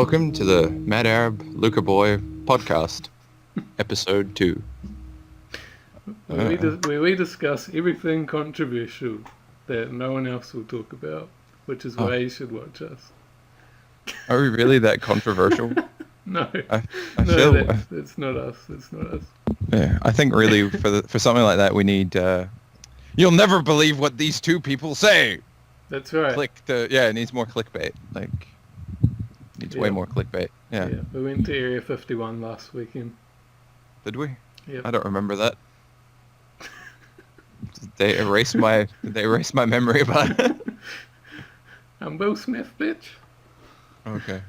Welcome to the Mad Arab Luca Boy podcast, episode 2. Where we discuss everything controversial that no one else will talk about, which is why you should watch us. Are we really that controversial? No, I no, feel. that's not us. That's not us. Yeah, I think really for something like that we need. You'll never believe what these two people say. That's right. It needs more clickbait. Needs way more clickbait. Yeah. We went to Area 51 last weekend. Did we? Yeah. I don't remember that. They erased my memory about it. I'm Will Smith, bitch. Okay.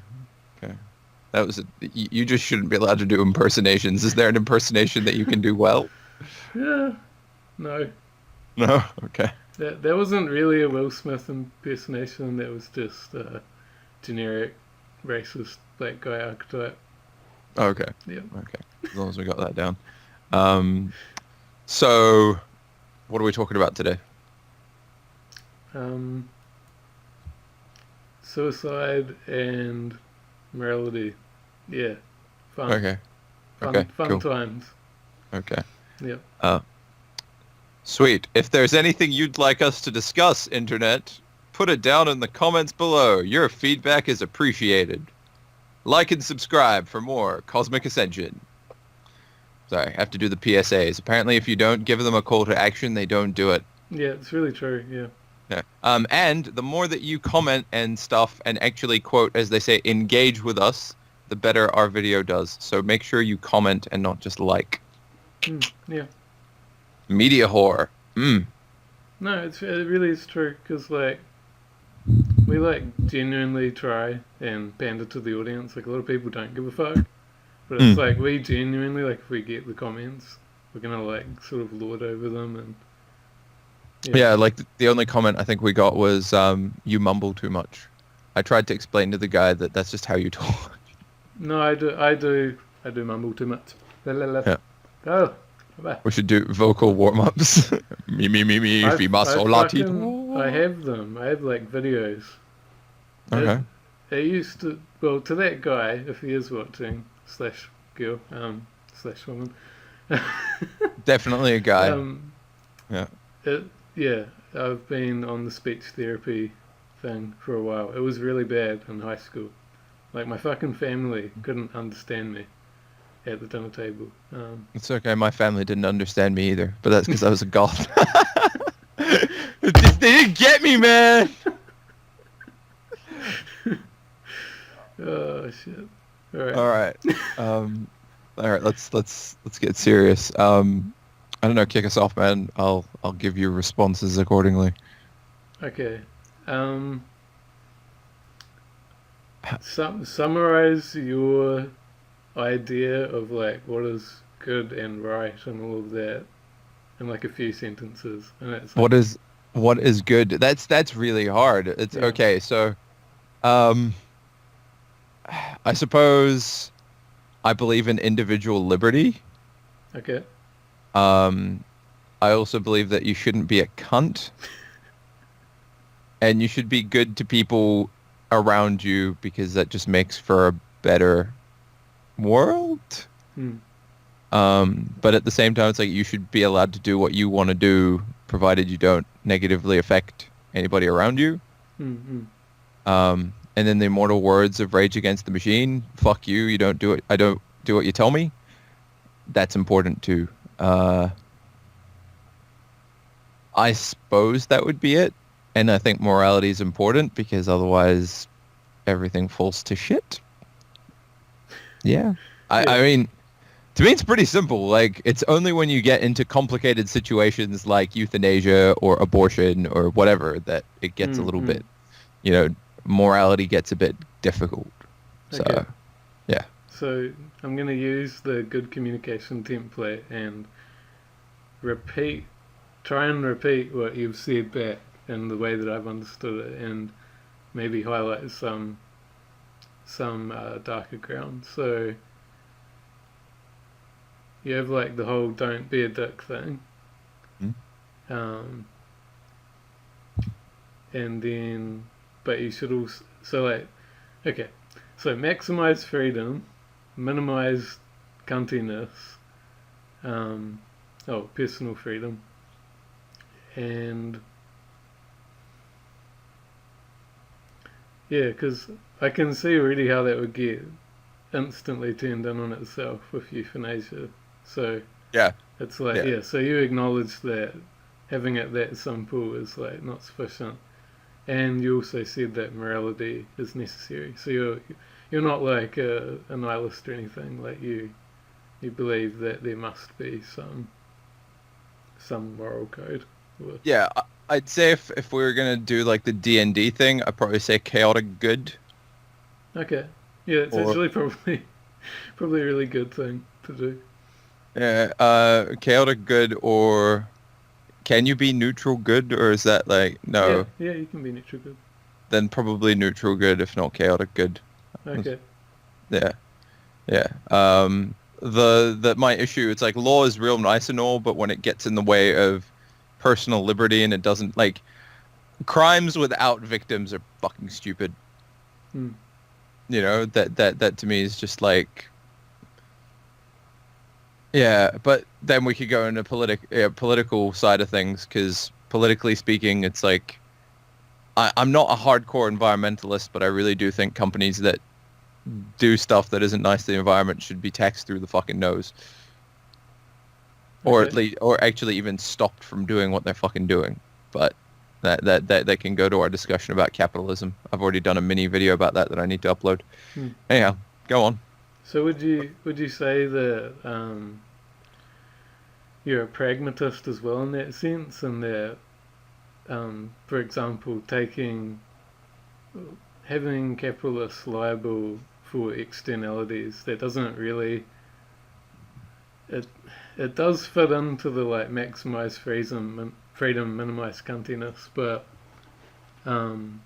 That was you just shouldn't be allowed to do impersonations. Is there an impersonation that you can do well? Yeah. No. No? Okay. That wasn't really a Will Smith impersonation. That was just a generic racist black guy archetype. Okay. Yeah. Okay. As long as we got that down. So, what are we talking about today? Suicide and morality. Yeah. Fun. Okay. Fun Cool. times. Okay. Yeah. Sweet. If there's anything you'd like us to discuss, Internet, put it down in the comments below. Your feedback is appreciated. Like and subscribe for more Cosmic Ascension. Sorry, I have to do the PSAs. Apparently, if you don't give them a call to action, they don't do it. Yeah, it's really true, yeah. Yeah. And the more that you comment and stuff and actually, quote, as they say, engage with us, the better our video does. So make sure you comment and not just like. Yeah. Media whore. No, it really is true, because, we, genuinely try and pander to the audience. A lot of people don't give a fuck. But it's, we genuinely, if we get the comments, we're going to, sort of lord over them and... Yeah, the only comment I think we got was, you mumble too much. I tried to explain to the guy that that's just how you talk. No, I do mumble too much. Yeah. Oh, bye. We should do vocal warm-ups. Me, I have them. I have, videos. Okay. I used to... Well, to that guy, if he is watching, /girl, /woman. Definitely a guy. Yeah, I've been on the speech therapy thing for a while. It was really bad in high school. My fucking family couldn't understand me at the dinner table. It's okay, my family didn't understand me either, but that's because I was a goth. They didn't get me, man! Oh, shit. Alright. Alright, let's get serious. I don't know, kick us off, man. I'll give you responses accordingly. Okay. Summarize your idea of what is good and right and all of that in a few sentences. And it's what is good? That's really hard. It's okay. So, I suppose I believe in individual liberty. Okay. I also believe that you shouldn't be a cunt. And you should be good to people around you because that just makes for a better world. But at the same time, it's you should be allowed to do what you want to do, provided you don't negatively affect anybody around you. And then the immortal words of Rage Against the Machine, fuck you, you don't do it, I don't do what you tell me. That's important too. I suppose that would be it. And I think morality is important because otherwise everything falls to shit. Yeah. I mean, to me it's pretty simple. It's only when you get into complicated situations like euthanasia or abortion or whatever that it gets a little bit, morality gets a bit difficult. So, okay. Yeah. So I'm going to use the good communication template and try and repeat what you've said back in the way that I've understood it, and maybe highlight some darker ground. So you have the whole don't be a dick thing. And then, but you should also, okay, So maximize freedom, minimize cuntiness, um, personal freedom, and yeah, because I can see already how that would get instantly turned in on itself with euthanasia. So Yeah, it's like, yeah, yeah, so you acknowledge that having it that simple is like not sufficient, and you also said that morality is necessary. So you're not like a nihilist or anything. Like you believe that there must be some moral code. Or, yeah. I'd say if we were gonna do like the D&D thing, I'd probably say chaotic good. okay, yeah, it's Or actually probably a really good thing to do. yeah, chaotic good, or can you be neutral good, or is that like Yeah, no? yeah, you can be neutral good. Then probably neutral good, if not chaotic good. Okay, Yeah, yeah. The my issue, it's like law is real nice and all, but when it gets in the way of personal liberty and it doesn't like crimes without victims are fucking stupid. hmm. You know, that to me is just like yeah, but then we could go into political side of things because politically speaking, it's like I'm not a hardcore environmentalist, but I really do think companies that do stuff that isn't nice to the environment should be taxed through the fucking nose, or at Okay, least, or actually even stopped from doing what they're fucking doing. But that can go to our discussion about capitalism. I've already done a mini video about that I need to upload. hmm. Anyhow, go on. So would you say that you're a pragmatist as well in that sense, and that for example, having capitalists liable for externalities that doesn't really it it does fit into the like maximize freedom minimize cuntiness, but um,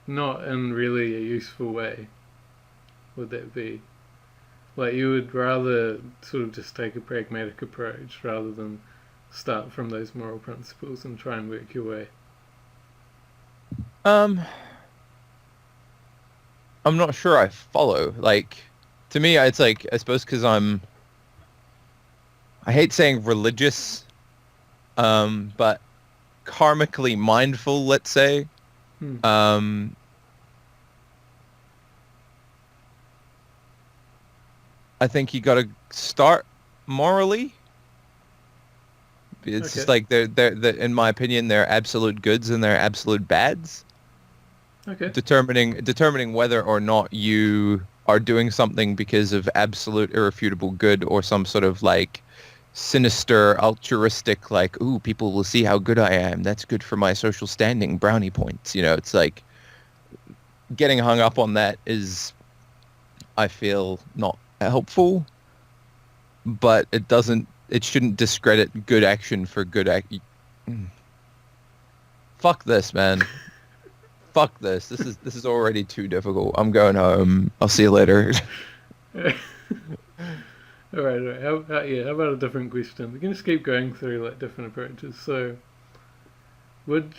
not in really a useful way. Would that be like you would rather sort of just take a pragmatic approach rather than start from those moral principles and try and work your way? Um, I'm not sure I follow. Like, to me, it's like I suppose because I hate saying religious, but karmically mindful, let's say. Hmm. Um, I think you got to start morally. It's just Okay. like they're in my opinion, they're absolute goods and they're absolute bads. Okay. Determining whether or not you are doing something because of absolute irrefutable good or some sort of like sinister altruistic like ooh people will see how good I am, that's good for my social standing, brownie points, you know. It's like getting hung up on that is, I feel, not helpful, but it shouldn't discredit good action for good act. Fuck this, man. Fuck this. This is already too difficult. I'm going home. I'll see you later. All right, all right. How about a different question? We can just keep going through like different approaches. So, would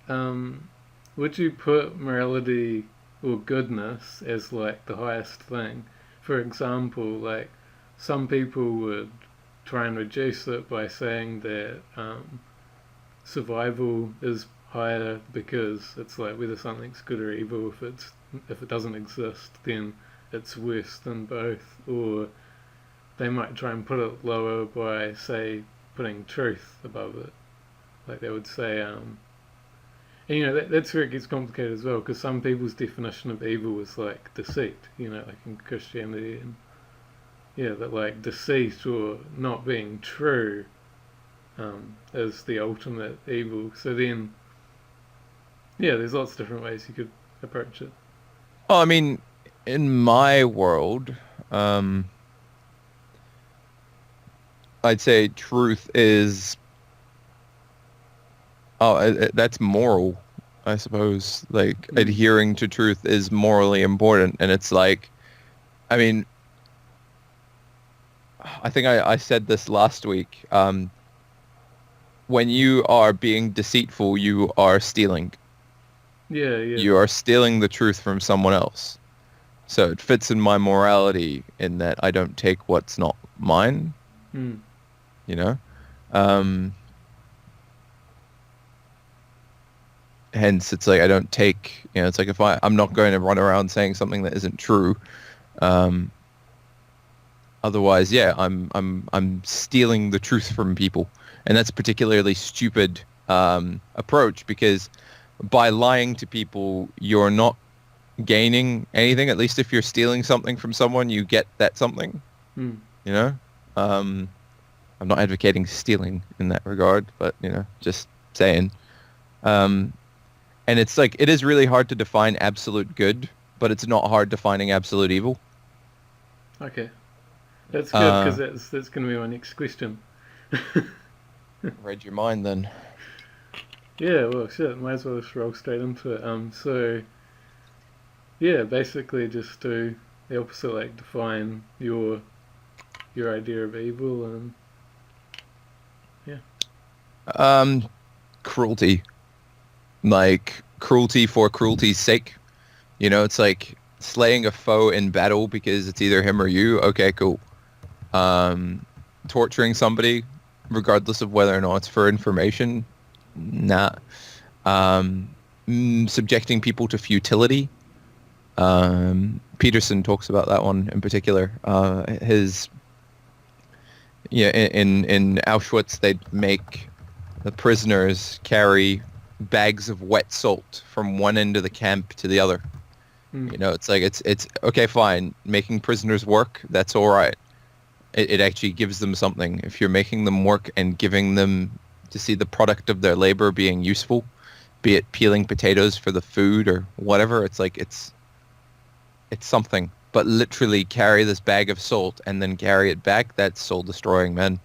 um, would you put morality or goodness as like the highest thing? For example, like some people would try and reduce it by saying that survival is higher because it's like whether something's good or evil. If it doesn't exist, then it's worse than both. Or they might try and put it lower by say putting truth above it. Like they would say, and that's where it gets complicated as well because some people's definition of evil is like deceit. Like in Christianity, and yeah, that like deceit or not being true is the ultimate evil. So then, yeah, there's lots of different ways you could approach it. Well, I mean, in my world, um, I'd say truth is that's moral, I suppose. Like Mm. adhering to truth is morally important, and it's like, I mean, I think I said this last week. When you are being deceitful, you are stealing. Yeah, yeah. You are stealing the truth from someone else. So it fits in my morality in that I don't take what's not mine, Mm. you know? Um, Hence, it's like I don't take, it's like if I'm not going to run around saying something that isn't true. Um, Otherwise, yeah, I'm stealing the truth from people. And that's a particularly stupid approach because by lying to people, you're not gaining anything. At least if you're stealing something from someone, you get that something, Mm. you know? Um, I'm not advocating stealing in that regard, but, just saying. Um, and it's like, it is really hard to define absolute good, but it's not hard defining absolute evil. Okay. That's good because Uh, that's going to be my next question. Read your mind then. Yeah, well, shit, might as well just roll straight into it. So yeah, basically just do the opposite, like define your idea of evil, and yeah. Um, Cruelty. Like, cruelty for cruelty's sake. It's like slaying a foe in battle because it's either him or you. Okay, cool. Um, Torturing somebody, regardless of whether or not it's for information. Nah. Subjecting people to futility. Peterson talks about that one in particular. In Auschwitz, they'd make the prisoners carry bags of wet salt from one end of the camp to the other. Mm. It's like it's okay, fine. Making prisoners work, that's all right. It actually gives them something. If you're making them work and giving them to see the product of their labor being useful, be it peeling potatoes for the food or whatever, it's like it's something. But literally carry this bag of salt and then carry it back, that's soul destroying, man.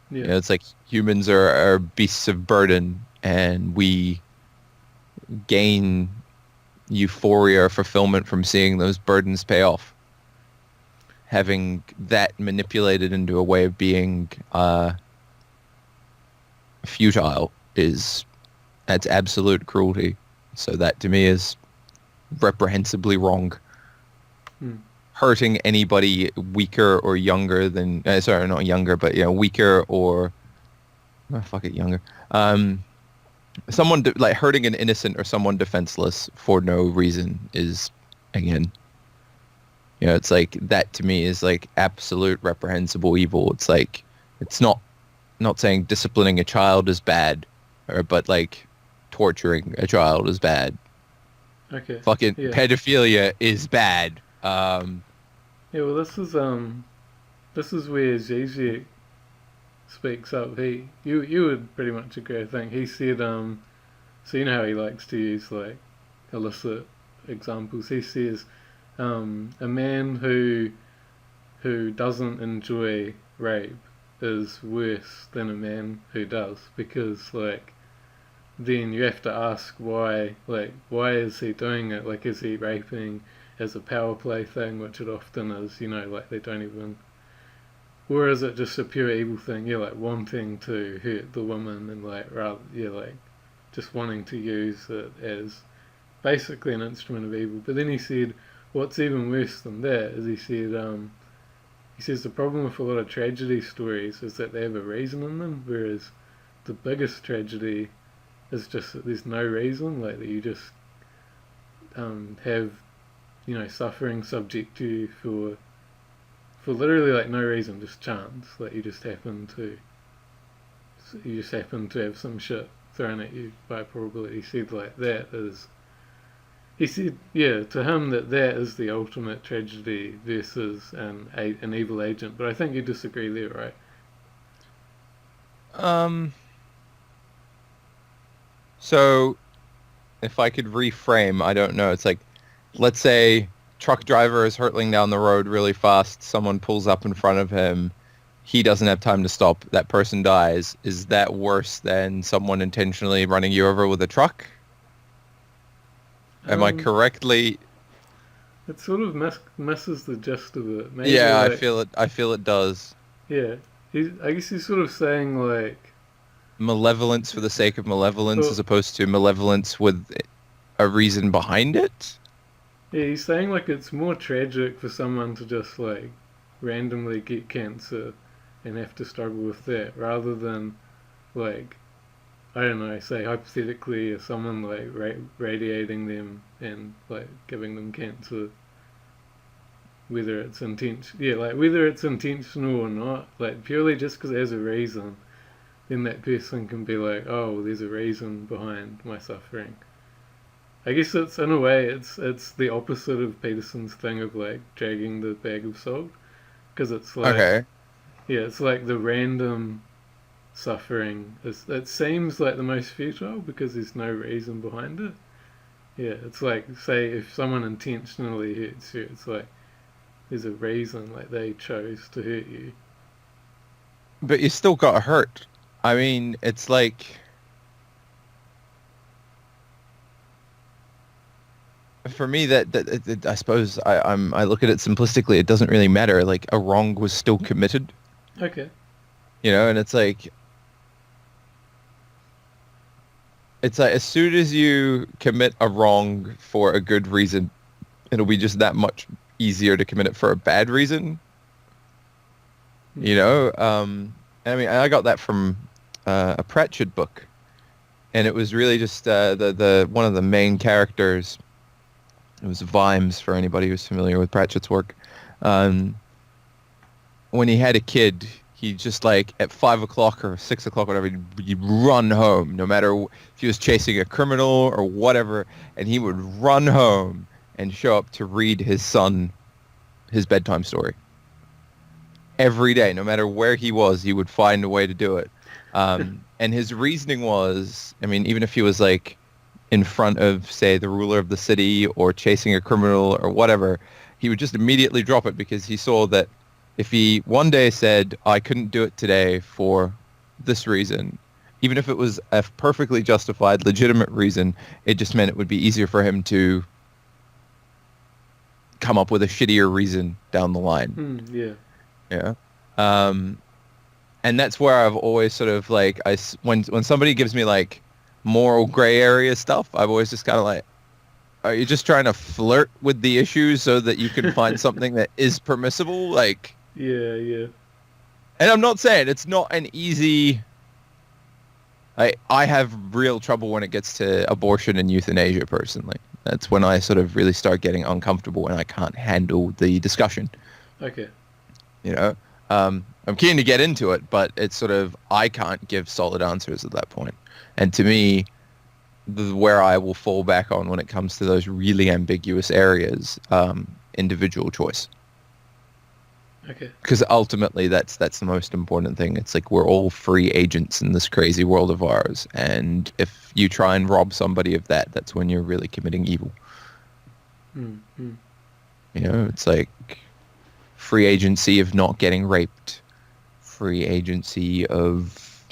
Yeah. It's like humans are beasts of burden and we gain euphoria or fulfillment from seeing those burdens pay off. Having that manipulated into a way of being futile that's absolute cruelty. So that to me is reprehensibly wrong. Mm. Hurting anybody weaker or younger than sorry, not younger, but weaker or fuck it, younger. Someone like hurting an innocent or someone defenseless for no reason is, again, it's like that to me is like absolute reprehensible evil. It's like it's not saying disciplining a child is bad, but like torturing a child is bad. Okay. Fucking Yeah. pedophilia is bad. Yeah. Well, this is where Gigi speaks up. You would pretty much agree. I think he said so you know how he likes to use like illicit examples. He says a man who doesn't enjoy rape is worse than a man who does, because like then you have to ask why is he doing it? Like, is he raping as a power play thing, which it often is, like they don't even, or is it just a pure evil thing? Yeah, like wanting to hurt the woman and like rather, yeah, like just wanting to use it as basically an instrument of evil. But then he said, what's even worse than that is he says the problem with a lot of tragedy stories is that they have a reason in them, whereas the biggest tragedy is just that there's no reason, like that you just have suffering subject to you for literally like no reason, just chance, like you just happen to have some shit thrown at you by probability. He said like that is, he said, yeah, to him that is the ultimate tragedy versus an evil agent. But I think you disagree there, right? So if I could reframe, I don't know. It's like, let's say truck driver is hurtling down the road really fast. Someone pulls up in front of him. He doesn't have time to stop. That person dies. Is that worse than someone intentionally running you over with a truck? Am I Um, correctly? it sort of messes the gist of it. Maybe Yeah, I like, feel it. I feel it does. yeah, I guess he's sort of saying like, Malevolence for the sake of malevolence well, as opposed to malevolence with a reason behind it. Yeah, he's saying like it's more tragic for someone to just like randomly get cancer and have to struggle with that rather than like I don't know, say hypothetically, someone like radiating them and like giving them cancer, whether it's yeah, like whether it's intentional or not, like purely just because there's a reason, then that person can be like, oh, there's a reason behind my suffering. I guess it's in a way it's the opposite of Peterson's thing of like dragging the bag of salt, because it's like Okay. yeah, it's like the random suffering. It seems like the most futile because there's no reason behind it. Yeah, it's like say if someone intentionally hurts you, it's like there's a reason, like they chose to hurt you. But you still got hurt. I mean, it's like for me that I suppose I look at it simplistically. It doesn't really matter. Like a wrong was still committed, Okay. and it's like as soon as you commit a wrong for a good reason, it'll be just that much easier to commit it for a bad reason. You Mm. know, I mean, I got that from a Pratchett book, and it was really just the one of the main characters. It was Vimes for anybody who's familiar with Pratchett's work. Um, when he had a kid, he just like at 5 o'clock or 6 o'clock, whatever, he'd run home, no matter if he was chasing a criminal or whatever, and he would run home and show up to read his son his bedtime story every day, no matter where he was, he would find a way to do it. And his reasoning was, I mean, even if he was like in front of, say, the ruler of the city or chasing a criminal or whatever, he would just immediately drop it because he saw that if he one day said, I couldn't do it today for this reason, even if it was a perfectly justified, legitimate reason, it just meant it would be easier for him to come up with a shittier reason down the line. Mm, yeah. Yeah. Um, and that's where I've always sort of like when somebody gives me like moral gray area stuff, I've always just kind of like, are you just trying to flirt with the issue so that you can find something that is permissible? Like, Yeah, yeah. and I'm not saying it's not an easy. I have real trouble when it gets to abortion and euthanasia personally. That's when I sort of really start getting uncomfortable and I can't handle the discussion. Okay. You know, I'm keen to get into it, but it's sort of I can't give solid answers at that point. And to me, where I will fall back on when it comes to those really ambiguous areas, individual choice. Okay. Because ultimately, that's the most important thing. It's like we're all free agents in this crazy world of ours, and if you try and rob somebody of that, that's when you're really committing evil. Mm, mm. It's like free agency of not getting raped, free agency of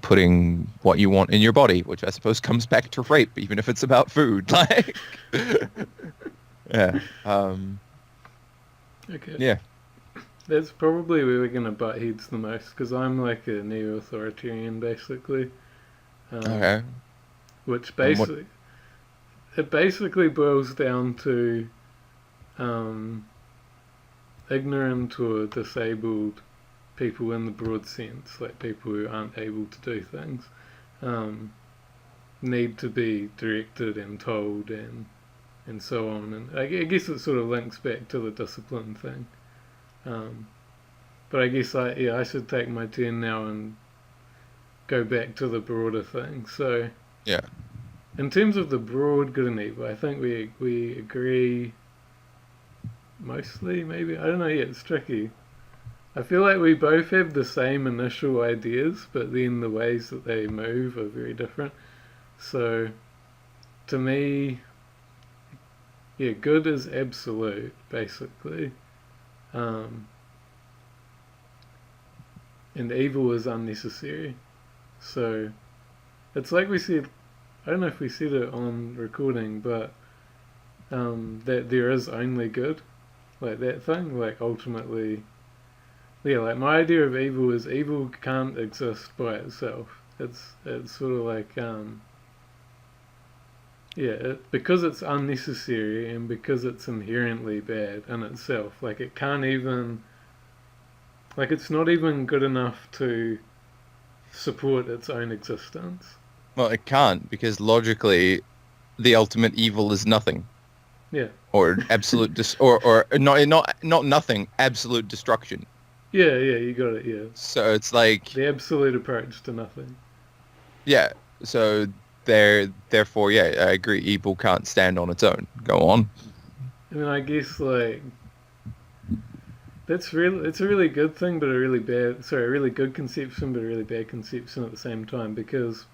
putting what you want in your body, which I suppose comes back to rape, even if it's about food. Like, yeah, Okay. yeah, That's probably where we're gonna butt heads the most because I'm like a neo-authoritarian basically, um, okay. which And what? basically it basically boils down to um, ignorant or disabled people in the broad sense, like people who aren't able to do things, um, need to be directed and told and so on. And I guess it sort of links back to the discipline thing. Um, but I guess I should take my turn now and go back to the broader thing. So Yeah. in terms of the broad good and evil, I think we agree mostly. Maybe I don't know yet. It's tricky. I feel like we both have the same initial ideas, but then the ways that they move are very different. So to me, yeah, good is absolute, basically. Um, and evil is unnecessary. So it's like we said, I don't know if we said it on recording, but that there is only good, like that thing, like ultimately, yeah, like my idea of evil is evil can't exist by itself. It's sort of like because it's unnecessary and because it's inherently bad in itself. Like it can't even, like it's not even good enough to support its own existence. Well, it can't because logically, the ultimate evil is nothing, Yeah, or absolute or not nothing, absolute destruction. yeah, you got it. Yeah, So it's like, the absolute approach to nothing. yeah. So therefore, yeah, I agree. Evil can't stand on its own. Go on. I mean, I guess like that's real. It's a really good thing, but a really bad. Sorry, a really good conception, but a really bad conception at the same time because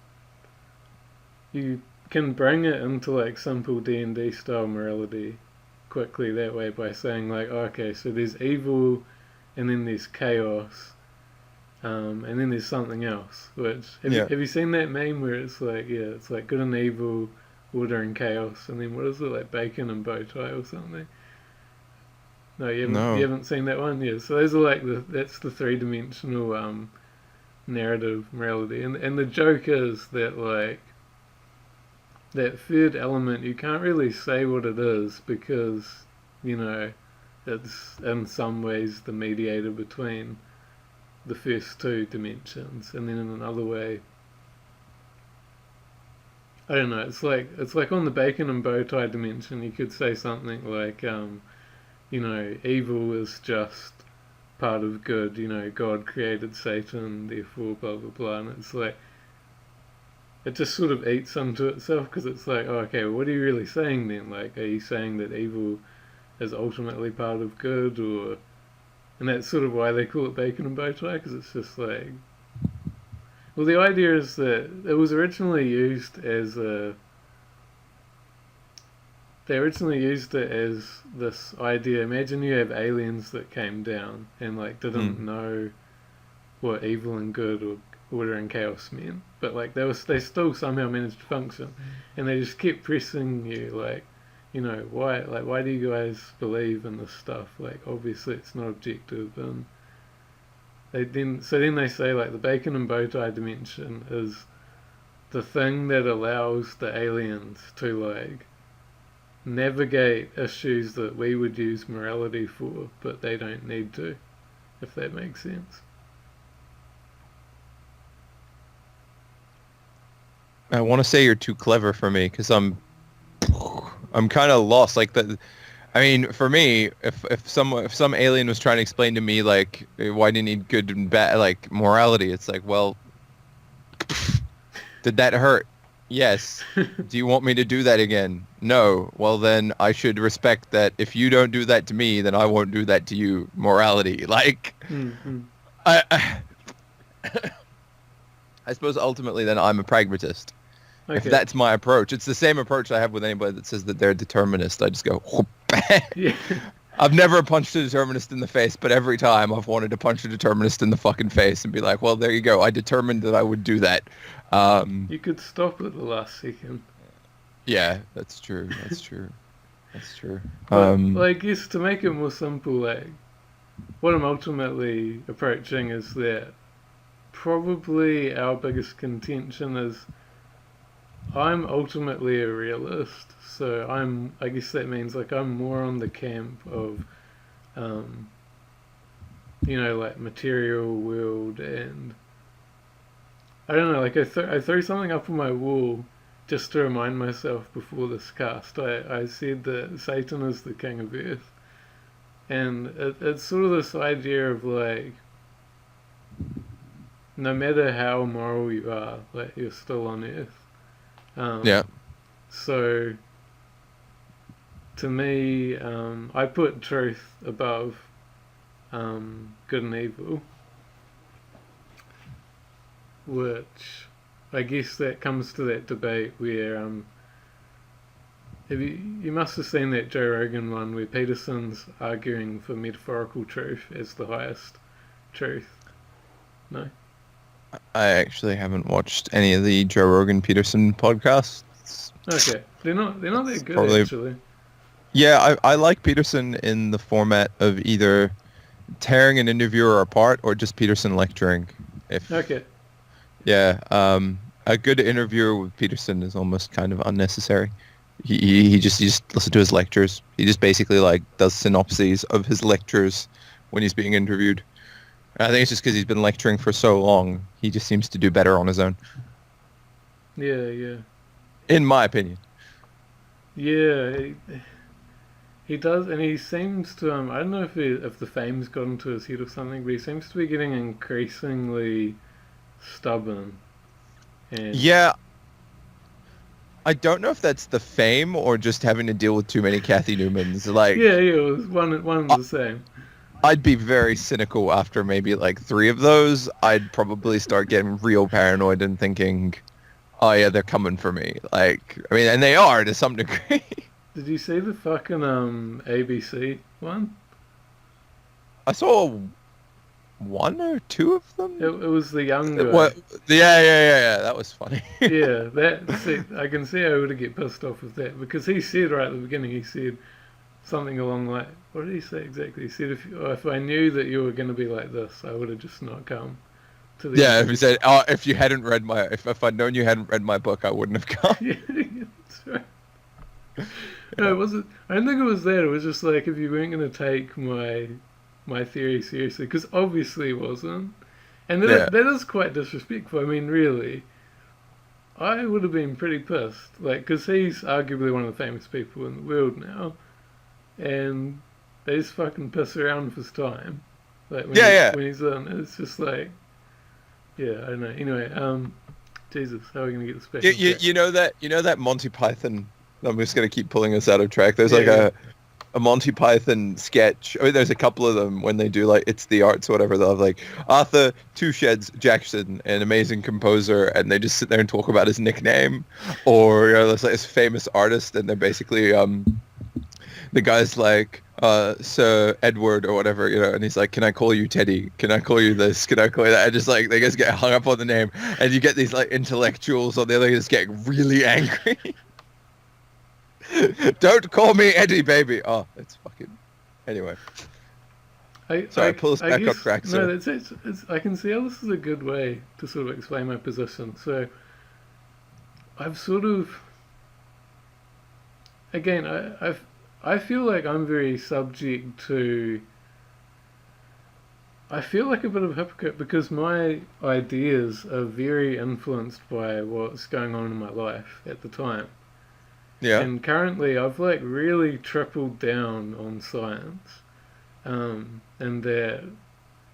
you can bring it into like simple D&D style morality quickly that way by saying like, oh, okay, so there's evil, and then there's chaos, and then there's something else. Which Yeah. have you seen that meme where it's like, yeah, it's like good and evil, order and chaos, and then what is it, like bacon and bow tie or something? No, you No. haven't seen that one. Yeah, so those are like that's the three dimensional narrative morality, and the joke is that like that third element you can't really say what it is because you know it's in some ways the mediator between the first two dimensions, and then in another way, I don't know. It's like on the bacon and bow tie dimension, you could say something like, evil is just part of good. God created Satan, therefore blah blah blah, and it's like it just sort of eats into itself because it's like, oh, okay, well, what are you really saying then? Like, are you saying that evil is ultimately part of good, or and that's sort of why they call it bacon and bow tie because it's just like, well, the idea is that it was originally used as a. They originally used it as this idea. Imagine you have aliens that came down and like didn't Mm. know what evil and good or order and chaos meant, but like they still somehow managed to function, and they just kept pressing you like, why do you guys believe in this stuff? Like obviously it's not objective, and then they say like the bacon and bow tie dimension is the thing that allows the aliens to like navigate issues that we would use morality for, but they don't need to, if that makes sense. I want to say you're too clever for me because I'm kind of lost. Like the, I mean, for me, if some alien was trying to explain to me like why do you need good and bad, like morality, it's like, well, did that hurt? Yes. Do you want me to do that again? No. Well, then I should respect that if you don't do that to me, then I won't do that to you. Morality. Like, Mm-hmm. I I suppose ultimately then I'm a pragmatist. If Okay. that's my approach, it's the same approach I have with anybody that says that they're a determinist. I just go, whoop. Yeah. I've never punched a determinist in the face, but every time I've wanted to punch a determinist in the fucking face and be like, well, there you go. I determined that I would do that. You could stop at the last second. Yeah, that's true. That's true. That's true. But I guess to make it more simple, like what I'm ultimately approaching is that probably our biggest contention is I'm ultimately a realist, so I guess that means like I'm more on the camp of, um, like material world, and I don't know, like I threw something up on my wall just to remind myself before this cast. I said that Satan is the king of Earth, and it's sort of this idea of like, no matter how moral you are, like you're still on Earth. Yeah. So to me, I put truth above good and evil, which I guess that comes to that debate where you must have seen that Joe Rogan one where Peterson's arguing for metaphorical truth as the highest truth. No. I actually haven't watched any of the Joe Rogan Peterson podcasts. Okay, they're not that good Probably. actually. Yeah, I like Peterson in the format of either tearing an interviewer apart or just Peterson lecturing. If Okay. yeah, a good interviewer with Peterson is almost kind of unnecessary. He just listen to his lectures. He just basically like does synopses of his lectures when he's being interviewed. And I think it's just because he's been lecturing for so long. He just seems to do better on his own, Yeah, yeah, in my opinion. yeah. He does, and he seems to. I don't know if the fame's got into his head or something, but he seems to be getting increasingly stubborn. And Yeah, I don't know if that's the fame or just having to deal with too many Kathy Newmans. yeah, Like, yeah, it was one and I- the same. I'd be very cynical after maybe like three of those. I'd probably start getting real paranoid and thinking, oh yeah, they're coming for me. Like, I mean, and they are to some degree. Did you see the fucking ABC one? I saw one or two of them. It was the young guy. What? Yeah. That was funny. Yeah, that. See, I can see how he would get pissed off with that because he said right at the beginning. He said something along like, what did he say exactly? He said if I knew that you were going to be like this, I would have just not come to the Yeah, if he interview. said, "Oh, if you hadn't read my, if I'd known you hadn't read my book, I wouldn't have come." Yeah, that's right. No, Yeah, it wasn't. I don't think it was that. It was just like if you weren't going to take my theory seriously, because obviously it wasn't, and yeah, that is quite disrespectful. I mean, really, I would have been pretty pissed, like, because he's arguably one of the famous people in the world now, and they just fucking piss around with his time, like yeah, yeah. when he's on. It's just like, yeah, I don't know. Anyway, Jesus, how are we gonna get this back You, on you, track? you know that Monty Python. I'm just gonna keep pulling us out of track. There's Yeah, like yeah. a Monty Python sketch. I mean, there's a couple of them when they do like it's the arts or whatever. They'll have like Arthur Two Sheds Jackson, an amazing composer, and they just sit there and talk about his nickname, or there's like this famous artist, and they're basically the guy's like Sir Edward or whatever, and he's like, can I call you Teddy? Can I call you this? Can I call you that? And just like they just get hung up on the name, and you get these like intellectuals on the other end just getting really angry. Don't call me Eddie, baby. Oh, it's fucking. Anyway, sorry, pull us I back on guess track, no. sir. That's it. I can see how this is a good way to sort of explain my position. So I've sort of again I feel like I'm very subject to. I feel like a bit of a hypocrite because my ideas are very influenced by what's going on in my life at the time. Yeah, And currently, I've like really tripled down on science, and that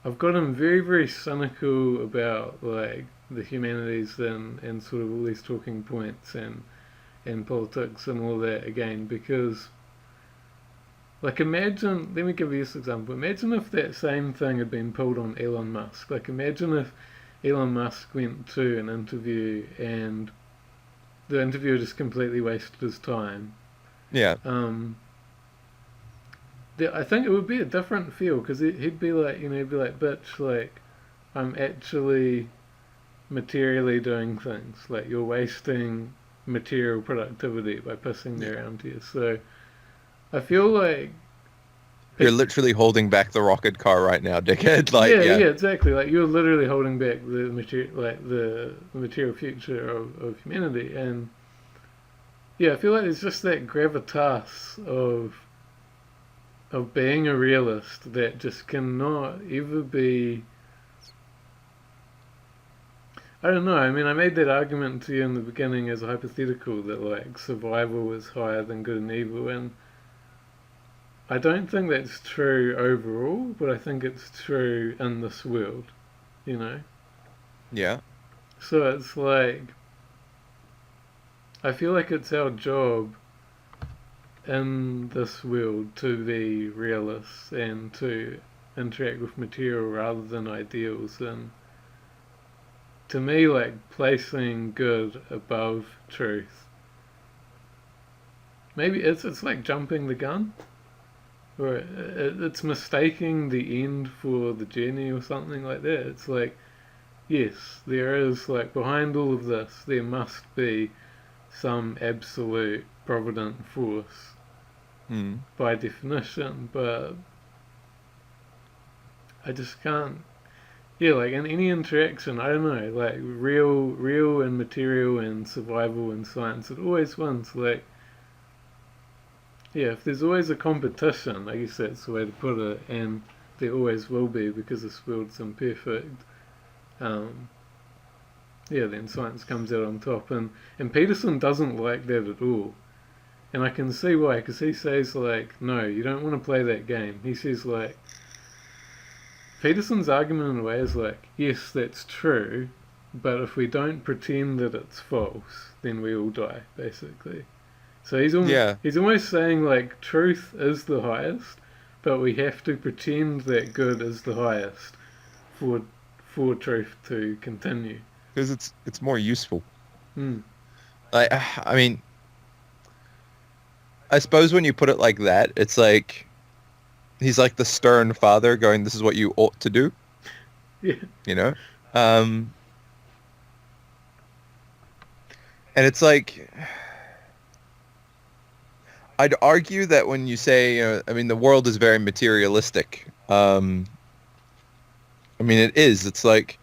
I've gotten very, very cynical about like the humanities and sort of all these talking points and politics and all that again because like imagine let me give you this example. Imagine if that same thing had been pulled on Elon Musk. Like imagine if Elon Musk went to an interview and the interviewer just completely wasted his time. yeah, Um, I think it would be a different feel because he'd be like, he'd be like, bitch, like, I'm actually materially doing things. Like, you're wasting material productivity by pissing me yeah. around here. So I feel like, You're literally holding back the rocket car right now, dickhead. Like, yeah, yeah, yeah, exactly. Like, you're literally holding back the material, like the material future of humanity. And yeah, I feel like there's just that gravitas of being a realist that just cannot ever be. I don't know. I mean, I made that argument to you in the beginning as a hypothetical that like survival was higher than good and evil, and I don't think that's true overall, but I think it's true in this world, you know. yeah, So it's like I feel like it's our job in this world to be realists and to interact with material rather than ideals and to me, like placing good above truth. Maybe it's like jumping the gun, or it's mistaking the end for the journey or something like that. It's like yes, there is like behind all of this, there must be some absolute provident force mm. by definition, but I just can't. yeah, like in any interaction, I don't know, like real and material and survival and science, it always wins. Like, yeah, if there's always a competition, I guess that's the way to put it, and there always will be because this world's imperfect. Um, yeah, then science comes out on top, and Peterson doesn't like that at all, and I can see why, because he says like, no, you don't want to play that game. He says like, Peterson's argument in a way is like, yes, that's true, but if we don't pretend that it's false, then we all die, basically. So Yeah, he's almost saying like truth is the highest, but we have to pretend that good is the highest for for truth to continue. because it's more useful. Mm. Like, I mean, I suppose when you put it like that, it's like he's like the stern father going, "This is what you ought to do," Yeah. you know? Um, and it's like I'd argue that when you say, I mean, the world is very materialistic. I mean, it is. It's like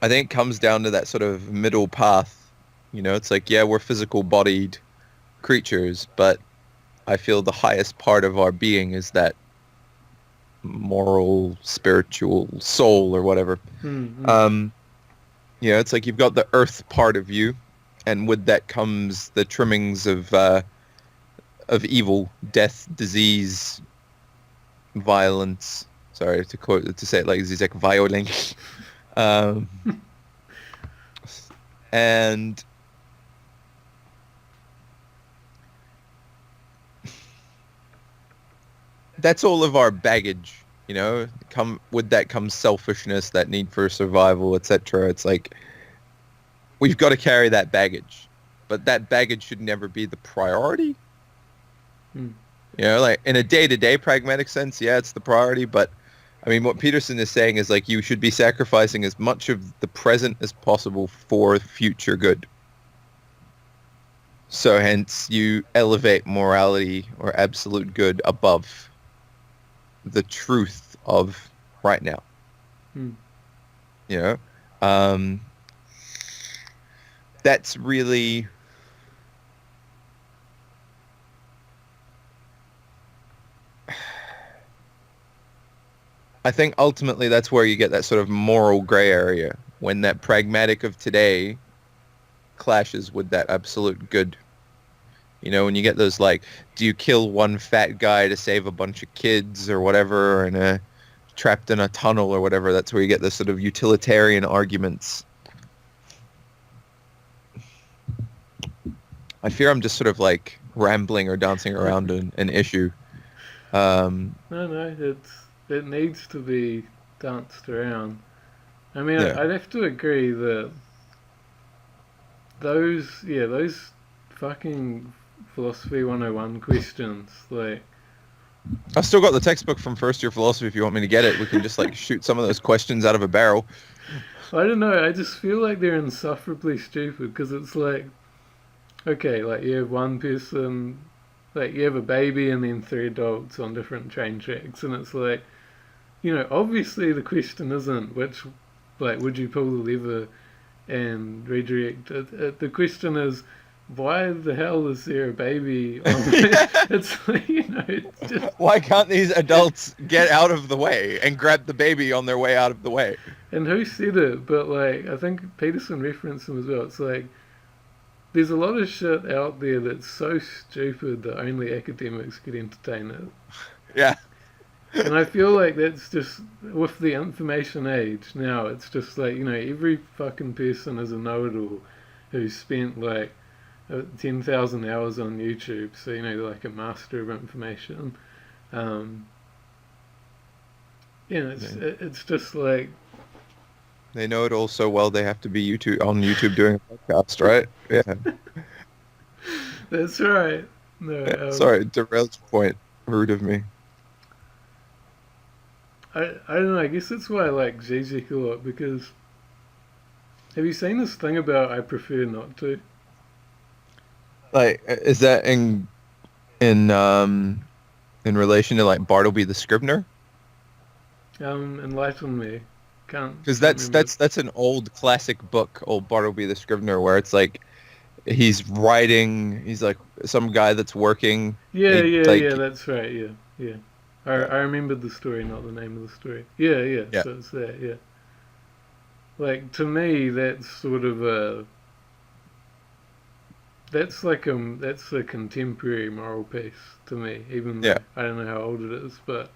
I think it comes down to that sort of middle path. It's like, yeah, we're physical bodied creatures, but I feel the highest part of our being is that moral, spiritual soul or whatever. Mm-hmm. Um, it's like you've got the earth part of you, and with that comes the trimmings of evil, death, disease, violence. Sorry to say it like Zizek, violence. Um, and that's all of our baggage. Come with that comes selfishness, that need for survival, etc. It's like we've got to carry that baggage, but that baggage should never be the priority. Mm. Like in a day-to-day pragmatic sense, yeah, it's the priority, but I mean, what Peterson is saying is like you should be sacrificing as much of the present as possible for future good. So hence you elevate morality or absolute good above the truth of right now. Mm. You know, um, that's really I think ultimately that's where you get that sort of moral gray area when that pragmatic of today clashes with that absolute good. When you get those like, do you kill one fat guy to save a bunch of kids or whatever, and trapped in a tunnel or whatever? That's where you get the sort of utilitarian arguments. I fear I'm just sort of like rambling or dancing around an issue. No, it needs to be danced around. I mean, Yeah. I'd have to agree that those fucking philosophy 101 questions, like, I've still got the textbook from first year philosophy if you want me to get it. We can just like shoot some of those questions out of a barrel. I don't know, I just feel like they're insufferably stupid because it's like, okay, like you have one person, like you have a baby and then three adults on different train tracks, and it's like, obviously the question isn't which, like, would you pull the lever and redirect. The question is, why the hell is there a baby on it's like, it's just, Why can't these adults get out of the way and grab the baby on their way out of the way? and who said it, but like, I think Peterson referenced him as well. It's like, there's a lot of shit out there that's so stupid that only academics could entertain it. Yeah. And I feel like that's just, with the information age now, it's just like, every fucking person is a know-it-all who's spent like 10,000 hours on YouTube, so like a master of information. Um, it's just like, They know it all so well they have to be on YouTube doing a podcast, right? Yeah. that's right. No, Yeah. Sorry, derailed your point. Rude of me. I don't know. I guess that's why I like Zizek a lot, because have you seen this thing about I prefer not to? Like, is that in relation to like Bartleby the Scrivener? Enlighten me. Because can't remember. that's an old classic book, Old Bartleby the Scrivener, where it's like he's writing. He's like some guy that's working. Yeah, He yeah, yeah. like That's right. Yeah, yeah. yeah I remembered the story, not the name of the story. Yeah, yeah. yeah So it's that. Yeah. Like to me, that's sort of a that's a contemporary moral piece to me. Even yeah. though I don't know how old it is, but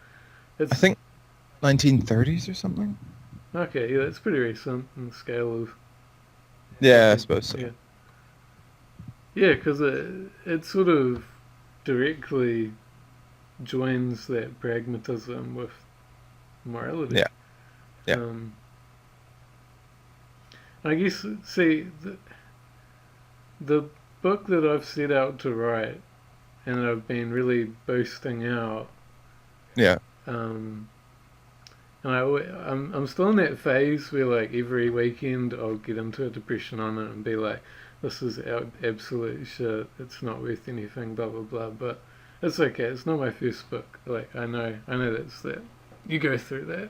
I it's think 1930s or something. okay. Yeah, that's pretty recent in the scale of Yeah, I fucking suppose so. yeah. Yeah, because it sort of directly joins that pragmatism with morality. Yeah yeah Um, I guess, see, the book that I've set out to write and I've been really boasting out, yeah. um, and I'm still in that phase where, like, every weekend I'll get into a depression on it and be like, this is absolute shit, it's not worth anything, blah, blah, blah, but it's okay, it's not my first book. Like, I know that's that. You go through that.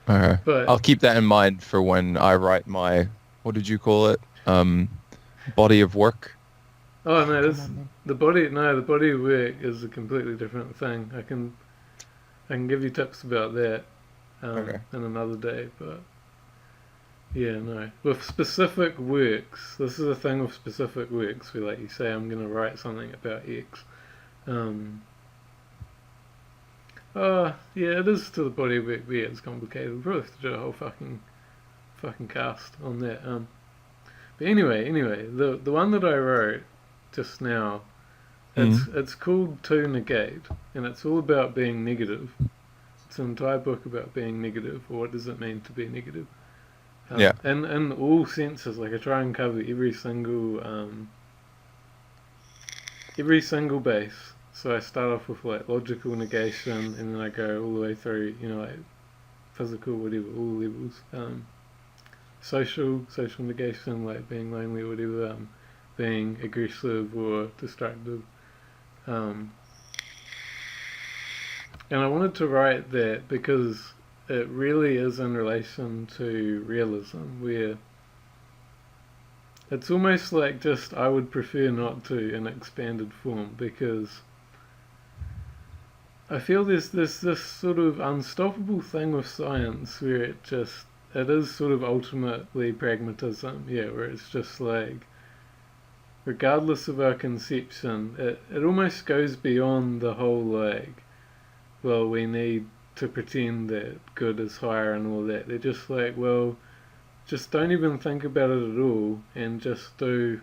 Okay. But I'll keep that in mind for when I write my, what did you call it? Body of work. oh no, Come this on, man. the body of work is a completely different thing. I can give you tips about that Okay. in another day. But yeah, no, with specific works, this is a thing with specific works where like you say I'm gonna write something about X. Um, yeah, it is to the body of work. Yeah, it's complicated. We'll probably have to do a whole fucking cast on that. But anyway, the one that I wrote just now, Mm. it's called To Negate, and it's all about being negative. It's an entire book about being negative, or what does it mean to be negative. Yeah. And in all senses, like I try and cover every single base. So I start off with like logical negation, and then I go all the way through, like physical, whatever, all levels. Social negation, like being lonely or whatever, being aggressive or destructive. Um, and I wanted to write that because it really is in relation to realism, where it's almost like just I would prefer not to in expanded form because I feel there's this sort of unstoppable thing with science where it is sort of ultimately pragmatism, yeah, where it's just like regardless of our conception, it almost goes beyond the whole like, well, we need to pretend that good is higher and all that. They're just like, well, just don't even think about it at all and just do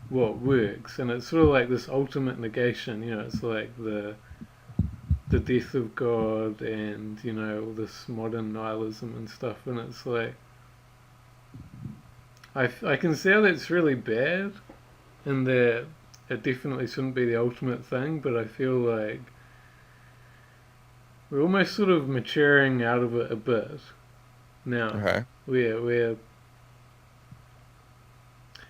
what works. And it's sort of like this ultimate negation, it's like the death of God and, all this modern nihilism and stuff. And it's like, I can see how that's really bad and that it definitely shouldn't be the ultimate thing, but I feel like we're almost sort of maturing out of it a bit now. Okay. We're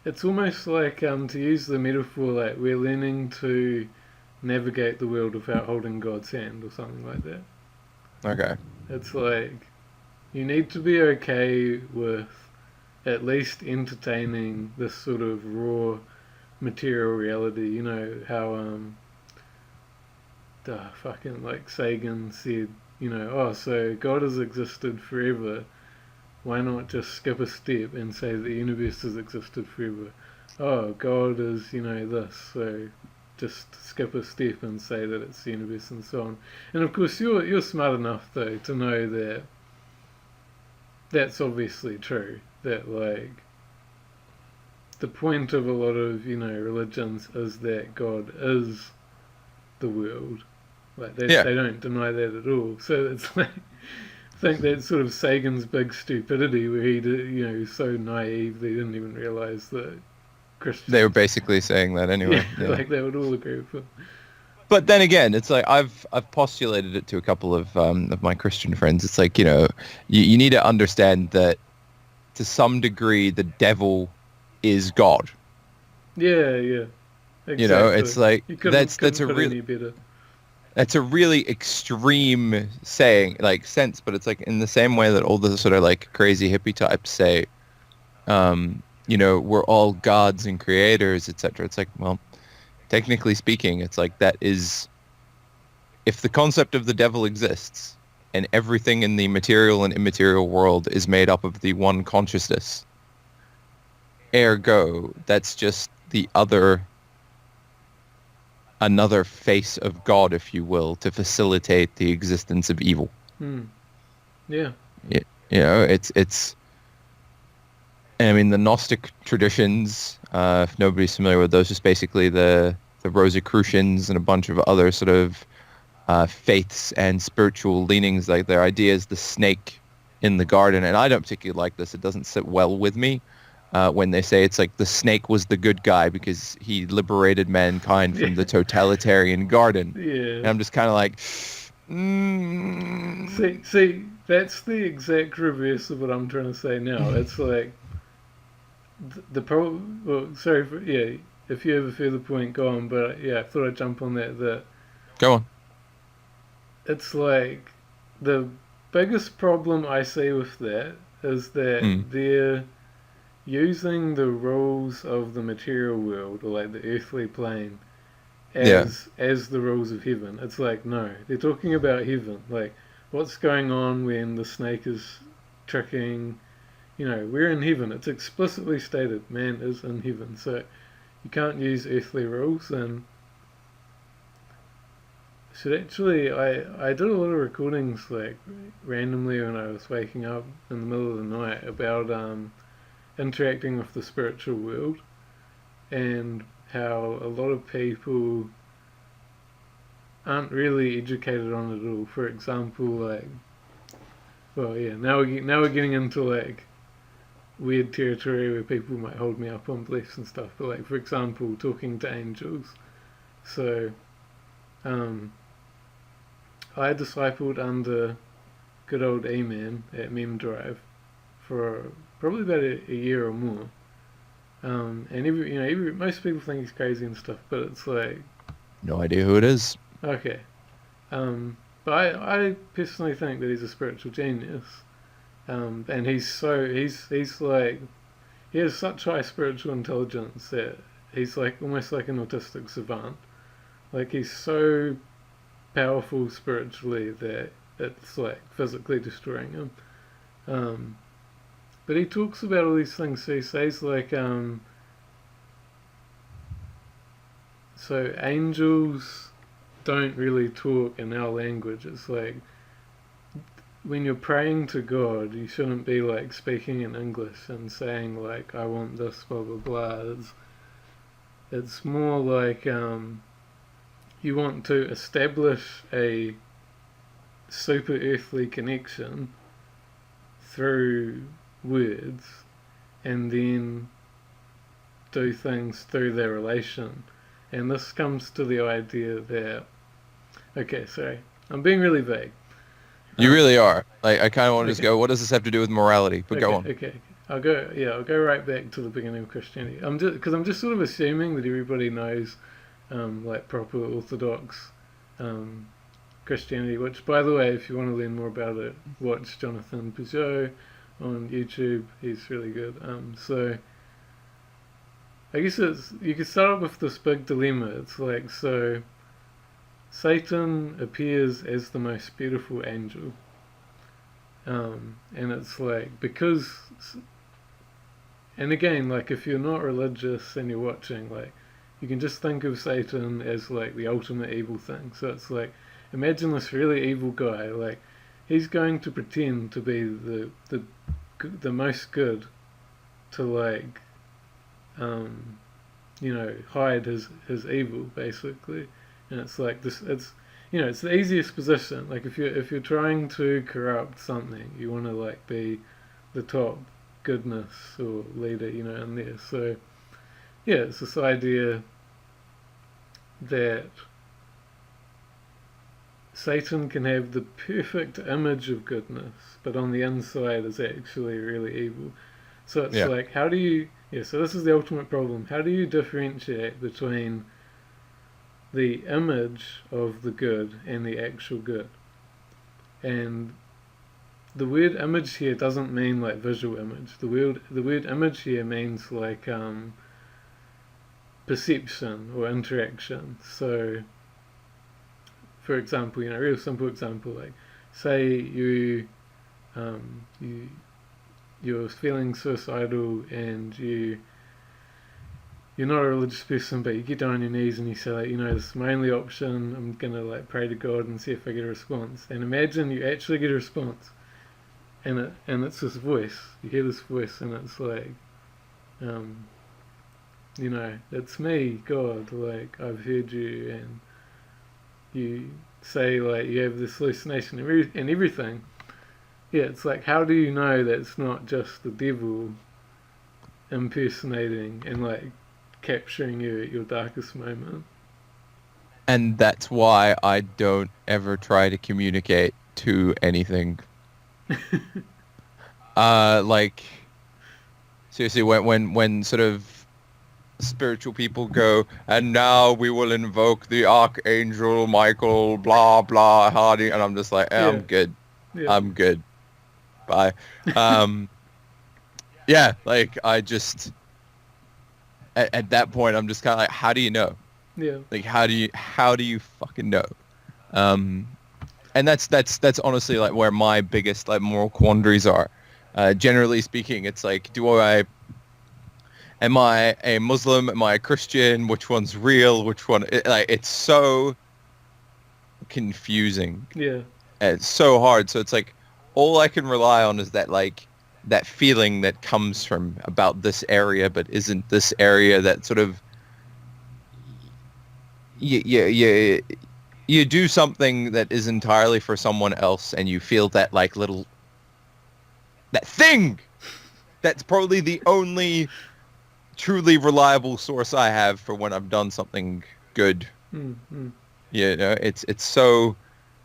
it's almost like to use the metaphor, like we're learning to navigate the world without holding God's hand or something like that. Okay. It's like you need to be okay with at least entertaining this sort of raw material reality. You know how the fucking like Sagan said, oh, so God has existed forever. Why not just skip a step and say the universe has existed forever? Oh, God is, this, so just skip a step and say that it's the universe and so on. And of course, you're smart enough though to know that that's obviously true. That like the point of a lot of religions is that God is the world. Like Yeah. they don't deny that at all. So it's like I think that's sort of Sagan's big stupidity where he's so naive they didn't even realise that They were Christians, basically saying that yeah, anyway. Yeah. like they would all agree with him. But then again, it's like I've postulated it to a couple of my Christian friends. It's like, you need to understand that to some degree the devil is God. Yeah, yeah, It's exactly. like You that's couldn't a put real any better. That's a really extreme saying, like sense, but it's like in the same way that all the sort of like crazy hippie types say, we're all gods and creators, etc. It's like, well, technically speaking, it's like that is if the concept of the devil exists and everything in the material and immaterial world is made up of the one consciousness, ergo, that's just the another face of God, if you will, to facilitate the existence of evil. Hmm. Yeah. Y- it's. I mean, the Gnostic traditions. If nobody's familiar with those, just basically the Rosicrucians and a bunch of other sort of faiths and spiritual leanings. Like their idea is the snake in the garden, and I don't particularly like this. It doesn't sit well with me when they say it's like the snake was the good guy because he liberated mankind Yeah. from the totalitarian garden. Yeah. And I'm just kind of like, See, that's the exact reverse of what I'm trying to say now. It's like the problem. Well, sorry for yeah. If you have a further point, go on. But yeah, I thought I'd jump on that. That go on. it's like the biggest problem I see with that is that Mm. they're using the rules of the material world or like the earthly plane Yeah. as the rules of heaven. It's like no, they're talking about heaven. Like what's going on when the snake is tricking. We're in heaven. It's explicitly stated man is in heaven. So you can't use earthly rules. And should actually, I did a lot of recordings like randomly when I was waking up in the middle of the night about interacting with the spiritual world and how a lot of people aren't really educated on it at all. For example, like, well, yeah, now we're getting into like weird territory where people might hold me up on beliefs and stuff. But like, for example, talking to angels. So, um, I discipled under good old Ayman at Mem Drive for probably about a year or more. And most people think he's crazy and stuff, but it's like, No idea who it is. okay. But I personally think that he's a spiritual genius. And he's like, he has such high spiritual intelligence that he's like almost like an autistic savant. Like he's so powerful spiritually that it's like physically destroying him. Um, but he talks about all these things. So he says like, so angels don't really talk in our language. It's like when you're praying to God, you shouldn't be like speaking in English and saying like, I want this, blah blah blah. It's more like you want to establish a super earthly connection through words and then do things through their relation. And this comes to the idea that, okay, sorry, I'm being really vague. You really are. Like, I kind of want to just Okay, go, what does this have to do with morality? But go okay, on. okay. I'll go right back to the beginning of Christianity. I'm just sort of assuming that everybody knows, like proper Orthodox, um, Christianity. Which, by the way, if you want to learn more about it, watch Jonathan Peugeot on YouTube. He's really good. So I guess you could start off with this big dilemma. It's like so. Satan appears as the most beautiful angel, and it's like because, and again, like if you're not religious and you're watching, like you can just think of Satan as like the ultimate evil thing. So it's like imagine this really evil guy, like he's going to pretend to be the most good to like, hide his evil basically. And it's like this. It's the easiest position. Like if you're trying to corrupt something, you want to like be the top goodness or leader, in there. So yeah, it's this idea that Satan can have the perfect image of goodness, but on the inside is actually really evil. So it's Yeah. like, how do you? Yeah. So this is the ultimate problem. How do you differentiate between the image of the good and the actual good. And the word image here doesn't mean like visual image. The word image here means like perception or interaction. So, for example, a real simple example, like say you you're feeling suicidal and you're not a religious person, but you get down on your knees and you say, like, this is my only option. I'm gonna like pray to God and see if I get a response. And imagine you actually get a response, and it's this voice. You hear this voice, and it's like, um, it's me, God. Like I've heard you, and you say like you have this hallucination and everything. Yeah, it's like how do you know that it's not just the devil impersonating and like capturing you at your darkest moment? And that's why I don't ever try to communicate to anything. Like seriously, when sort of spiritual people go, and now we will invoke the Archangel Michael, blah blah Hardy, and I'm just like, Yeah, I'm good, yeah, I'm good, bye. Um, yeah, like I just at that point I'm just kind of like, how do you know? yeah. Like how do you fucking know? Um, and that's honestly like where my biggest like moral quandaries are. Generally speaking, it's like, am I a Muslim? Am I a Christian? Which one's real? Which one? It's so confusing. Yeah. And it's so hard. So it's like all I can rely on is that feeling that comes from about this area, but isn't this area, that sort of you you do something that is entirely for someone else, and you feel that like little that thing. That's probably the only truly reliable source I have for when I've done something good. Mm, mm. It's so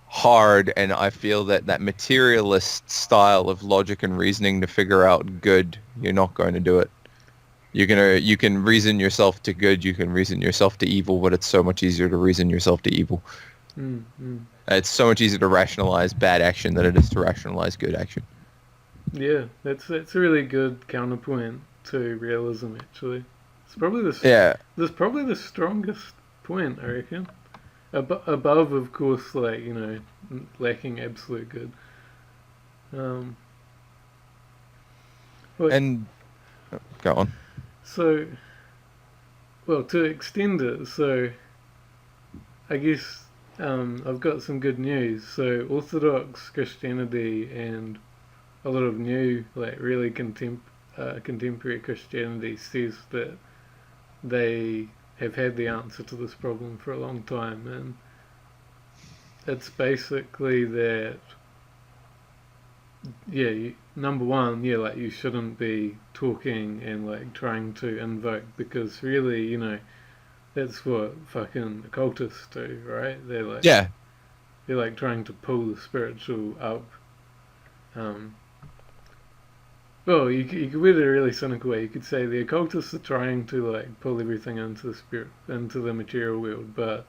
hard, and I feel that materialist style of logic and reasoning to figure out good, you're not going to do it. You can reason yourself to good, you can reason yourself to evil, but it's so much easier to reason yourself to evil. Mm, mm. It's so much easier to rationalize bad action than it is to rationalize good action. Yeah, that's a really good counterpoint to realism. Actually, it's probably Yeah, the strongest point, I reckon. Above, of course, like lacking absolute good. Um, but and go on. so well to extend it. So I guess I've got some good news. So Orthodox Christianity and a lot of new, like really contemporary Christianity says that they have had the answer to this problem for a long time, and it's basically that number one, like you shouldn't be talking and like trying to invoke because really, that's what fucking occultists do, right? Yeah, They're like trying to pull the spiritual up. Um, Well, you could put it a really cynical way. You could say the occultists are trying to like pull everything into the spirit, into the material world, but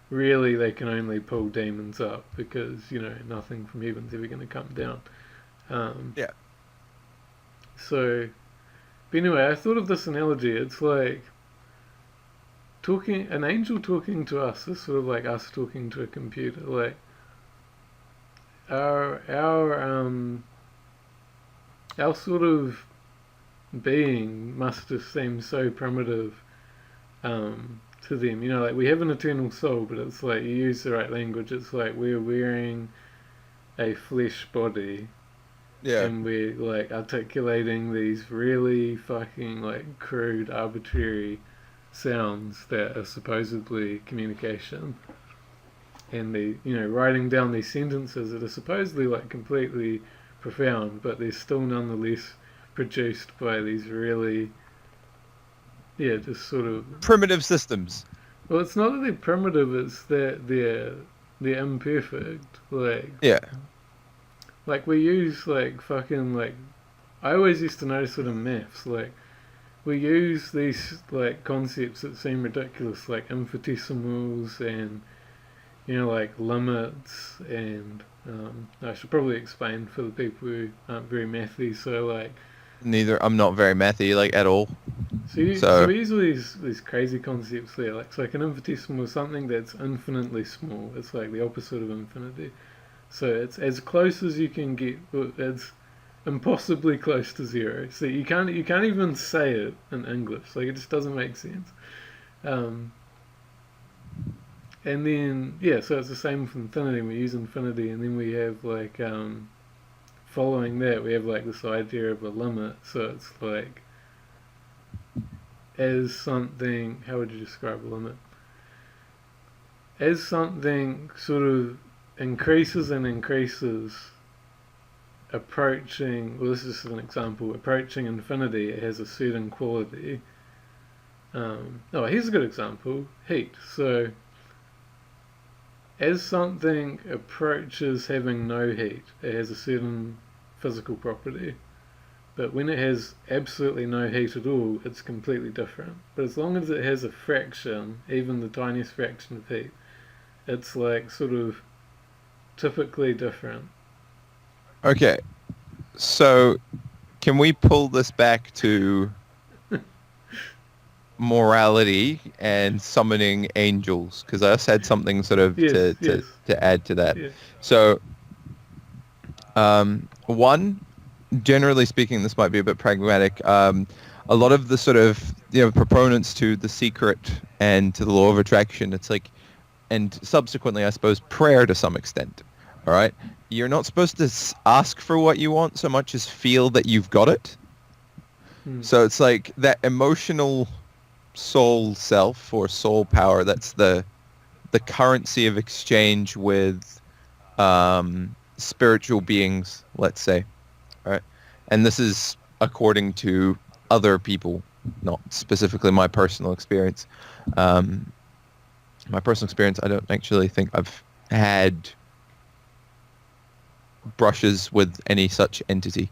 really they can only pull demons up because nothing from heaven's ever going to come down. Um, yeah, so, but anyway, I thought of this analogy. It's like an angel talking to us is sort of like us talking to a computer. Like our sort of being must just seem so primitive to them. Like we have an eternal soul, but it's like you use the right language. It's like we're wearing a flesh body yeah. and we're like articulating these really fucking like crude, arbitrary sounds that are supposedly communication. And writing down these sentences that are supposedly like completely profound, but they're still nonetheless produced by these really, just sort of. Primitive systems. Well, it's not that they're primitive; it's that they're imperfect. Yeah, Like we use like fucking like. I always used to notice it in maths. Like we use these like concepts that seem ridiculous, like infinitesimals and like limits, and I should probably explain for the people who aren't very mathy. So like, Neither. I'm not very mathy, like, at all. so So we use these crazy concepts there. Like, so like an infinitesimal is something that's infinitely small. It's like the opposite of infinity. So it's as close as you can get. It's impossibly close to zero. So you can't even say it in English. Like it just doesn't make sense. Um, and then yeah, so it's the same with infinity. We use infinity, and then we have like following that we have like this idea of a limit. So it's like as something. How would you describe a limit? As something sort of increases and increases, approaching, well, this is an example, approaching infinity, it has a certain quality. Here's a good example, heat. So, as something approaches having no heat, it has a certain physical property. But when it has absolutely no heat at all, it's completely different. But as long as it has a fraction, even the tiniest fraction of heat, it's like sort of typically different. okay. So can we pull this back to morality and summoning angels? Because I also had something sort of Yes, to yes, to add to that. yeah. So one, generally speaking, this might be a bit pragmatic. A lot of the sort of proponents to The Secret and to the law of attraction, it's like, and subsequently, I suppose, prayer to some extent. All right, you're not supposed to ask for what you want so much as feel that you've got it. Hmm. So it's like that emotional soul self or soul power. That's the currency of exchange with spiritual beings, let's say. Right? And this is according to other people, not specifically my personal experience. My personal experience, I don't actually think I've had brushes with any such entity.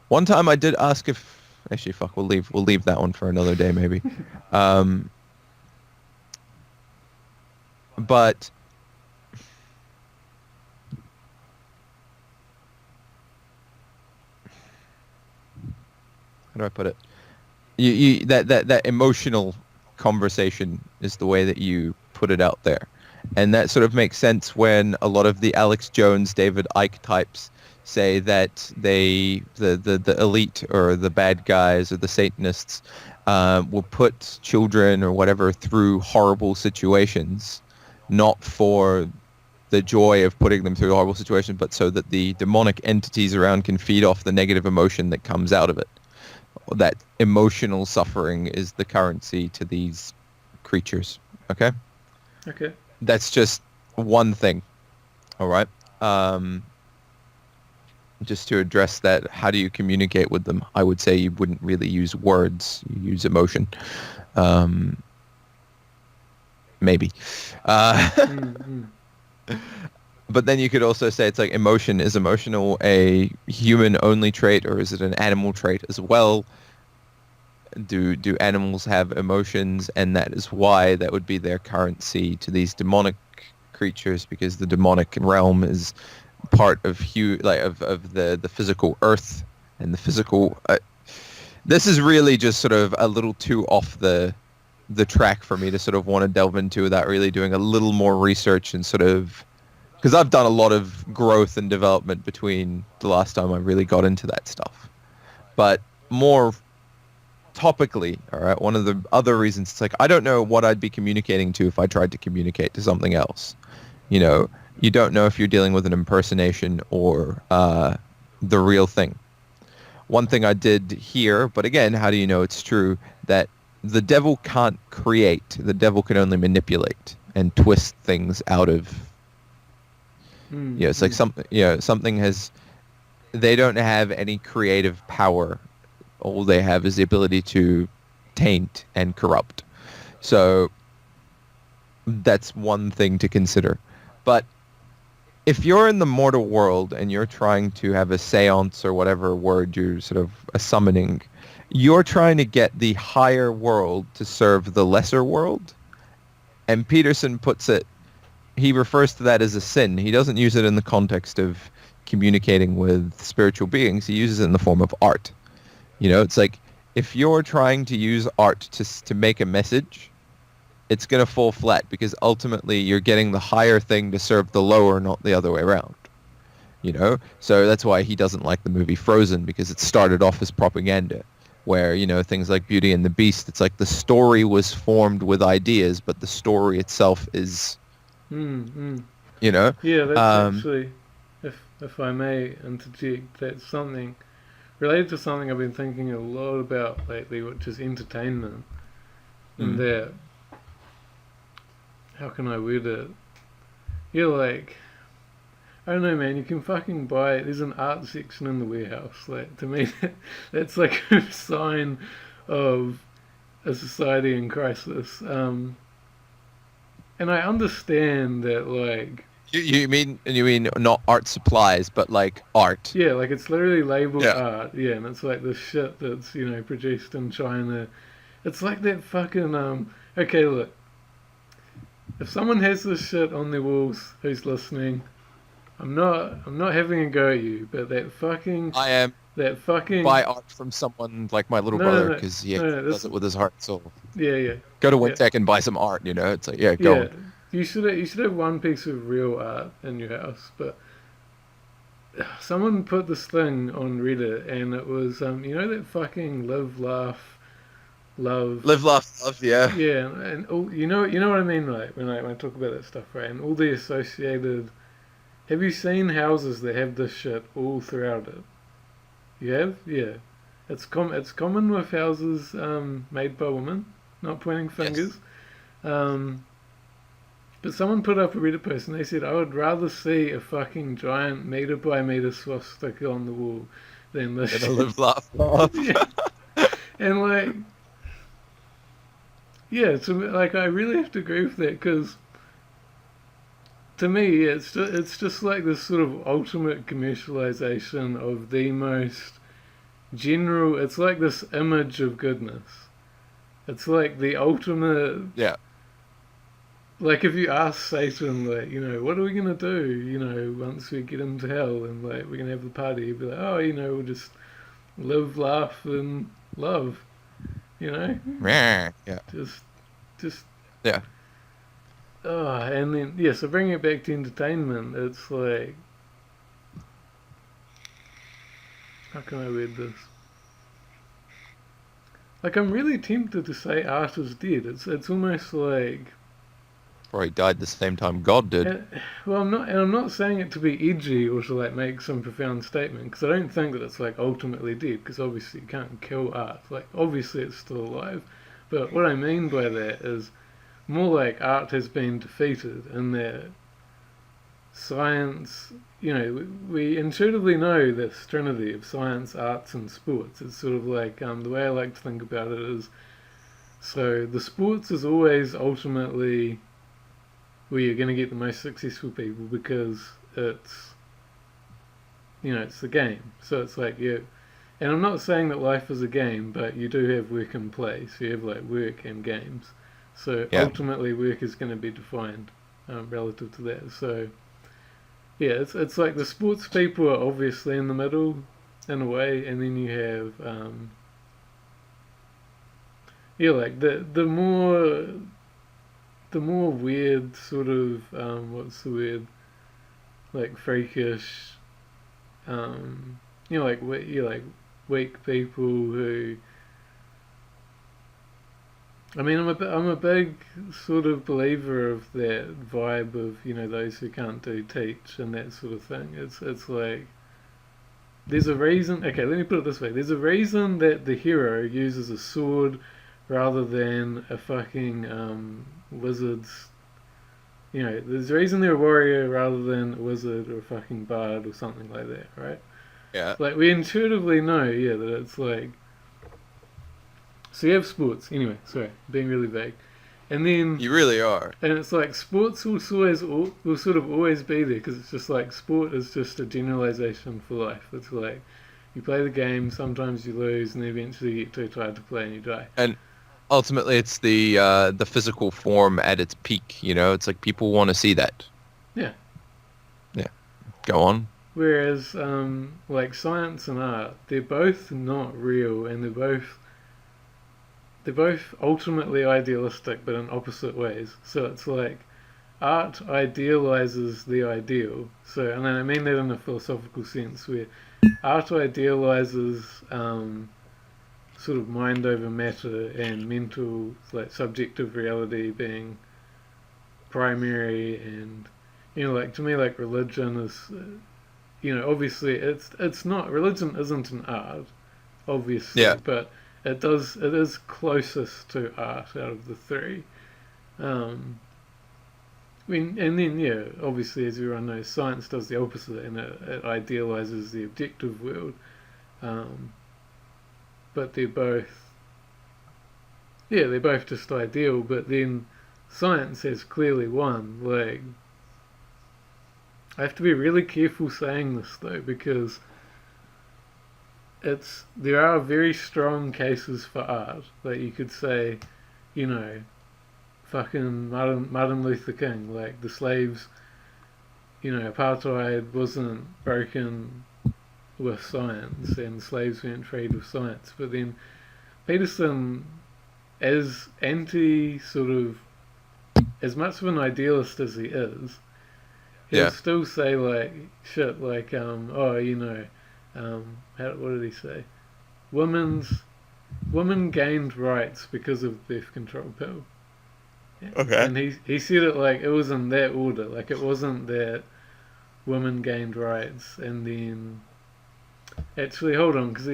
One time I did ask if, actually, fuck, we'll leave that one for another day, maybe. Um, but how do I put it? That emotional conversation is the way that you put it out there. And that sort of makes sense when a lot of the Alex Jones, David Icke types say that the elite or the bad guys or the Satanists will put children or whatever through horrible situations, not for the joy of putting them through a horrible situation, but so that the demonic entities around can feed off the negative emotion that comes out of it. That emotional suffering is the currency to these creatures. Okay? Okay. That's just one thing. All right? Just to address that, how do you communicate with them? I would say you wouldn't really use words. You use emotion. Maybe. Mm-hmm. But then you could also say it's like emotion. Is emotional a human-only trait, or is it an animal trait as well? Do animals have emotions, and that is why that would be their currency to these demonic creatures, because the demonic realm is part of of the physical earth and the physical. This is really just sort of a little too off the track for me to sort of want to delve into without really doing a little more research and sort of. Because I've done a lot of growth and development between the last time I really got into that stuff. But more topically, all right, one of the other reasons, it's like, I don't know what I'd be communicating to if I tried to communicate to something else. You don't know if you're dealing with an impersonation or the real thing. One thing I did hear, but again, how do you know it's true, that the devil can't create. The devil can only manipulate and twist things out of. It's like something has. They don't have any creative power. All they have is the ability to taint and corrupt. So that's one thing to consider. But if you're in the mortal world and you're trying to have a seance or whatever word you're sort of a summoning, you're trying to get the higher world to serve the lesser world. And Peterson puts it, he refers to that as a sin. He doesn't use it in the context of communicating with spiritual beings. He uses it in the form of art. You know, it's like if you're trying to use art to make a message, it's going to fall flat because ultimately you're getting the higher thing to serve the lower, not the other way around. You know, so that's why he doesn't like the movie Frozen, because it started off as propaganda, where, you know, things like Beauty and the Beast, it's like the story was formed with ideas, but the story itself is, Mm. you know, Yeah, that's actually, if I may interject, that's something related to something I've been thinking a lot about lately, which is entertainment. And mm, that, how can I word it? You're like, I don't know, man. You can fucking buy. There's an art section in the warehouse. Like, to me, that's like a sign of a society in crisis. And I understand that, like, you mean not art supplies, but like art. yeah, like it's literally labeled Yeah. art. Yeah, and it's like the shit that's produced in China. It's like that fucking. Okay, look. If someone has this shit on their walls, who's listening? I'm not having a go at you, but I am that fucking buy art from someone like my little no no brother no because he no no does this it with his heart and soul. yeah yeah Go to yeah Wintech and buy some art, you know? It's like, yeah, go yeah on. you should have one piece of real art in your house, but someone put this thing on Reddit and it was that fucking live laugh love. Live, laugh, love, yeah. Yeah, and all, you know what I mean, like when I talk about that stuff, right? And all the associated. Have you seen houses that have this shit all throughout it? You have? Yeah. It's common with houses made by women. Not pointing Yes. fingers. Um, but someone put up a Reddit post and they said, I would rather see a fucking giant meter by meter swastika on the wall than this Gonna shit. live, laugh, love. Yeah. And like, yeah, like I really have to agree with that because to me, it's just like this sort of ultimate commercialization of the most general. It's like this image of goodness. It's like the ultimate. Yeah. Like if you ask Satan, like, what are we gonna do? Once we get into hell and like we're gonna have the party, he'd be like, oh, we'll just live, laugh, and love. You know, Meh. Yeah. just. Yeah. Oh, and then yeah. So bringing it back to entertainment, it's like, how can I word this? Like I'm really tempted to say art is dead. It's almost like Probably died the same time God did. and, well, I'm not saying it to be edgy or to like make some profound statement because I don't think that it's like ultimately dead because obviously you can't kill art. Like obviously it's still alive, but what I mean by that is more like art has been defeated in that science. We intuitively know this trinity of science, arts, and sports. It's sort of like the way I like to think about it is so the sports is always ultimately where you're going to get the most successful people because it's the game. So it's like and I'm not saying that life is a game, but you do have work and play. So you have like work and games. So Yeah. ultimately, work is going to be defined relative to that. So yeah, it's like the sports people are obviously in the middle in a way, and then you have like the more weird sort of what's the word, like freakish, like like weak people who. I mean, I'm a big sort of believer of that vibe of those who can't do teach and that sort of thing. It's like there's a reason. Okay, let me put it this way: there's a reason that the hero uses a sword rather than a fucking wizard's. There's a reason they're a warrior rather than a wizard or a fucking bard or something like that, right? Yeah. Like we intuitively know, yeah, that it's like. So you have sports. Anyway, sorry, being really vague. And then You really are. and it's like sports will sort of always be there because it's just like sport is just a generalization for life. It's like You play the game, sometimes you lose, and then eventually you get too tired to play and you die. And ultimately, it's the physical form at its peak. You know, it's like people want to see that. Yeah. Yeah. Go on. Whereas, like science and art, they're both not real, and they're both ultimately idealistic, but in opposite ways. So it's like art idealizes the ideal. So, and I mean that in a philosophical sense, where art idealizes sort of mind over matter and mental, like subjective reality being primary, and like to me, like religion is, obviously it's not religion isn't an art, obviously, Yeah. but it is closest to art out of the three. Um, I mean, and then yeah, obviously, as everyone knows, science does the opposite, and it idealizes the objective world. Um, but they're both just ideal. But then science has clearly won. Like, I have to be really careful saying this though, because there are very strong cases for art. Like you could say, you know, fucking Martin Luther King, like the slaves, apartheid wasn't broken with science and slaves weren't freed with science. But then Peterson, as anti sort of, as much of an idealist as he is, he'll Yeah. still say like shit like, what did he say? Women gained rights because of the birth control pill. Yeah. Okay. And he said it like it was in that order. Like it wasn't that women gained rights and then actually hold on, because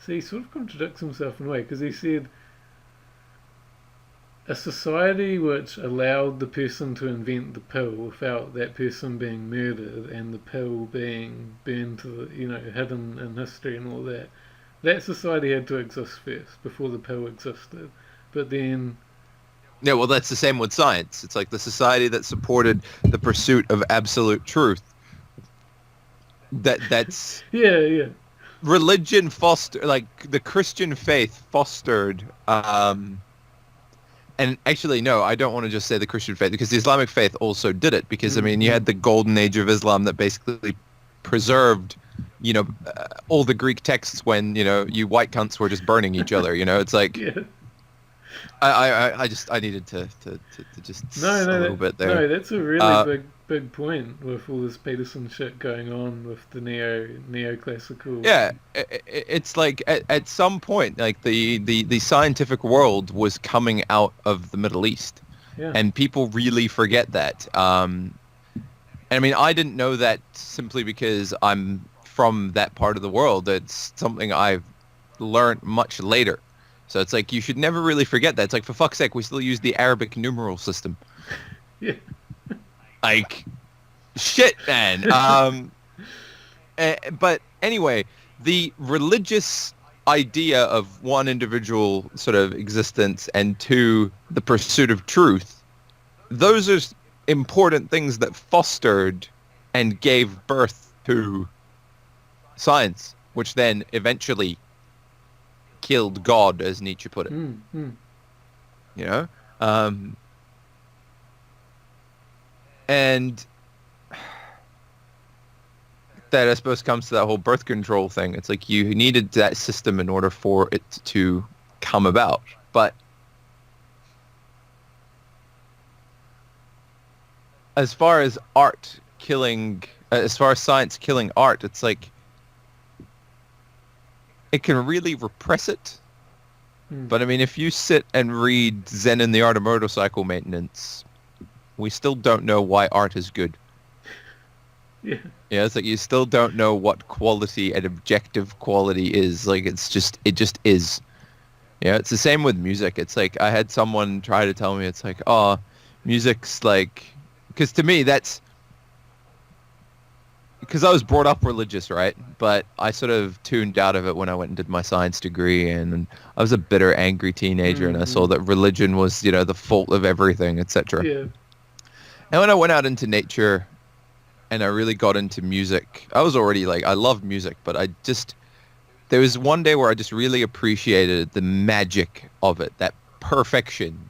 he sort of contradicts himself in a way, because he said a society which allowed the person to invent the pill without that person being murdered and the pill being burned to hidden in history and all that, that society had to exist first before the pill existed. But then Yeah, well, that's the same with science. It's like the society that supported the pursuit of absolute truth. That's yeah. religion fostered, like the Christian faith fostered. And actually, no, I don't want to just say the Christian faith, because the Islamic faith also did it. Because I mean, you had the golden age of Islam that basically preserved, all the Greek texts when you white cunts were just burning each other. It's like. Yeah. I needed to just No, a little bit there. no, that's a really big point with all this Peterson shit going on with the neoclassical. Yeah, it's like at some point, like the scientific world was coming out of the Middle East, Yeah. and people really forget that. And I mean, I didn't know that simply because I'm from that part of the world. It's something I've learned much later. So it's like you should never really forget that. It's like, for fuck's sake, we still use the Arabic numeral system. Yeah. Like, shit, man. But anyway, the religious idea of one individual sort of existence and two, the pursuit of truth, those are important things that fostered and gave birth to science, which then eventually killed God, as Nietzsche put it. You know? And that, I suppose, comes to that whole birth control thing. It's like you needed that system in order for it to come about. But as far as science killing art, it's like it can really repress it. But I mean, if you sit and read Zen and the Art of Motorcycle Maintenance, we still don't know why art is good. Yeah. Yeah, it's like you still don't know what quality and objective quality is. Like it just is. Yeah, it's the same with music. It's like I had someone try to tell me, it's like, oh, music's like, because to me that's, because I was brought up religious, right? But I sort of tuned out of it when I went and did my science degree, and I was a bitter, angry teenager, and I saw that religion was, the fault of everything, etc. Yeah. And when I went out into nature and I really got into music, I was already like, I loved music, but I just, there was one day where I just really appreciated the magic of it, that perfection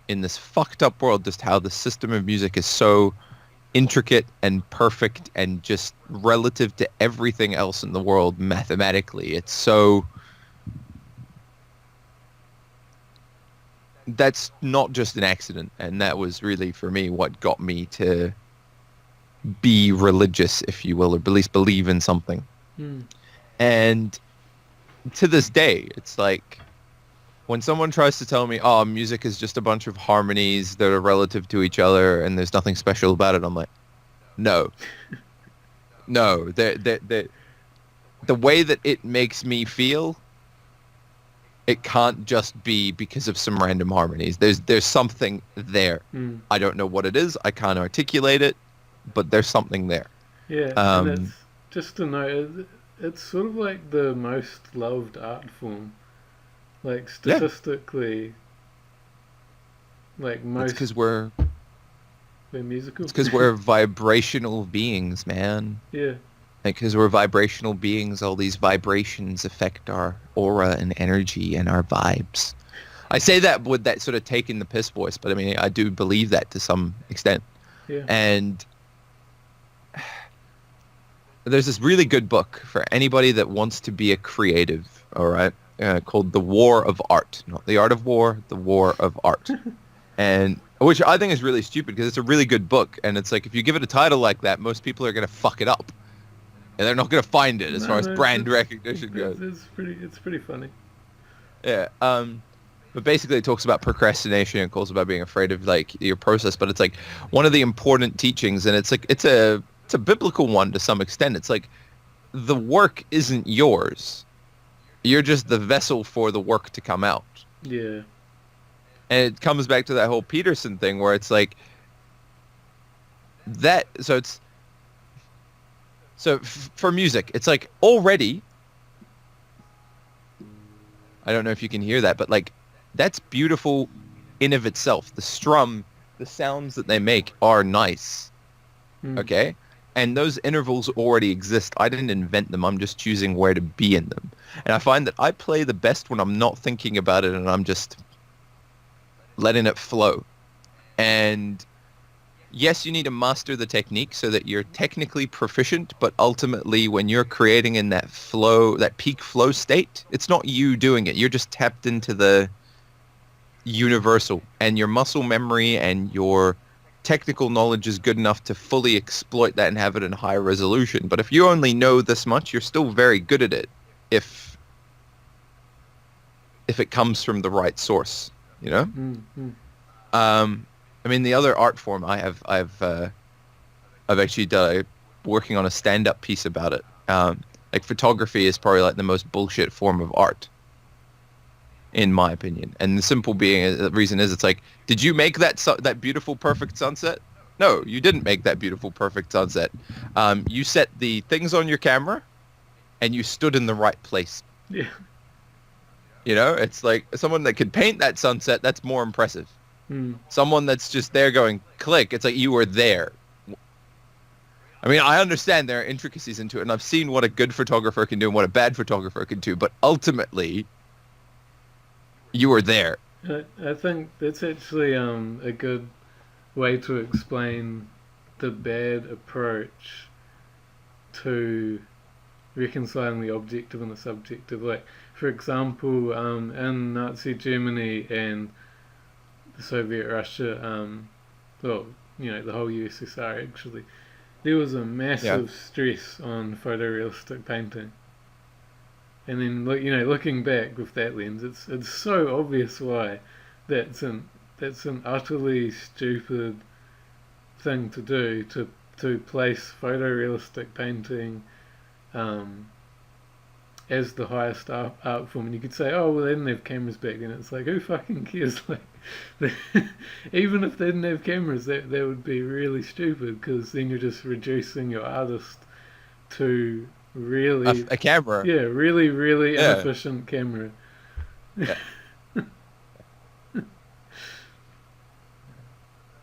in this fucked up world, just how the system of music is so intricate and perfect and just relative to everything else in the world mathematically. It's so... That's not just an accident, and that was really, for me, what got me to be religious, if you will, or at least believe in something. And to this day, it's like when someone tries to tell me, oh, music is just a bunch of harmonies that are relative to each other and there's nothing special about it, I'm like, no. No. The way that it makes me feel, it can't just be because of some random harmonies. There's something there. I don't know what it is. I can't articulate it, but there's something there. Yeah, and it's just to know, it's sort of like the most loved art form. Like statistically, like most. It's because we're musical. It's because we're vibrational beings, man. Yeah. Because we're vibrational beings, all these vibrations affect our aura and energy and our vibes. I say that with that sort of taking the piss voice, but I mean, I do believe that to some extent. Yeah. And there's this really good book for anybody that wants to be a creative, all right, called The War of Art. Not The Art of War, The War of Art. And which I think is really stupid because it's a really good book. And it's like, if you give it a title like that, most people are going to fuck it up. And they're not going to find it as far as brand recognition goes. It's pretty funny. Yeah. But basically it talks about procrastination and calls about being afraid of like your process. But it's like one of the important teachings, and it's like it's a biblical one to some extent. It's like the work isn't yours. You're just the vessel for the work to come out. Yeah. And it comes back to that whole Peterson thing where it's like that. So for music, it's like already, I don't know if you can hear that, but like that's beautiful in of itself. The strum, the sounds that they make are nice. Okay? And those intervals already exist. I didn't invent them. I'm just choosing where to be in them. And I find that I play the best when I'm not thinking about it and I'm just letting it flow. And yes, you need to master the technique so that you're technically proficient, but ultimately when you're creating in that flow, that peak flow state, it's not you doing it. You're just tapped into the universal, and your muscle memory and your technical knowledge is good enough to fully exploit that and have it in high resolution. But if you only know this much, you're still very good at it if it comes from the right source, you know? I mean, the other art form I've actually done working on a stand-up piece about it. Like photography is probably like the most bullshit form of art, in my opinion. And the simple reason is, it's like, did you make that beautiful, perfect sunset? No, you didn't make that beautiful, perfect sunset. You set the things on your camera, and you stood in the right place. Yeah. You know, it's like someone that could paint that sunset. That's more impressive. Someone that's just there going click, it's like you were there. I mean, I understand there are intricacies into it, and I've seen what a good photographer can do and what a bad photographer can do, but ultimately you were there. I think that's actually a good way to explain the bad approach to reconciling the objective and the subjective. Like, for example, in Nazi Germany and the Soviet Russia, well, you know, the whole USSR actually, there was a massive stress on photorealistic painting. And then, looking back with that lens, it's so obvious why that's an utterly stupid thing to do, to place photorealistic painting as the highest art form. And you could say, oh, well, they didn't have cameras back then. It's like, who fucking cares? Like, even if they didn't have cameras, that would be really stupid, because then you're just reducing your artist to really a camera. Yeah, really inefficient camera. Yeah.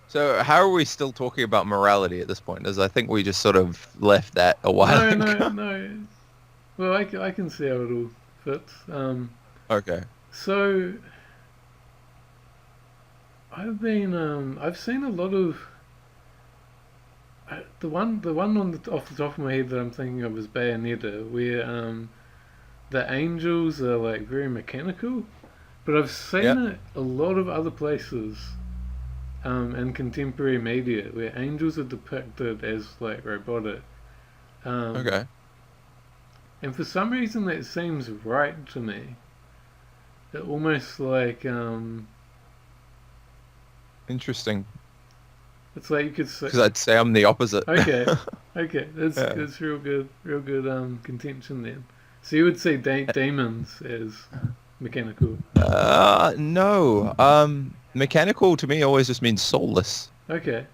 So how are we still talking about morality at this point? As I think we just sort of left that a while ago. No. well, I can see how it all fits. Okay. So I've seen a lot of the one on off the top of my head that I'm thinking of is Bayonetta, where the angels are like very mechanical, but I've Yeah. seen it a lot of other places in contemporary media where angels are depicted as like robotic. Um, Okay. and for some reason that seems right to me. It almost like Interesting. it's like you could say, Because I'd say I'm the opposite. okay, okay, Yeah. that's real good contention then. So you would say demons as mechanical. No. Mechanical to me always just means soulless. Okay,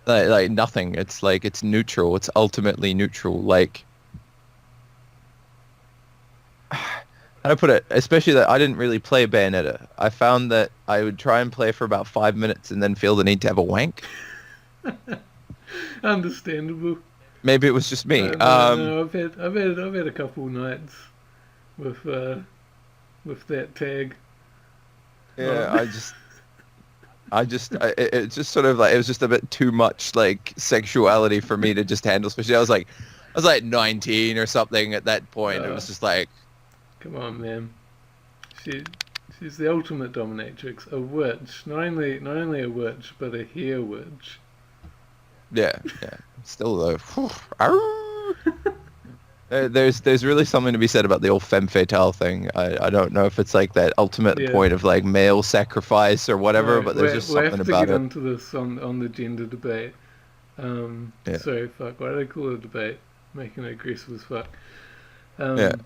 Like nothing. It's like it's neutral. It's ultimately neutral. Like how to put it, especially that I didn't really play Bayonetta. I found that I would try and play for about 5 minutes and then feel the need to have a wank. understandable. Maybe it was just me. No. I've had a couple nights with that tag Yeah, on. it just sort of like it was just a bit too much like sexuality for me to just handle. Especially I was like 19 or something at that point. It uh, was just like, Come on, man. She she's the ultimate dominatrix, a witch. Not only a witch, but a hair witch. yeah, yeah. Still though, arr. There's really something to be said about the old femme fatale thing. I don't know if it's like that ultimate Yeah. point of like male sacrifice or whatever, No, but there's just we something have to about get it. into this on the gender debate. Yeah, Sorry, fuck. Why did I call it a debate? Making it aggressive as fuck. yeah, Um,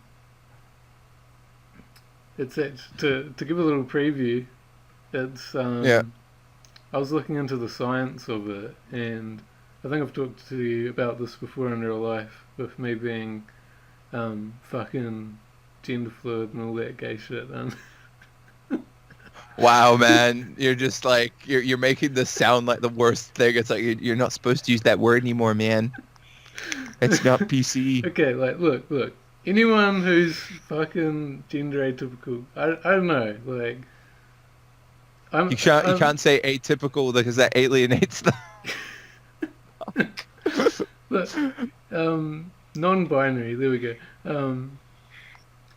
to give a little preview. It's yeah. I was looking into the science of it, and I think I've talked to you about this before in real life, with me being fucking gender fluid and all that gay shit. Wow, man, you're just like you're making this sound like the worst thing. It's like you're not supposed to use that word anymore, man. It's not PC. Okay, like look. Anyone who's fucking gender atypical, I don't know, like You I'm can't say atypical because that alienates them. look, non-binary. There we go. Um,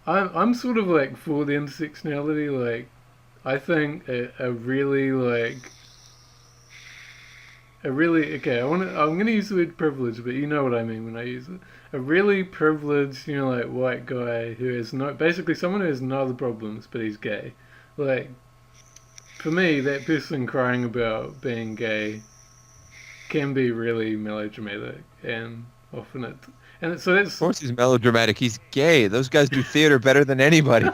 I'm sort of like for the intersectionality. Like I think a really like a really okay. I'm gonna use the word privilege, but you know what I mean when I use it. A really privileged, like white guy who has no basically someone who has no other problems, but he's gay. Like for me, that person crying about being gay can be really melodramatic, and often it. And so Of that's course he's melodramatic. He's gay. Those guys do theater better than anybody.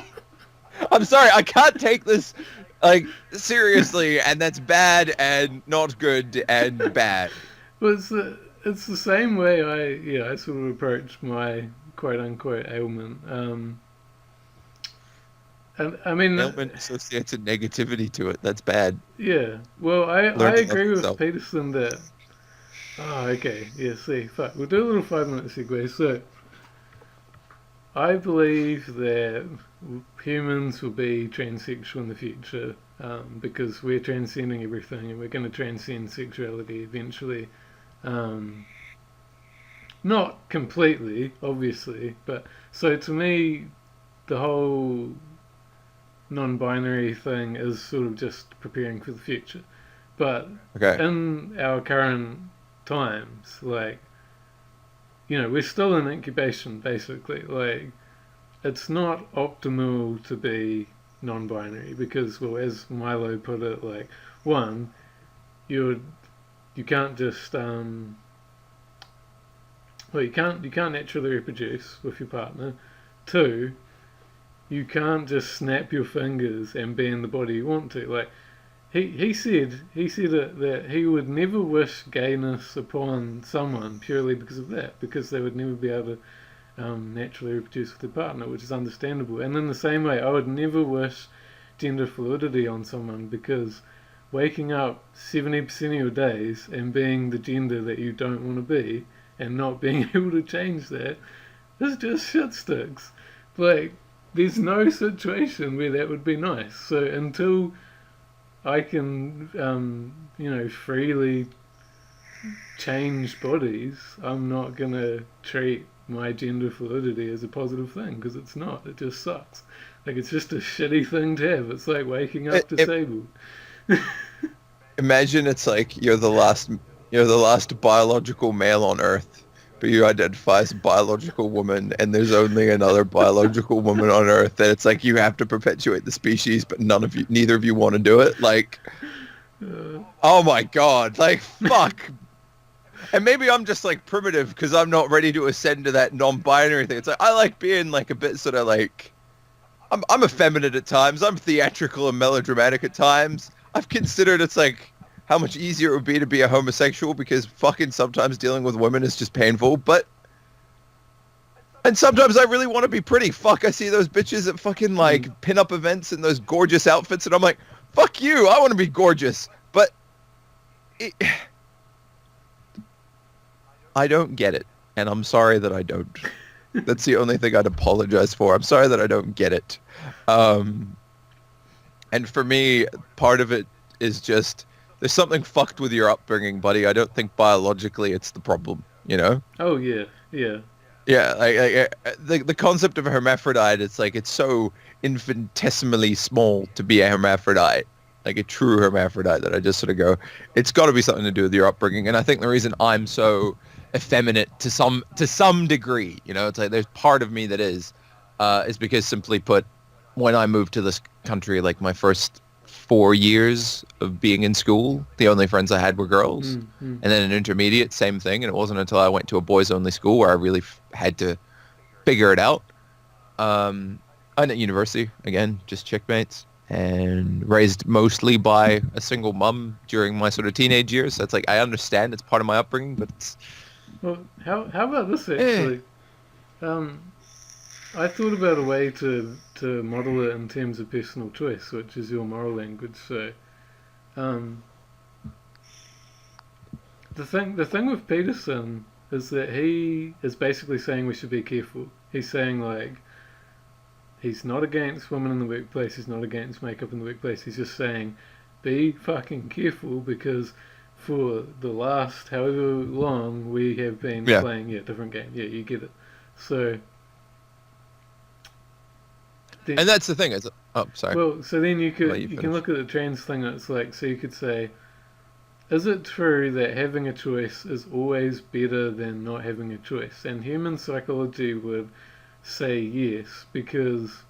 I'm sorry, I can't take this like seriously, and that's bad and not good and bad. well, it's the same way I sort of approach my quote unquote ailment. And I mean, Ailment associates a negativity to it. That's bad. yeah. Well, I Learn to love agree with yourself. Peterson that. Oh, okay. Yeah. See, fuck. We'll do a little 5 minute segue. So, I believe that humans will be transsexual in the future because we're transcending everything and we're going to transcend sexuality eventually. Um, Not completely, obviously, but so to me, the whole non-binary thing is sort of just preparing for the future. But Okay. in our current times, like we're still in incubation, basically. Like it's not optimal to be non-binary because, well, as Milo put it, like one, you you can't just you can't naturally reproduce with your partner. Two, you can't just snap your fingers and be in the body you want to. Like he said that he would never wish gayness upon someone purely because of that, because they would never be able to naturally reproduce with their partner, which is understandable. And in the same way, I would never wish gender fluidity on someone because waking up 70% of your days and being the gender that you don't want to be and not being able to change that It's just shit sticks. Like, there's no situation where that would be nice. So until I can, freely change bodies, I'm not gonna treat my gender fluidity as a positive thing because it's not. It just sucks. Like, it's just a shitty thing to have. It's like waking up disabled. Imagine it's like you're the last biological male on Earth, but you identify as a biological woman, and there's only another biological woman on Earth, and it's like you have to perpetuate the species, but neither of you want to do it. Like, oh my God, like fuck. And maybe I'm just like primitive because I'm not ready to ascend to that non-binary thing. It's like I like being like a bit sort of like I'm effeminate at times. I'm theatrical and melodramatic at times. I've considered it's like how much easier it would be to be a homosexual because fucking sometimes dealing with women is just painful. And sometimes I really want to be pretty. Fuck, I see those bitches at fucking like pin-up events in those gorgeous outfits, and I'm like, fuck you. I want to be gorgeous, but I don't get it, and I'm sorry that I don't. That's the only thing I'd apologize for. I'm sorry that I don't get it. And for me, part of it is just there's something fucked with your upbringing, buddy. I don't think biologically it's the problem, you know? Oh, yeah, yeah. Yeah, the concept of a hermaphrodite, it's like it's so infinitesimally small to be a hermaphrodite, like a true hermaphrodite, that I just sort of go, it's got to be something to do with your upbringing. And I think the reason I'm so effeminate to some degree, you know, it's like there's part of me that is because simply put, when I moved to this country, like my first 4 years of being in school, the only friends I had were girls. And then in intermediate, same thing. And it wasn't until I went to a boys only school where I really had to figure it out. And at university, again, just chick mates, and raised mostly by a single mum during my sort of teenage years. So it's like, I understand it's part of my upbringing, but it's... Well, how about this actually? I thought about a way to model it in terms of personal choice, which is your moral language. So, the thing with Peterson is that he is basically saying we should be careful. He's saying like he's not against women in the workplace. He's not against makeup in the workplace. He's just saying be fucking careful because for the last however long we have been playing different game. Yeah, you get it. So. And that's the thing. Is sorry. Well, so then you can look at the trans thing. It's like, so you could say, is it true that having a choice is always better than not having a choice? And human psychology would say yes, because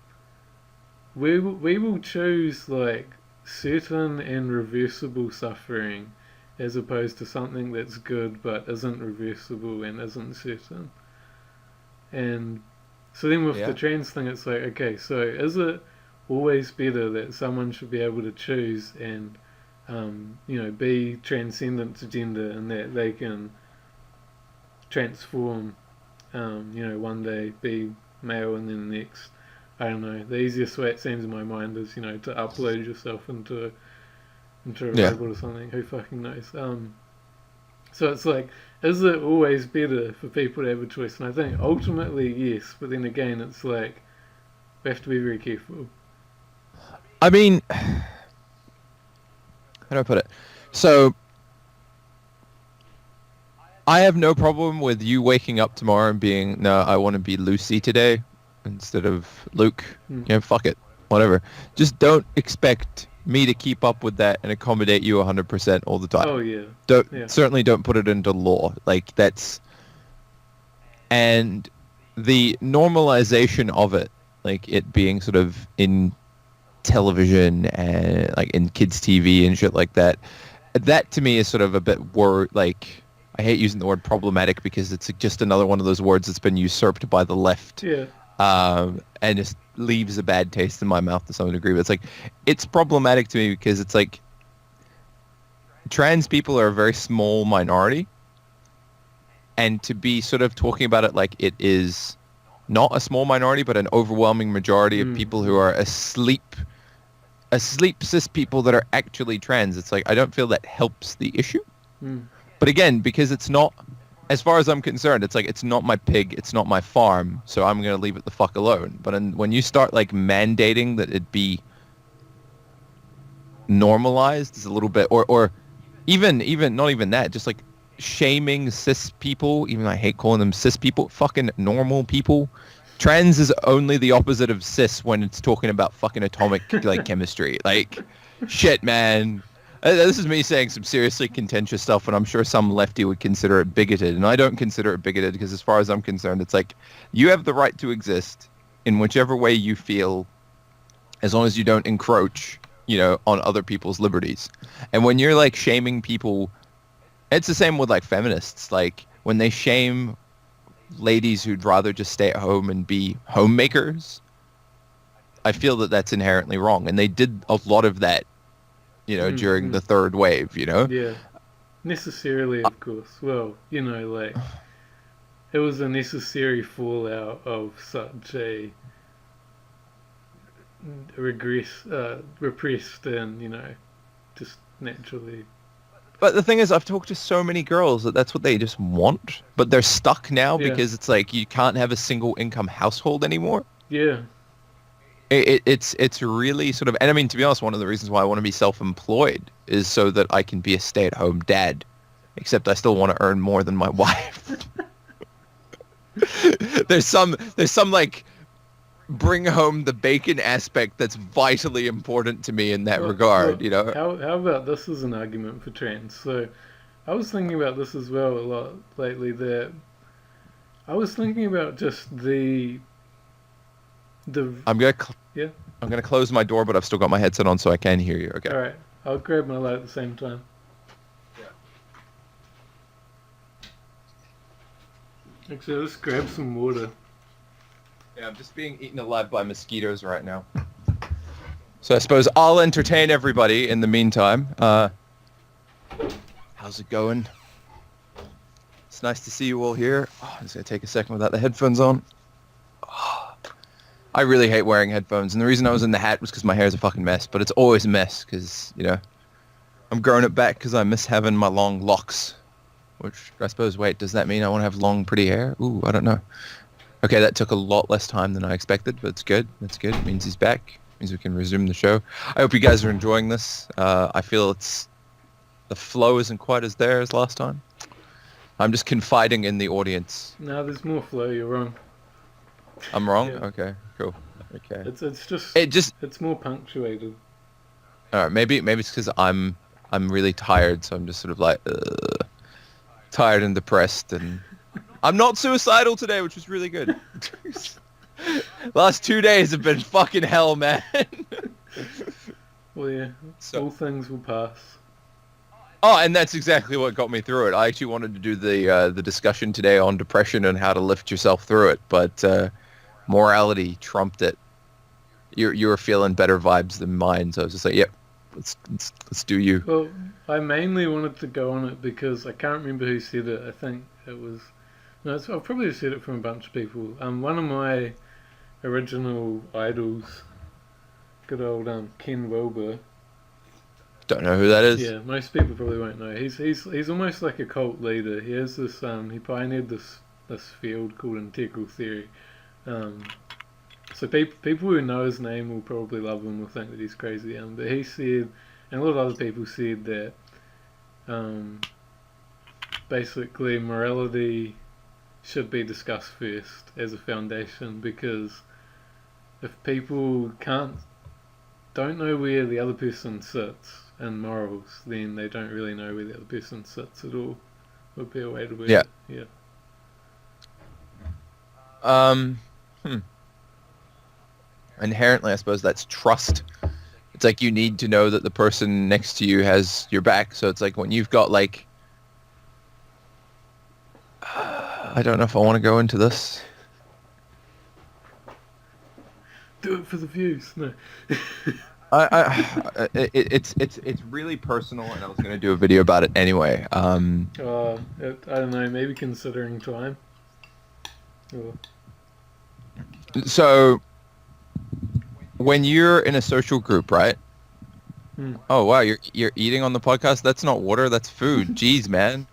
we will choose like certain and reversible suffering as opposed to something that's good but isn't reversible and isn't certain. And so then with the trans thing, it's like, okay, so is it always better that someone should be able to choose and, be transcendent to gender and that they can transform, one day be male and then the next, I don't know, the easiest way it seems in my mind is, to upload yourself into a robot or something, who fucking knows. So it's like, is it always better for people to have a choice? And I think ultimately yes, but then again it's like we have to be very careful. I mean, how do I put it? So I have no problem with you waking up tomorrow and being, no, I want to be Lucy today instead of Luke. Fuck it, whatever. Just don't expect me to keep up with that and accommodate you 100% all the time. Oh yeah. Certainly don't put it into law. Like that's, and the normalization of it, like it being sort of in television and like in kids TV and shit like that, that to me is sort of a bit like, I hate using the word problematic because it's just another one of those words that's been usurped by the left. Yeah. And just leaves a bad taste in my mouth to some degree. But it's like, it's problematic to me because it's like trans people are a very small minority, and to be sort of talking about it like it is not a small minority but an overwhelming majority of people who are asleep cis people that are actually trans, it's like I don't feel that helps the issue. But again, because it's not as far as I'm concerned, it's like, it's not my pig, it's not my farm, so I'm going to leave it the fuck alone. But when you start like mandating that it be normalized is a little bit, or even not even that, just like shaming cis people, even though I hate calling them cis people, fucking normal people. Trans is only the opposite of cis when it's talking about fucking atomic like chemistry. Like, shit, man. This is me saying some seriously contentious stuff, and I'm sure some lefty would consider it bigoted, and I don't consider it bigoted because, as far as I'm concerned, it's like you have the right to exist in whichever way you feel, as long as you don't encroach, on other people's liberties. And when you're like shaming people, it's the same with like feminists. Like when they shame ladies who'd rather just stay at home and be homemakers, I feel that that's inherently wrong. And they did a lot of that, during the third wave, Yeah, necessarily, of course. Well, like, it was a necessary fallout of such a repressed and, just naturally. But the thing is, I've talked to so many girls that's what they just want, but they're stuck now Yeah. because it's like you can't have a single income household anymore. Yeah. It's really sort of, and I mean, to be honest, one of the reasons why I want to be self-employed is so that I can be a stay-at-home dad, except I still want to earn more than my wife. There's some like bring home the bacon aspect that's vitally important to me in that regard, How about this as an argument for trans? So, I was thinking about this as well a lot lately. That I was thinking about just the I'm gonna yeah. I'm gonna close my door, but I've still got my headset on, so I can hear you. Okay. All right, I'll grab my light at the same time. Actually, let's grab some water. Yeah, I'm just being eaten alive by mosquitoes right now. So I suppose I'll entertain everybody in the meantime. How's it going? It's nice to see you all here. Oh, I'm just going to take a second without the headphones on. Oh, I really hate wearing headphones, and the reason I was in the hat was because my hair is a fucking mess, but it's always a mess because, I'm growing it back because I miss having my long locks, which I suppose, wait, does that mean I want to have long, pretty hair? Ooh, I don't know. Okay, that took a lot less time than I expected, but it's good. That's good. It means he's back. It means we can resume the show. I hope you guys are enjoying this. I feel the flow isn't quite as there as last time. I'm just confiding in the audience. No, there's more flow. You're wrong. I'm wrong? Yeah. Okay, cool. Okay. It's more punctuated. All right, maybe it's because I'm really tired, so I'm just sort of like tired and depressed, and I'm not suicidal today, which was really good. Last 2 days have been fucking hell, man. Well, yeah, all things will pass. Oh, and that's exactly what got me through it. I actually wanted to do the discussion today on depression and how to lift yourself through it, but morality trumped it. You were feeling better vibes than mine, so I was just like, yep, let's do you. Well, I mainly wanted to go on it because I can't remember who said it. I think it was... No, I've probably said it from a bunch of people. One of my original idols, good old Ken Wilber. Don't know who that is. Yeah, most people probably won't know. He's almost like a cult leader. He has this he pioneered this field called integral theory. So people who know his name will probably love him, will think that he's crazy. But he said, and a lot of other people said that basically morality should be discussed first as a foundation, because if people don't know where the other person sits in morals, then they don't really know where the other person sits at all. Would be a way to word it. Yeah. Inherently, I suppose that's trust. It's like you need to know that the person next to you has your back. So it's like when you've got like, I don't know if I want to go into this. Do it for the views. No. It's really personal, and I was going to do a video about it anyway. I don't know. Maybe considering time. Or... So, when you're in a social group, right? Oh wow, you're eating on the podcast. That's not water. That's food. Jeez, man.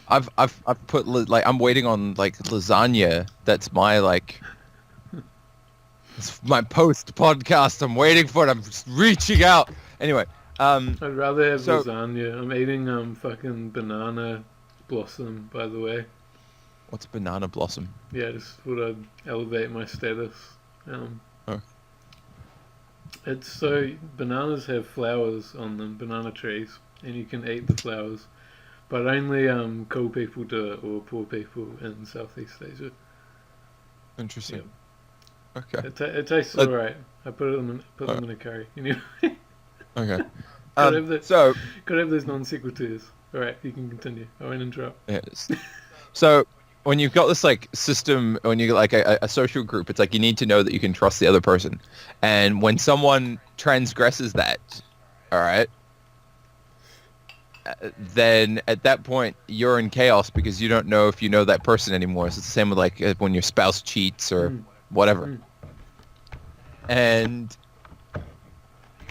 I've put like I'm waiting on like lasagna. That's my like it's my post podcast. I'm waiting for it. I'm just reaching out. Anyway, I'd rather have so lasagna. I'm eating fucking banana blossom, by the way. what's banana blossom? Yeah, just thought I'd elevate my status. Um, Oh, it's so bananas have flowers on them, banana trees, and you can eat the flowers. But only cool people do it, or poor people in Southeast Asia. interesting. Yep. Okay. It tastes Let, alright. I put uh, them in a curry. You know, okay. gotta have the So gotta have those non sequiturs. Alright, you can continue. I won't interrupt. yes. So when you've got this like system, when you get like a social group, it's like you need to know that you can trust the other person, and when someone transgresses that, all right, then at that point you're in chaos because you don't know if you know that person anymore. So it's the same with like when your spouse cheats or Mm, whatever, mm, and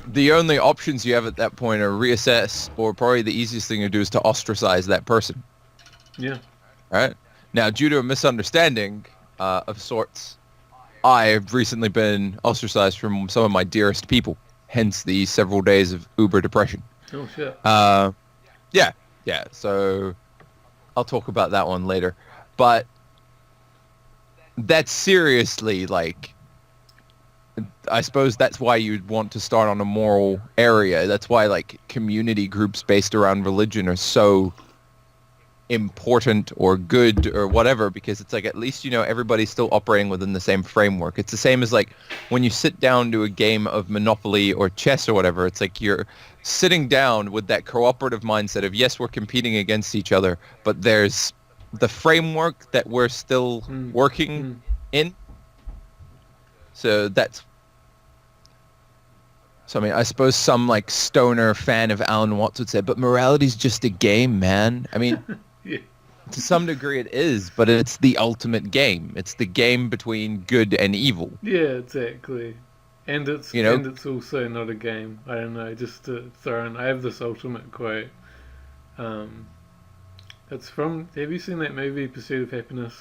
the only options you have at that point are reassess, or probably the easiest thing to do is to ostracize that person. yeah. All right. Now, due to a misunderstanding of sorts, I've recently been ostracized from some of my dearest people. Hence the several days of uber depression. Oh shit. Uh, yeah, yeah. So I'll talk about that one later. But that's seriously like, I suppose that's why you'd want to start on a moral area. That's why like community groups based around religion are so important or good or whatever, because it's like at least you know everybody's still operating within the same framework. It's the same as like when you sit down to a game of Monopoly or chess or whatever. It's like you're sitting down with that cooperative mindset of yes, we're competing against each other, but there's the framework that we're still Mm, working mm. in. So that's so I mean I suppose some like stoner fan of Alan Watts would say, but morality's just a game, man. I mean, Yeah. to some degree it is, but it's the ultimate game. It's the game between good and evil. Yeah, exactly. You know? And it's also not a game. I don't know, just to throw in I have this ultimate quote. Um it's from have you seen that movie Pursuit of Happiness?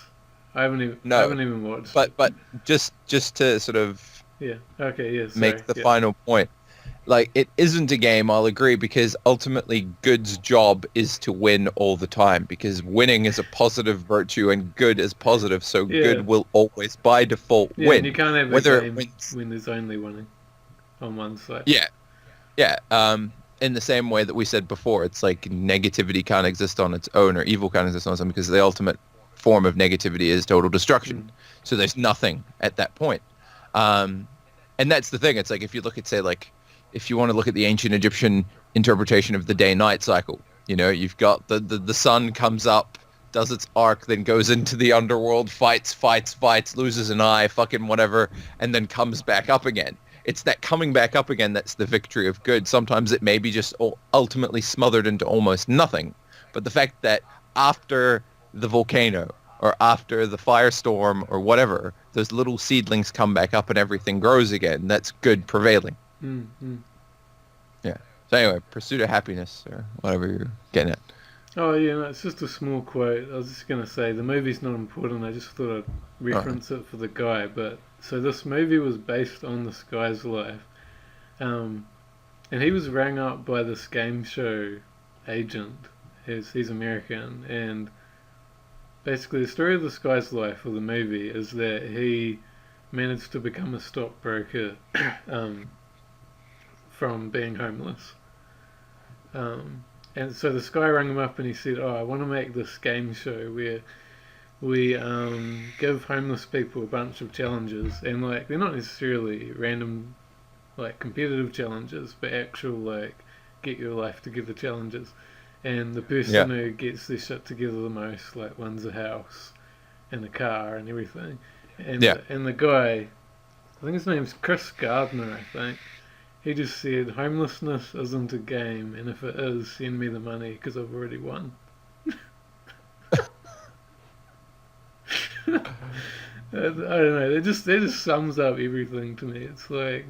I No. haven't even watched it. But just to sort of Yeah. Okay, yeah, sorry. make the Yeah. final point. Like it isn't a game, I'll agree, because ultimately good's job is to win all the time, because winning is a positive virtue and good is positive, so Yeah. good will always by default Yeah, and you win. can't have a Whether it game wins when there's only winning on one side. yeah, yeah. In the same way that we said before, it's like negativity can't exist on its own, or evil can't exist on its own, because the ultimate form of negativity is total destruction. Mm. So there's nothing at that point. Um, and that's the thing. It's like if you look at, say, like if you want to look at the ancient Egyptian interpretation of the day-night cycle, you know, you've got the sun comes up, does its arc, then goes into the underworld, fights, loses an eye, fucking whatever, and then comes back up again. It's that coming back up again that's the victory of good. Sometimes it may be just ultimately smothered into almost nothing. But the fact that after the volcano or after the firestorm or whatever, those little seedlings come back up and everything grows again, that's good prevailing. Mm, mm. Yeah. So anyway, pursuit of happiness or whatever you're getting at. Oh yeah, no, it's just a small quote. I was just gonna say the movie's not important. I just thought I'd reference it for the guy. But so this movie was based on this guy's life, and he was rang up by this game show agent. He's American, and basically the story of this guy's life for the movie is that he managed to become a stockbroker from being homeless. And so this guy rang him up and he said, "Oh, I want to make this game show where we give homeless people a bunch of challenges, and like they're not necessarily random, like competitive challenges, but actual like get your life together challenges. And the Yeah. person who gets their shit together the most, like wins a house and a car and everything. Yeah. And the guy, I think his name's Chris Gardner, I think." He just said, "Homelessness isn't a game, and if it is, send me the money because I've already won." I don't know. It just sums up everything to me. It's like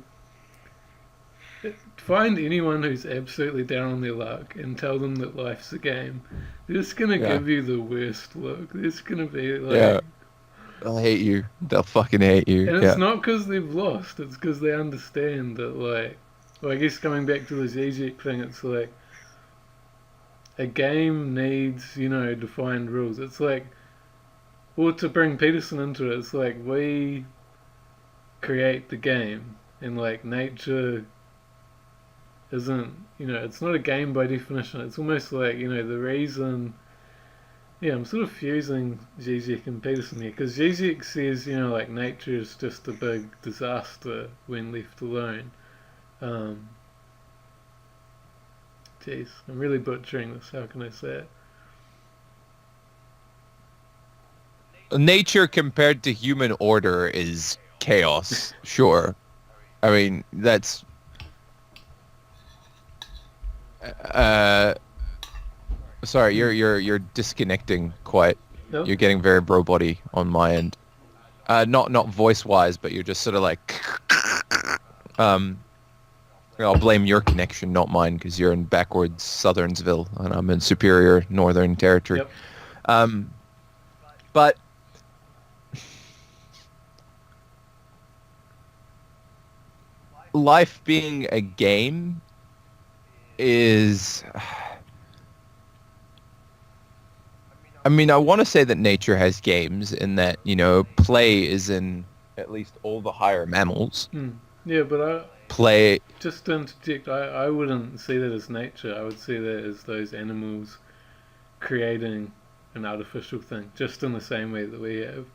find anyone who's absolutely down on their luck and tell them that life's a game. They're just gonna Yeah. give you the worst look. They're just gonna be Yeah. like, They'll hate you. They'll fucking hate you. and it's Yeah. not because they've lost. It's because they understand that well, I guess coming back to the Zizek thing, it's like a game needs defined rules. It's like, or to bring Peterson into it, it's like we create the game, and like nature isn't, it's not a game by definition. It's almost like, the reason. Yeah, I'm sort of fusing Zizek and Peterson here because Zizek says, like nature is just a big disaster when left alone. Um, Jeez, I'm really butchering this. How can I say it? Nature compared to human order is chaos. Sure. I mean, that's uh sorry, you're disconnecting quite. No? You're getting very bro body on my end. Not voice wise, but you're just sort of like um I'll blame your connection, not mine, because you're in backwards Southernsville and I'm in superior Northern Territory. Yep. But life being a game is... I mean, I want to say that nature has games in that, play is in at least all the higher mammals. Yeah, but Play... just to interject, I wouldn't see that as nature. I would see that as those animals creating an artificial thing, just in the same way that we have.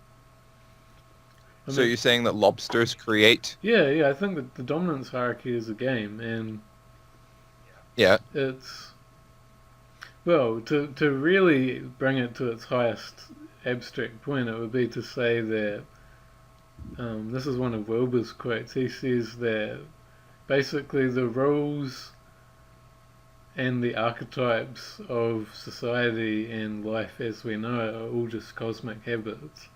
So you're saying that lobsters create? Yeah, I think that the dominance hierarchy is a game, and Yeah. it's... Well, to really bring it to its highest abstract point, it would be to say that, this is one of Wilbur's quotes, he says that basically the rules and the archetypes of society and life as we know it are all just cosmic habits.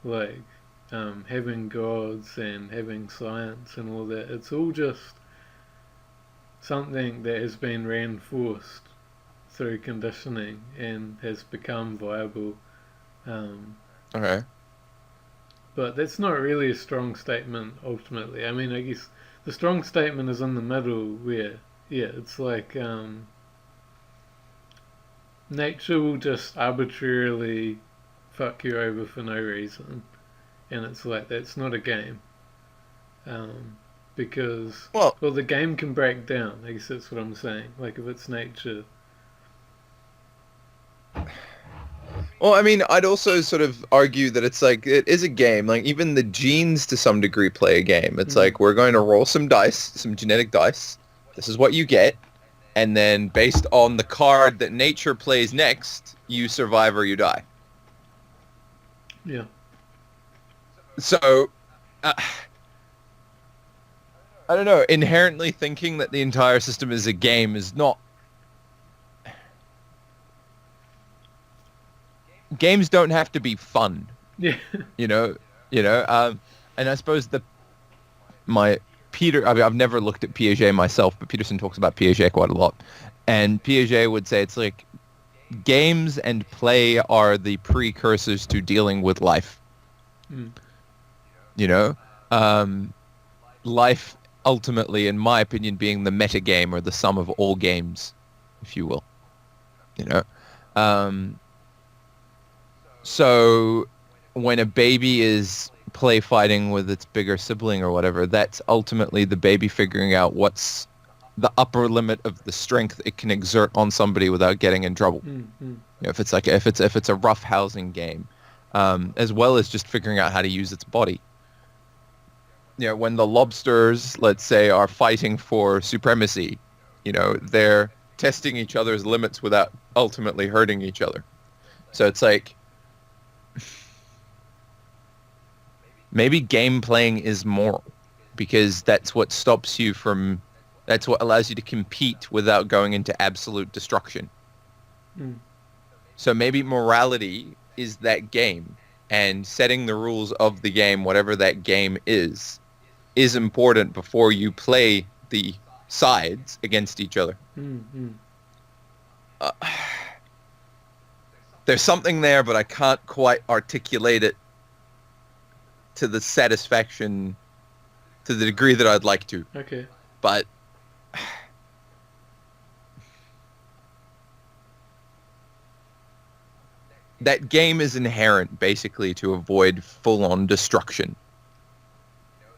Like, having gods and having science and all that, it's all just something that has been reinforced through conditioning and has become viable. Okay. But that's not really a strong statement ultimately. I mean, I guess the strong statement is in the middle where, yeah, it's like nature will just arbitrarily fuck you over for no reason. And it's like, that's not a game. Because, Well, the game can break down. I guess that's what I'm saying. Like, if it's nature... I mean, I'd also sort of argue that it's like, it is a game. Like, even the genes to some degree play a game. It's like, we're going to roll some dice, some genetic dice. This is what you get. And then based on the card that nature plays next, you survive or you die. Yeah. So, I don't know, inherently thinking that the entire system is a game is not... Games don't have to be fun, Yeah. and I suppose I've never looked at Piaget myself, but Peterson talks about Piaget quite a lot. And Piaget would say it's like games and play are the precursors to dealing with life. Life ultimately, in my opinion, being the meta game or the sum of all games, if you will. So when a baby is play fighting with its bigger sibling or whatever, that's ultimately the baby figuring out what's the upper limit of the strength it can exert on somebody without getting in trouble. If it's a rough housing game, as well as just figuring out how to use its body. When the lobsters, let's say, are fighting for supremacy, they're testing each other's limits without ultimately hurting each other. So it's like, maybe game playing is moral, because that's what allows you to compete without going into absolute destruction. So maybe morality is that game, and setting the rules of the game, whatever that game is important before you play the sides against each other. Mm. Uh, there's something there, but I can't quite articulate it to the satisfaction, to the degree that I'd like to. Okay. But that game is inherent basically to avoid full-on destruction.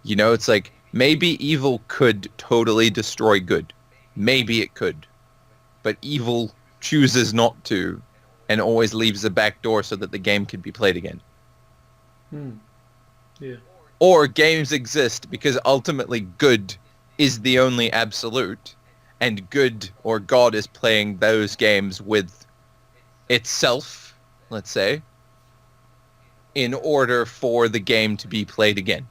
You know, it's like maybe evil could totally destroy good. Maybe it could. But evil chooses not to and always leaves a back door so that the game can be played again. Yeah. Or games exist because ultimately good is the only absolute, and good or God is playing those games with itself, let's say, in order for the game to be played again.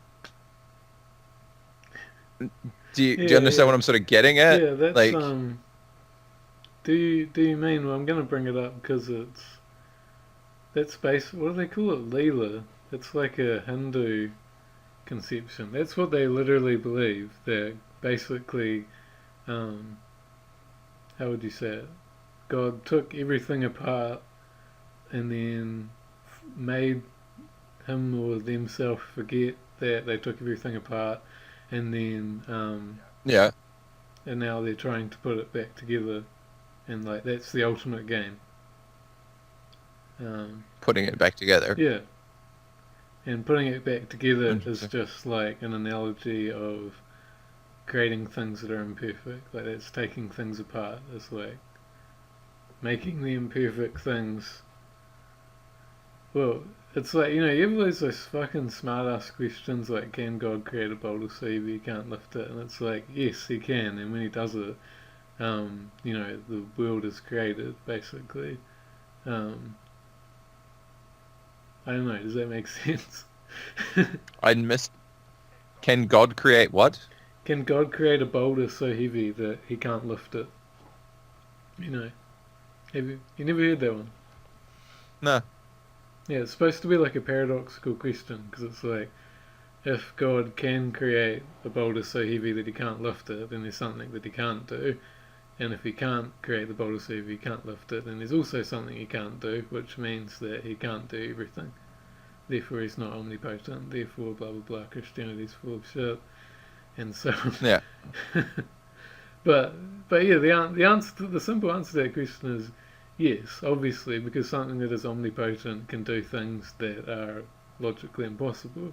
Do you understand what I'm sort of getting at? Yeah, that's Like, Do you mean? Well, I'm gonna bring it up because that's based. What do they call it? Leela. It's like a Hindu conception. That's what they literally believe. That basically, how would you say it? God took everything apart and then made him or themselves forget that they took everything apart, and then yeah, and now they're trying to put it back together, and like that's the ultimate game. putting it back together. Yeah, and putting it back together is Interesting. just like an analogy of creating things that are imperfect. Like that's taking things apart. It's like making the imperfect things. Well, it's like, you ever those fucking smart ass questions like, can God create a boulder so heavy you can't lift it? And it's like, yes, he can, and when he does it, the world is created, basically. I don't know, does that make sense? I missed. Can God create what? Can God create a boulder so heavy that he can't lift it? Have you never heard that one? No. Yeah, it's supposed to be like a paradoxical question, because it's like, if God can create a boulder so heavy that he can't lift it, then there's something that he can't do. And if he can't create the boulder so heavy he can't lift it, then there's also something he can't do, which means that he can't do everything. Therefore he's not omnipotent, therefore blah blah blah, Christianity's full of shit, and so on. Yeah. But yeah, the simple answer to that question is yes, obviously, because something that is omnipotent can do things that are logically impossible,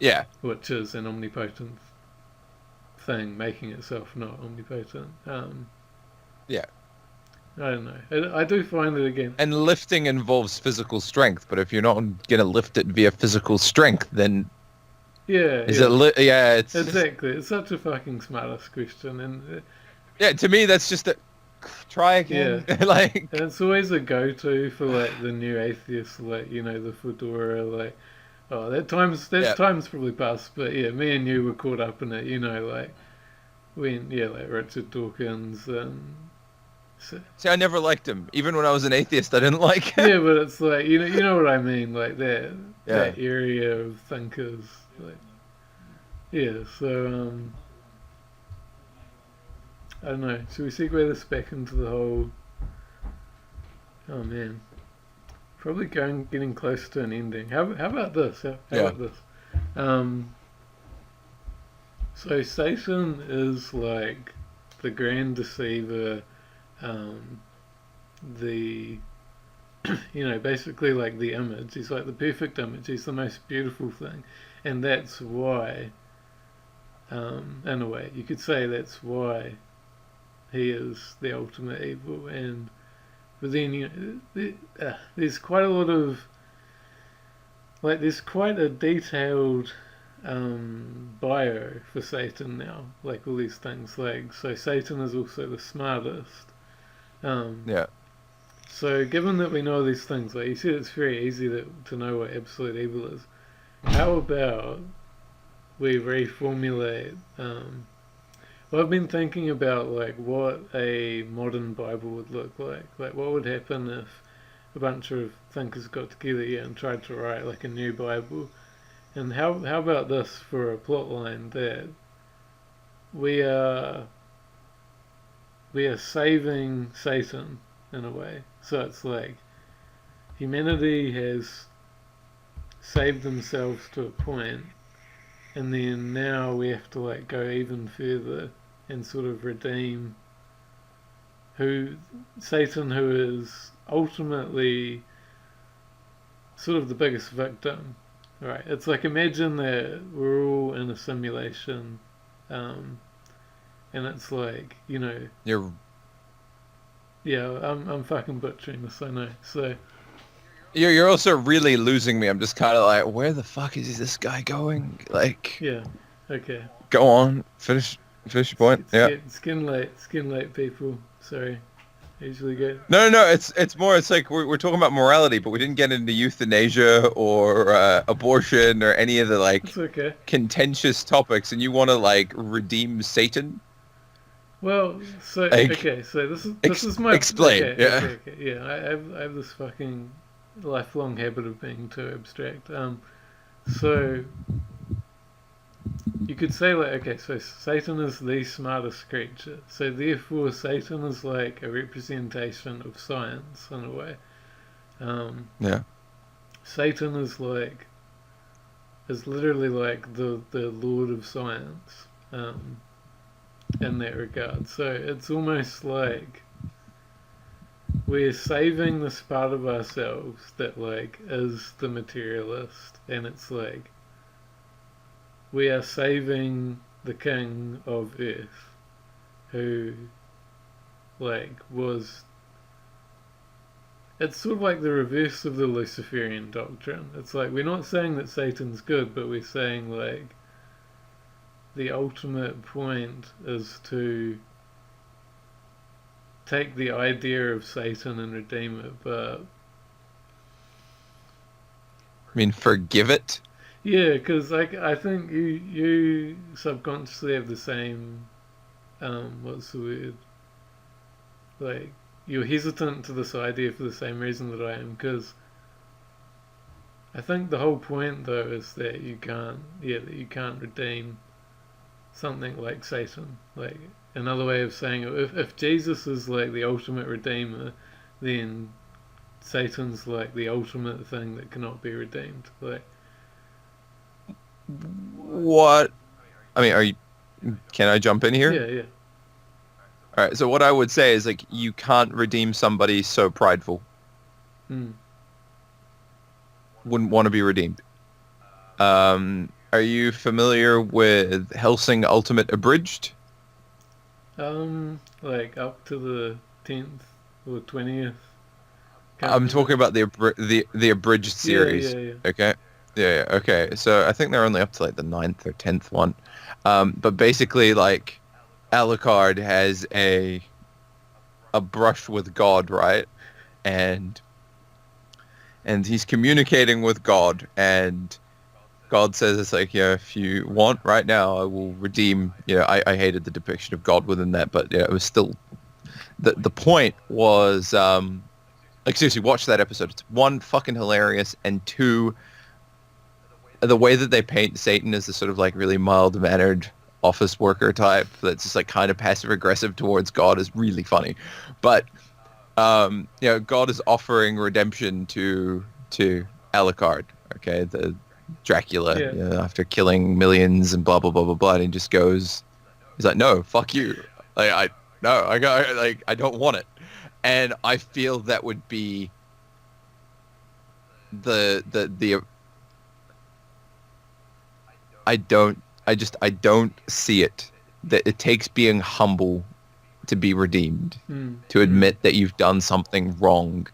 Yeah. which is an omnipotent thing making itself not omnipotent. Yeah. I don't know. I do find it again. And lifting involves physical strength, but if you're not going to lift it via physical strength, then Yeah, is yeah. it? Yeah, it's Exactly. It's such a fucking smartass question, and yeah. To me, that's just a try yeah, again. Like, and it's always a go-to for like the new atheists, like the fedora, like oh that yeah. time's probably past, but yeah, me and you were caught up in it, like when like Richard Dawkins and so, See, I never liked him. Even when I was an atheist, I didn't like him. yeah, but it's like you know what I mean, like that Yeah. area of thinkers, like yeah. So I don't know. Should we segue this back into the whole? Oh man, probably getting close to an ending. How about this? How Yeah. about this? Um, so Satan is like the grand deceiver, the basically like the image. He's like the perfect image. He's the most beautiful thing, and that's why, in a way, you could say that's why he is the ultimate evil. And but then there's quite a lot of there's quite a detailed bio for Satan now, like all these things. Like so, Satan is also the smartest. Yeah. So given that we know these things, like you said, it's very easy to know what absolute evil is. How about we reformulate? Well, I've been thinking about like what a modern Bible would look like. Like what would happen if a bunch of thinkers got together and tried to write like a new Bible? And how about this for a plot line that we are we are saving Satan in a way. So it's like humanity has saved themselves to a point, and then now we have to like go even further and sort of redeem who Satan, who is ultimately sort of the biggest victim. Right? It's like imagine that we're all in a simulation, um, and it's like You're yeah, I'm fucking butchering this, I know. So you're also really losing me. I'm just kind of like, where the fuck is this guy going? Like, yeah, okay. go on, finish your point. Yeah. Skin light people. Sorry, usually go. No. It's more. It's like we're talking about morality, but we didn't get into euthanasia or abortion or any of the like It's okay. contentious topics, and you want to like redeem Satan? Well, so Like, okay, so this is my explain. Yeah. okay. Yeah, I have this fucking lifelong habit of being too abstract. So you could say like, okay, so Satan is the smartest creature, so therefore Satan is like a representation of science in a way. Um, Yeah. Satan is literally like the lord of science, in that regard. So it's almost like we're saving this part of ourselves that like is the materialist, and it's like we are saving the king of earth, who like was it's sort of like the reverse of the Luciferian doctrine. It's like we're not saying that Satan's good, but we're saying like the ultimate point is to take the idea of Satan and redeem it. But I mean, forgive it. yeah, because like I think you subconsciously have the same what's the word, like you're hesitant to this idea for the same reason that I am, because I think the whole point though is that you can't redeem something like Satan. Like another way of saying it, if Jesus is like the ultimate redeemer, then Satan's like the ultimate thing that cannot be redeemed. Like What? I mean, are you? Can I jump in here? yeah, yeah, All right. So what I would say is like you can't redeem somebody so prideful. mm. Wouldn't want to be redeemed. Are you familiar with Helsing Ultimate Abridged? Like up to the 10th or 20th. Can't I'm remember. talking about the abridged Yeah, series. yeah, yeah. Okay. Yeah. Okay. So I think they're only up to like the ninth or 10th one. But basically, like Alucard has a brush with God, right? And he's communicating with God, and God says it's like, yeah, if you want right now, I will redeem. I hated the depiction of God within that, but yeah, it was still the point was like seriously, watch that episode. It's one, fucking hilarious, and two, the way that they paint Satan as this sort of like really mild mannered office worker type that's just like kind of passive aggressive towards God is really funny. But God is offering redemption to Alucard, okay, the Dracula, Yeah. after killing millions and blah blah blah blah blah, and he just goes, he's like, no, fuck you, like I don't want it, and I feel that would be the I don't see it, that it takes being humble to be redeemed, Mm, to mm. admit that you've done something wrong,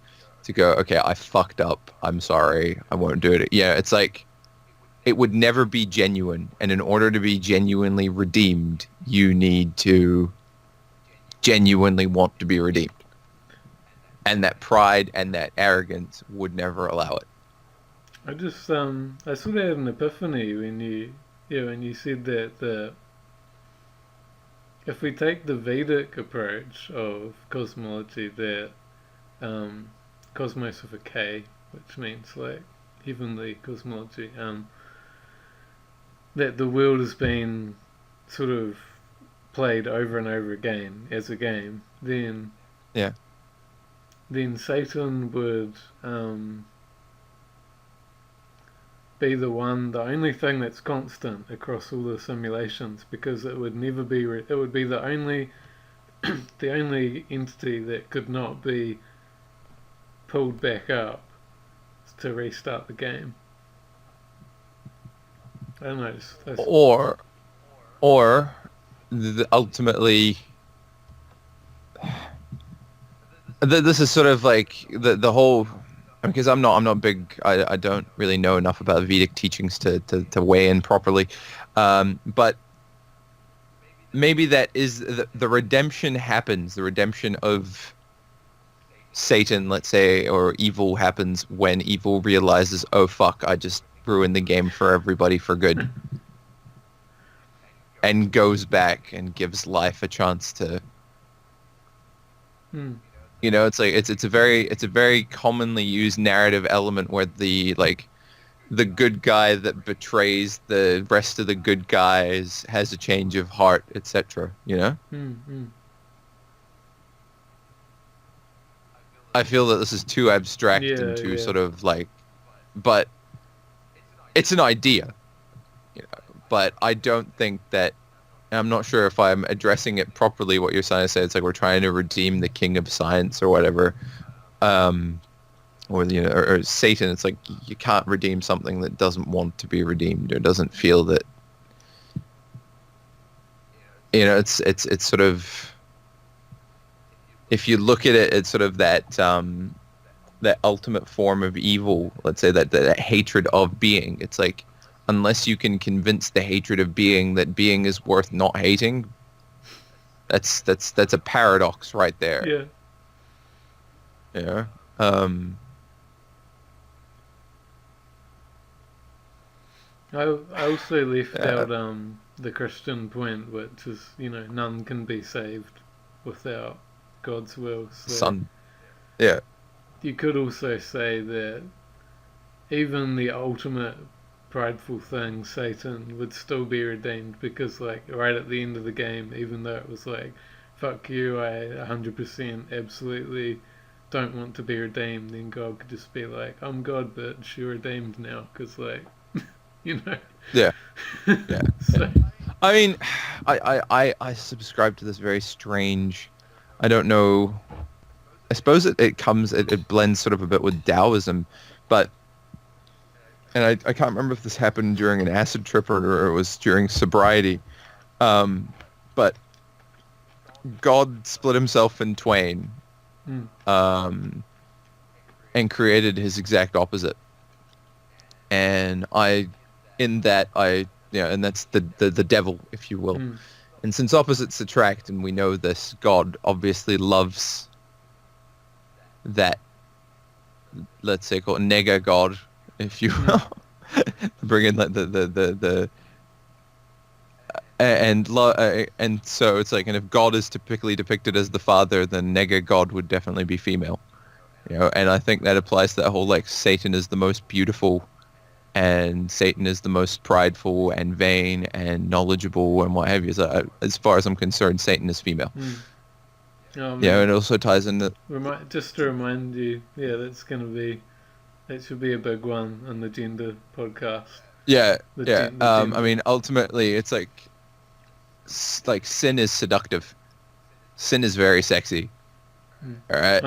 to go, okay, I fucked up, I'm sorry, I won't do it. Yeah, it's like it would never be genuine, and in order to be genuinely redeemed, you need to genuinely want to be redeemed, and that pride and that arrogance would never allow it. I sort of had an epiphany when you said that if we take the Vedic approach of cosmology, that um, cosmos with a K, which means like heavenly cosmology, that the world has been sort of played over and over again as a game, Yeah. then Satan would be the only thing that's constant across all the simulations, because it would never be. It would be the only the only entity that could not be pulled back up to restart the game. I don't know. Or ultimately, this is sort of like the whole, because I'm not big. I don't really know enough about Vedic teachings to weigh in properly, but maybe that is the redemption happens. The redemption of Satan, let's say, or evil happens when evil realizes, oh fuck, I just ruined the game for everybody for good, and goes back and gives life a chance to. You know, it's like it's a very commonly used narrative element where the good guy that betrays the rest of the good guys has a change of heart, etc. You know? I feel that this is too abstract and too sort of like, but it's an idea, you know. But I don't think that. I'm not sure if I'm addressing it properly. What you're trying to say, it's like we're trying to redeem the king of science or whatever, or or Satan. It's like you can't redeem something that doesn't want to be redeemed or doesn't feel that. You know, it's sort of, if you look at it, it's sort of that that ultimate form of evil. Let's say that hatred of being. It's like, unless you can convince the hatred of being that being is worth not hating, that's a paradox right there. Yeah. Yeah. I also left out the Christian point, which is, none can be saved without God's will. So Son. Yeah. you could also say that even the ultimate prideful thing, Satan, would still be redeemed, because like right at the end of the game, even though it was like, fuck you, I 100% absolutely don't want to be redeemed, then God could just be like, I'm God, bitch, you're redeemed now, because like, Yeah. Yeah. So, I mean, I subscribe to this very strange, I don't know, I suppose it blends sort of a bit with Taoism, but, and I can't remember if this happened during an acid trip or it was during sobriety, but God split himself in twain, and created his exact opposite. And and that's the devil, if you will. And since opposites attract, and we know this, God obviously loves that, let's say, called nega God, if you will. Bring in like the and so it's like, and if God is typically depicted as the father, then nega God would definitely be female. And I think that applies to that whole, like, Satan is the most beautiful, and Satan is the most prideful and vain and knowledgeable and what have you. So, as far as I'm concerned, Satan is female. And it also ties into... Just to remind you, that should be a big one on the gender podcast. I mean, ultimately, it's like sin is seductive. Sin is very sexy. All right.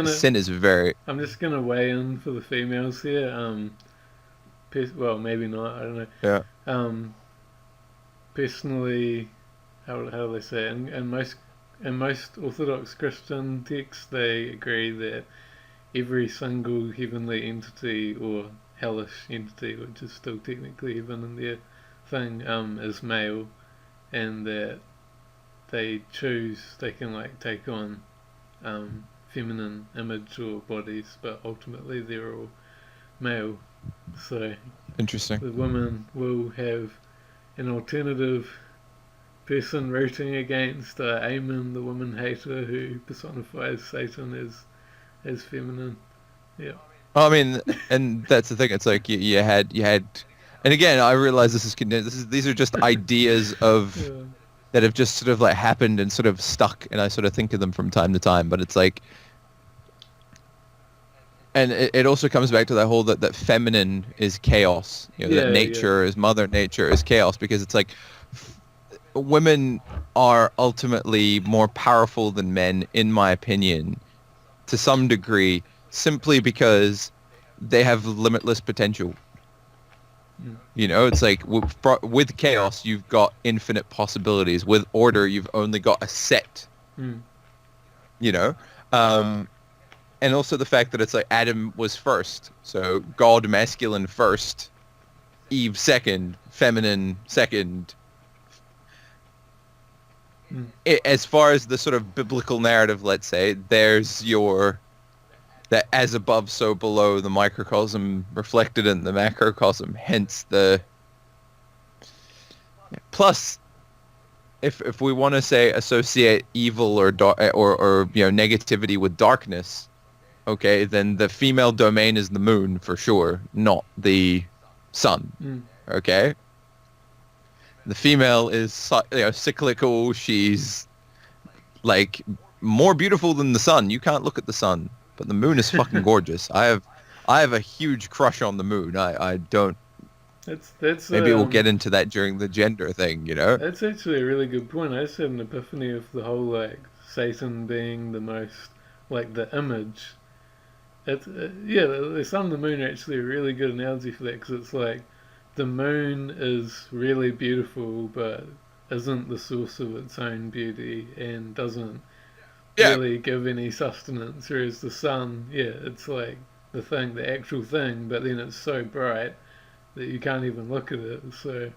Sin is very... I'm just gonna weigh in for the females here. Well, maybe not. I don't know. Yeah. Personally, how do they say it? In most Orthodox Christian texts, they agree that every single heavenly entity or hellish entity, which is still technically heaven in their thing, is male, and that they can like take on feminine image or bodies, but ultimately they're all male. So interesting. The women will have an alternative person rooting against Ayman, the woman hater who personifies Satan as feminine. Yeah. I mean, and that's the thing. It's like you had, and again, I realize this is these are just ideas of that have just sort of like happened and sort of stuck, and I sort of think of them from time to time. But it's like, and it also comes back to that whole that feminine is chaos, that Yeah. nature is mother nature is chaos, because it's like women are ultimately more powerful than men, in my opinion, to some degree, simply because they have limitless potential. Mm. It's like with chaos, you've got infinite possibilities. With order, you've only got a set. Mm. You know, um, and also the fact that it's like Adam was first, so God masculine first, Eve second, feminine second. Mm. As far as the sort of biblical narrative, let's say, there's your that as above, so below, the microcosm reflected in the macrocosm. Hence the plus. If we want to say associate evil or negativity with darkness, okay, then the female domain is the moon for sure, not the sun. Mm. Okay, the female is cyclical. She's like more beautiful than the sun. You can't look at the sun, but the moon is fucking gorgeous. I have a huge crush on the moon. I don't. That's Maybe we'll get into that during the gender thing. That's actually a really good point. I just had an epiphany of the whole like Satan being the most like the image. It's yeah, the sun and the moon are actually a really good analogy for that because it's like the moon is really beautiful but isn't the source of its own beauty and doesn't Yeah. really give any sustenance, whereas the sun, yeah, it's like the thing, the actual thing, but then it's so bright that you can't even look at it. So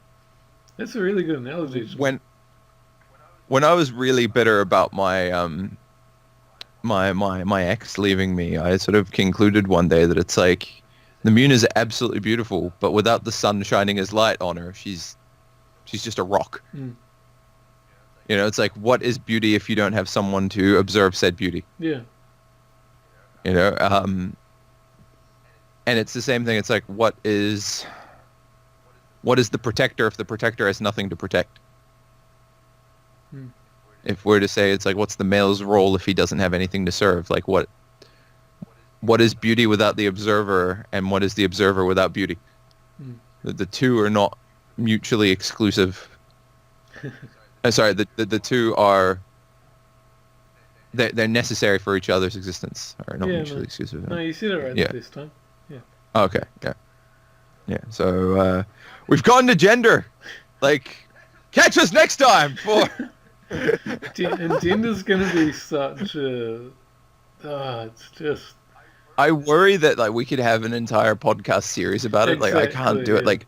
that's a really good analogy. When I was really bitter about my ex leaving me, I sort of concluded one day that it's like the moon is absolutely beautiful, but without the sun shining his light on her, she's just a rock. Mm. It's like, what is beauty if you don't have someone to observe said beauty? Yeah. And it's the same thing. It's like, what is the protector if the protector has nothing to protect? Mm. If we're to say, it's like, what's the male's role if he doesn't have anything to serve? Like, what is beauty without the observer, and what is the observer without beauty? Mm. The two are not mutually exclusive. Sorry, the two are they're necessary for each other's existence, or not mutually exclusive. No, you said it right this time. Yeah. Okay. Yeah. So we've gone to gender. Like, catch us next time for. And gender's gonna be such a. It's just. I worry that like we could have an entire podcast series about it. Like, I can't do it. Like,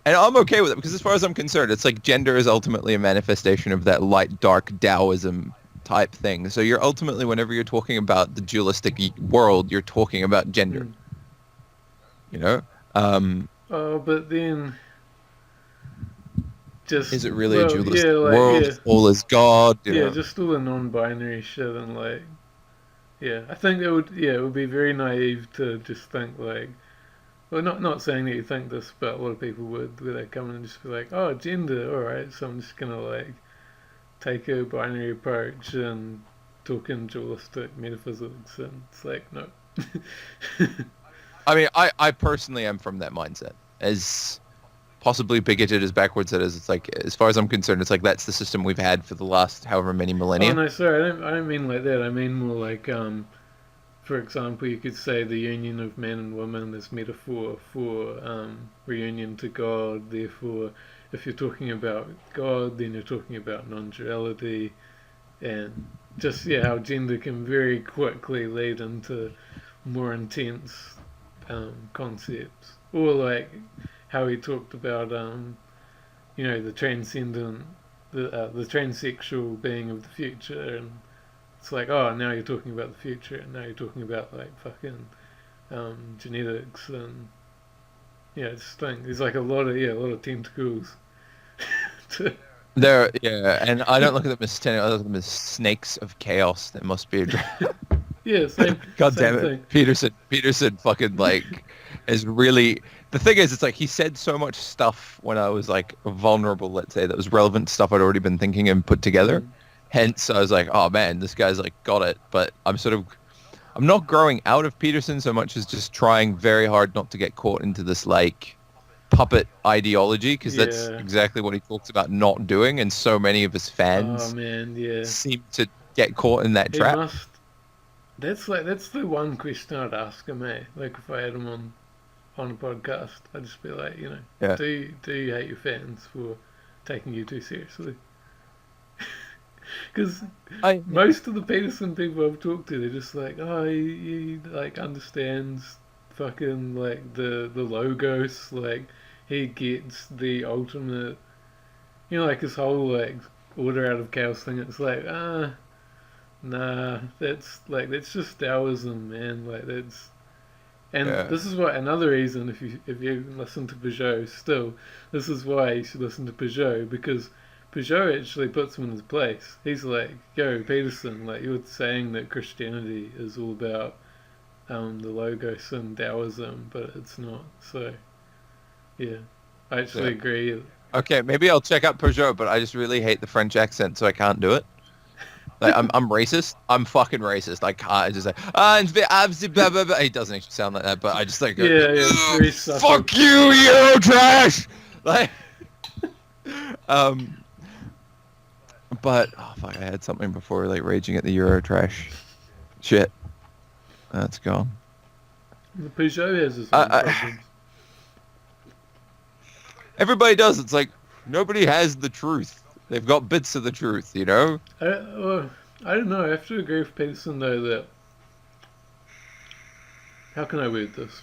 and I'm okay with it because as far as I'm concerned, it's like gender is ultimately a manifestation of that light dark Taoism type thing. So you're ultimately, whenever you're talking about the dualistic world, you're talking about gender. But then. Just, is it really a dualistic like, world? Yeah. All is God. Just all the non-binary shit and like. Yeah, I think it would be very naive to just think like. Well, not saying that you think this, but a lot of people would, where they come in and just be like, oh, gender, alright, so I'm just gonna like take a binary approach and talk in dualistic metaphysics, and it's like, no. I mean, I personally am from that mindset. As possibly bigoted as backwards it is, it's like, as far as I'm concerned, it's like that's the system we've had for the last however many millennia. Oh no, sorry, I don't mean like that. I mean more like, for example, you could say the union of man and woman is metaphor for reunion to God. Therefore, if you're talking about God, then you're talking about non-duality, and just how gender can very quickly lead into more intense concepts, or like how he talked about the transcendent, the transsexual being of the future, and it's like, oh, now you're talking about the future, and now you're talking about like fucking genetics, and it's thing. There's like a lot of tentacles. There, and I don't look at them as tentacles. I look at them as snakes of chaos that must be addressed. Yeah, same. God same damn it, thing. Peterson fucking like is really the thing is, it's like he said so much stuff when I was like vulnerable, let's say, that was relevant stuff I'd already been thinking and put together. Mm. Hence, I was like, oh man, this guy's like got it. But I'm not growing out of Peterson so much as just trying very hard not to get caught into this like puppet ideology, because that's Yeah. exactly what he talks about not doing, and so many of his Oh fans man, yeah. seem to get caught in that He trap. must. That's the one question I'd ask him, eh? Like if I had him on a podcast, I'd just be like, Yeah. do you hate your fans for taking you too seriously? Because I most of the Peterson people I've talked to, they're just like, oh, he like understands fucking like the logos, like he gets the ultimate, like his whole like order out of chaos thing. It's like, nah, that's just Taoism, man. Like that's, and yeah. this is why another reason if you listen to Peugeot still, this is why you should listen to Peugeot, because Peugeot actually puts him in his place. He's like, yo, Peterson, like you're saying that Christianity is all about the Logos and Taoism, but it's not. So yeah, I actually Yeah. agree. Okay, maybe I'll check out Peugeot, but I just really hate the French accent, so I can't do it. Like I'm racist. I'm fucking racist. I can't. I just like blah, blah, blah. He doesn't actually sound like that, but I just like go, Yeah, yeah, it's very subtle. fuck you, Euro trash. Like, um, but oh fuck, I had something before like raging at the Euro trash. Shit, that's gone. The Peugeot has its own I, problems. everybody does. It's like nobody has the truth. They've got bits of the truth, you know. Well, I don't know. I have to agree with Peterson though that how can I word this?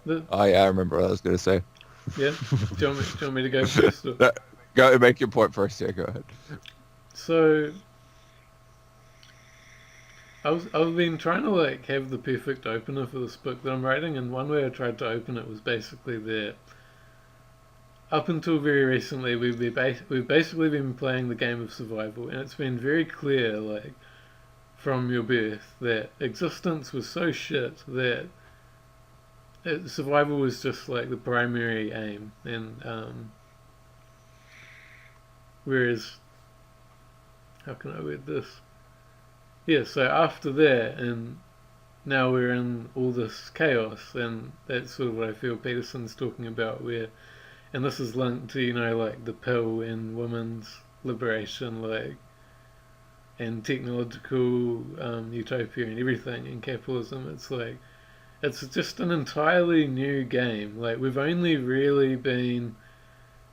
The, Oh yeah, I remember what I was gonna say. yeah, do you want me to go first? Or? Go make your point first. Yeah, go ahead. So I've been trying to like have the perfect opener for this book that I'm writing, and one way I tried to open it was basically that up until very recently we've basically been playing the game of survival, and it's been very clear like from your birth that existence was so shit that survival was just like the primary aim, and whereas how can I word this? Yeah, so after that, and now we're in all this chaos, and that's sort of what I feel Peterson's talking about, where, and this is linked to, like the pill and women's liberation, like, and technological utopia and everything, and capitalism. It's like, it's just an entirely new game. Like, we've only really been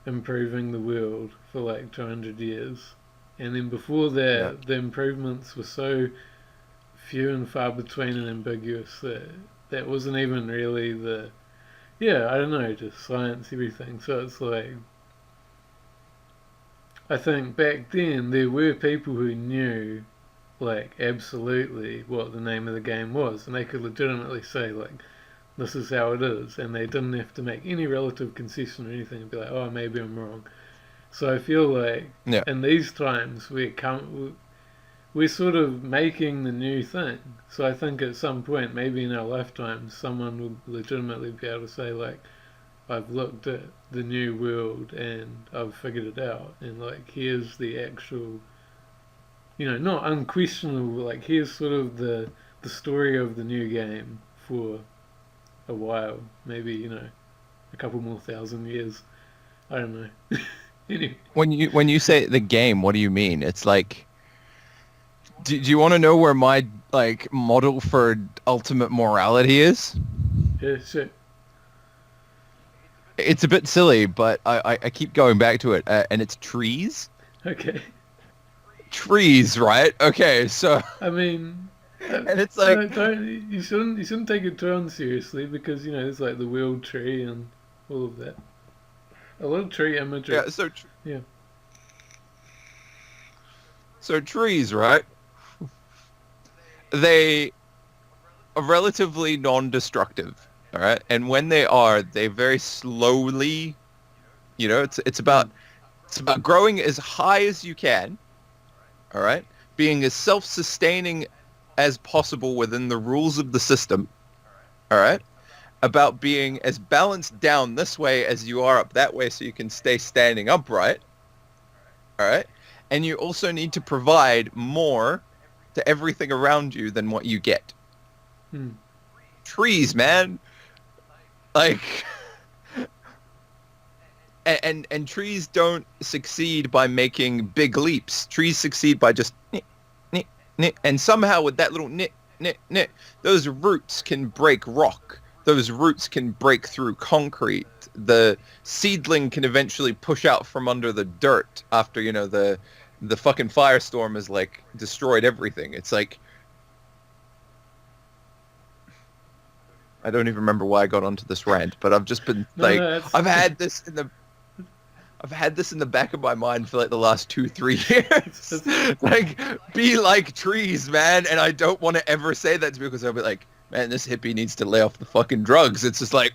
improving the world for like 200 years. And then before Yeah. that, the improvements were so few and far between and ambiguous that that wasn't even really I don't know, just science, everything. So it's like, I think back then there were people who knew, like, absolutely what the name of the game was, and they could legitimately say, like, this is how it is, and they didn't have to make any relative concession or anything and be like, oh, maybe I'm wrong. So I feel like Yeah. in these times we're sort of making the new thing. So I think at some point, maybe in our lifetimes, someone will legitimately be able to say like, I've looked at the new world and I've figured it out, and like here's the actual, not unquestionable. Like here's sort of the story of the new game for a while, maybe a couple more thousand years. I don't know. Anyway. When you say the game, what do you mean? It's like, do you want to know where my like model for ultimate morality is? Yeah, sure. It's a bit silly, but I keep going back to it, and it's trees. Okay. Trees, right? Okay, so I mean, and it's like, don't you shouldn't take it too unseriously, because there's like the world tree and all of that. A lot of tree imagery. yeah, Yeah. so trees, right? They are relatively non-destructive, all right? And when they very slowly, Mm. it's about growing as high as you can, all right? Being as self-sustaining as possible within the rules of the system, all right? about being as balanced down this way as you are up that way so you can stay standing upright. All right. And you also need to provide more to everything around you than what you get. Hmm. Trees, man. Like, and trees don't succeed by making big leaps. Trees succeed by just nit, nit, nit. And somehow with that little nit, nit, nit, those roots can break rock. Those roots can break through concrete. The seedling can eventually push out from under the dirt after, the fucking firestorm has like destroyed everything. It's like I don't even remember why I got onto this rant, but I've just been No, like no, it's, I've had this in the back of my mind for like the last 2-3 years. it's Like, be like trees, man. And I don't want to ever say that to people because I'll be like, man, this hippie needs to lay off the fucking drugs. It's just like,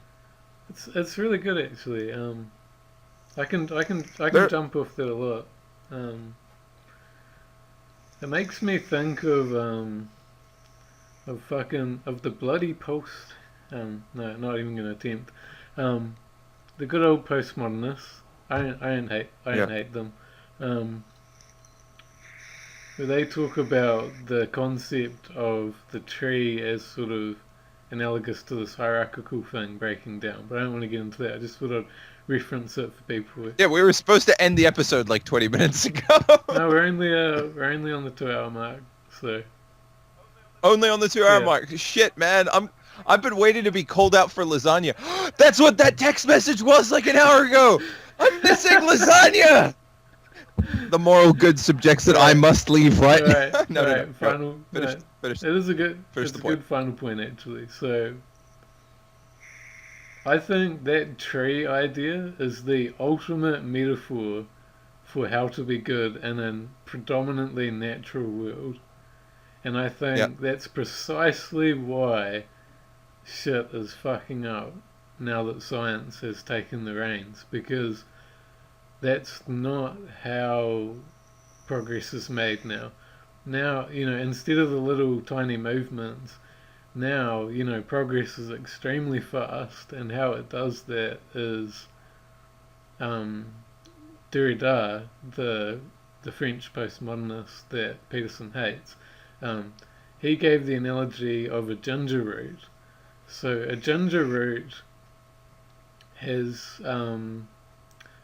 it's really good actually. I can There- jump off that a lot. Um, it makes me think of the bloody post. No, not even gonna attempt. Um, the good old postmodernists. I don't yeah, hate them. Um, where they talk about the concept of the tree as sort of analogous to this hierarchical thing breaking down. But I don't want to get into that. I just thought I'd reference it for people. yeah, we were supposed to end the episode like 20 minutes ago. No, we're only on the 2 hour mark. So Only on the 2 hour yeah, mark. Shit, man. I've been waiting to be called out for lasagna. That's what that text message was like an hour ago. I'm missing lasagna. The moral good subjects that I Right. must leave right all right, now. No, all no, right. no. Go. Final. Finish, No, finish, it is a good. finish It's the a point. good final point actually. So I think that tree idea is the ultimate metaphor for how to be good in a predominantly natural world. And I Yeah, think that's precisely why shit is fucking up now that science has taken the reins, because that's not how progress is made now. Now, instead of the little tiny movements, now, progress is extremely fast, and how it does that is um, Derrida, the French postmodernist that Peterson hates, um, he gave the analogy of a ginger root. So a ginger root has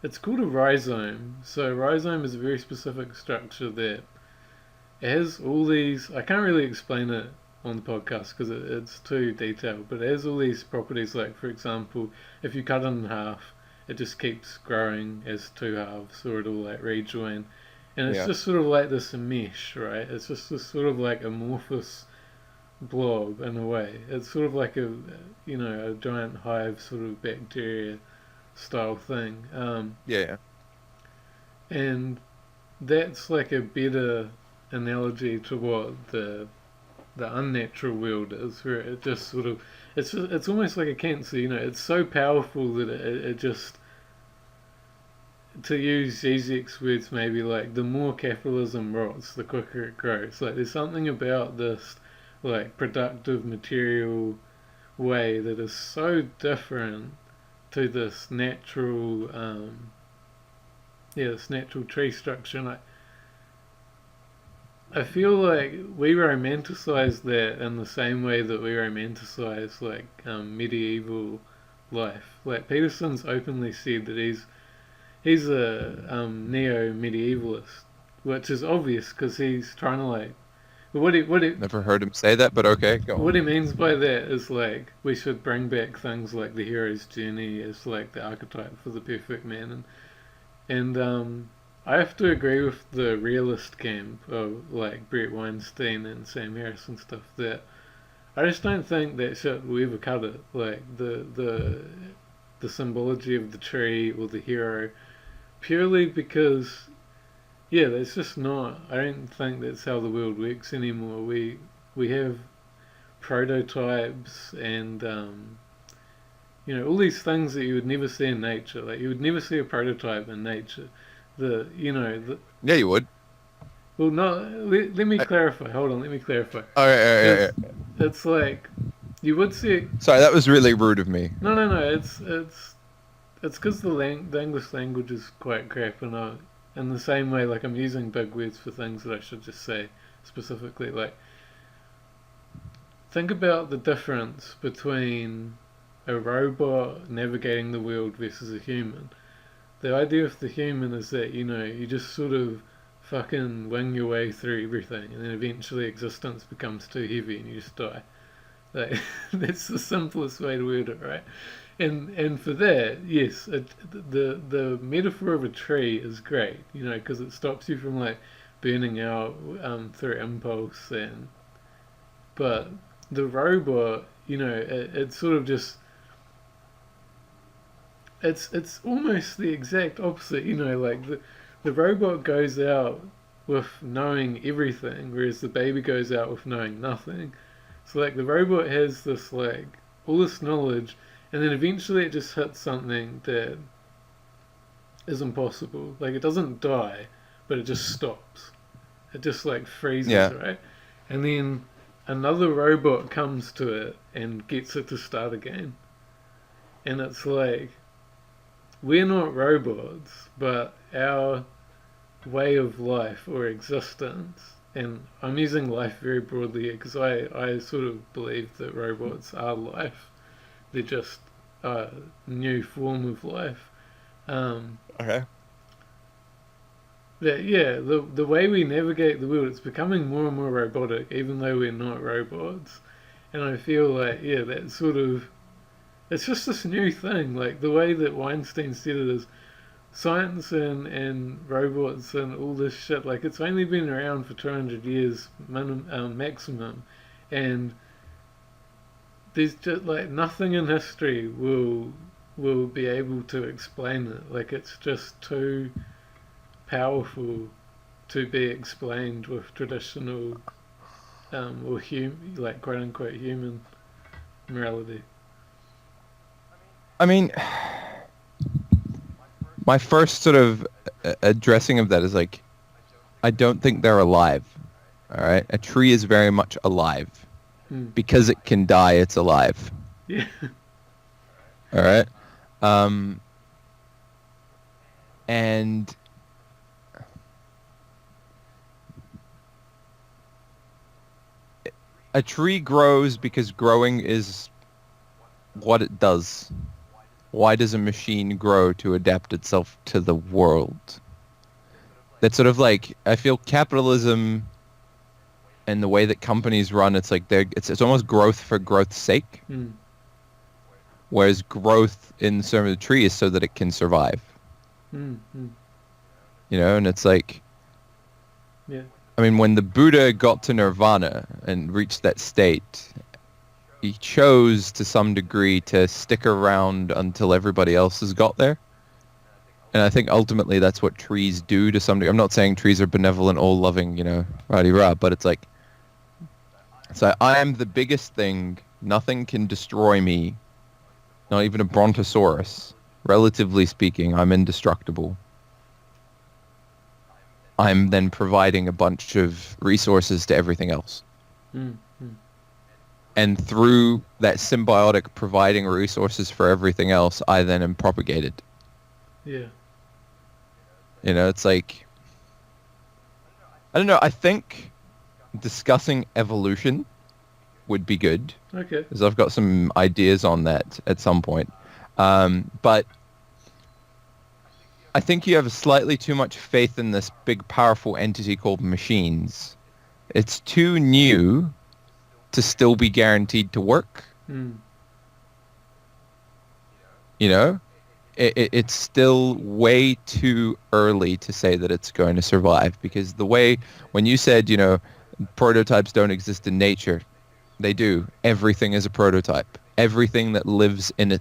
it's called a rhizome. So a rhizome is a very specific structure that it has all these. I can't really explain it on the podcast because it's too detailed, but it has all these properties. Like for example, if you cut it in half, it just keeps growing as two halves, or it'll like rejoin, and it's yeah, just sort of like this mesh, right? It's just this sort of like amorphous blob in a way. It's sort of like a giant hive sort of bacteria style thing, yeah, and that's like a better analogy to what the unnatural world is, where it just sort of it's almost like a cancer. It's so powerful that it just, to use Zizek's words, maybe like the more capitalism rots, the quicker it grows. Like there's something about this like productive material way that is so different to this natural this natural tree structure. And I feel like we romanticize that in the same way that we romanticize like medieval life. Like Peterson's openly said that he's a neo-medievalist, which is obvious because he's trying to like. Never heard him say that, but okay, go What on. he means by that is like we should bring back things like the hero's journey as like the archetype for the perfect man, and I have to agree with the realist camp of like Brett Weinstein and Sam Harris and stuff, that I just don't think that shit will ever cut it. Like the symbology of the tree or the hero, purely because yeah, that's just not. I don't think that's how the world works anymore. We have prototypes and all these things that you would never see in nature. Like you would never see a prototype in nature. The Yeah, you would. well, no. Let me I, clarify. Hold on. Let me clarify. all right, all right, all It's right. it's like You would see. Sorry, that was really rude of me. No. It's because the English language is quite crap, and in the same way, like I'm using big words for things that I should just say specifically. Like, think about the difference between a robot navigating the world versus a human. The idea of the human is that you just sort of fucking wing your way through everything, and then eventually existence becomes too heavy and you just die. Like, that's the simplest way to word it, right? And for that, yes, the metaphor of a tree is great, because it stops you from like burning out through impulse, but the robot, it sort of just it's almost the exact opposite, like the robot goes out with knowing everything, whereas the baby goes out with knowing nothing. So like the robot has this like all this knowledge, and then eventually it just hits something that is impossible. Like it doesn't die, but it just stops. It just like freezes, Yeah. right? And then another robot comes to it and gets it to start again. And it's like we're not robots, but our way of life or existence, and I'm using life very broadly because I sort of believe that robots are life. They're just a new form of life. Um, Okay. that yeah, the way we navigate the world, it's becoming more and more robotic, even though we're not robots. And I feel like that sort of it's just this new thing. Like the way that Weinstein said it is science and robots and all this shit. Like it's only been around for 200 years maximum, and there's just like nothing in history will be able to explain it. Like it's just too powerful to be explained with traditional or like quote unquote human morality. I mean, my first sort of addressing of that is like, I don't think they're alive. All right. A tree is very much alive. Hmm. Because it can die, it's alive. Yeah. All right. Um, and a tree grows because growing is what it does. Why does a machine grow to adapt itself to the world? That's sort of like, I feel capitalism and the way that companies run, it's like it's almost growth for growth's sake. Hmm. Whereas growth in some of the tree is so that it can survive. Hmm. Hmm. And it's like, Yeah. I mean, when the Buddha got to nirvana and reached that state, he chose to some degree to stick around until everybody else has got there. And I think ultimately that's what trees do to some degree. I'm not saying trees are benevolent, all-loving, rah-de-rah, but it's like, so I am the biggest thing. Nothing can destroy me. Not even a brontosaurus. Relatively speaking, I'm indestructible. I'm then providing a bunch of resources to everything else. Hmm. Hmm. And through that symbiotic providing resources for everything else, I then am propagated. Yeah. It's like, I don't know, I think discussing evolution would be good. Okay. Because I've got some ideas on that at some point. But I think you have slightly too much faith in this big, powerful entity called machines. It's too new to still be guaranteed to work. Hmm. It's still way too early to say that it's going to survive because the way, when you said, prototypes don't exist in nature, they do. Everything is a prototype. Everything that lives in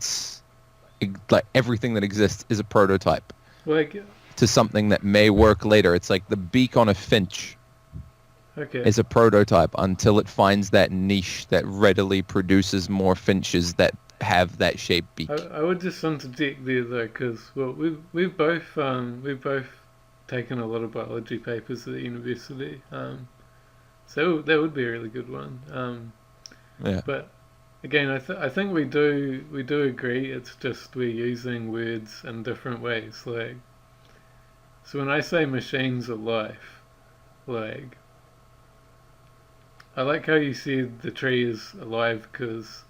like everything that exists is a prototype Like to something that may work later. It's like the beak on a finch okay. is a prototype until it finds that niche that readily produces more finches that have that shaped beak. I would just interject there though, because we've both taken a lot of biology papers at the university. So that would be a really good one. Yeah. But again, I think we do agree. It's just we're using words in different ways. Like, so when I say machines are life, like, I like how you said the tree is alive because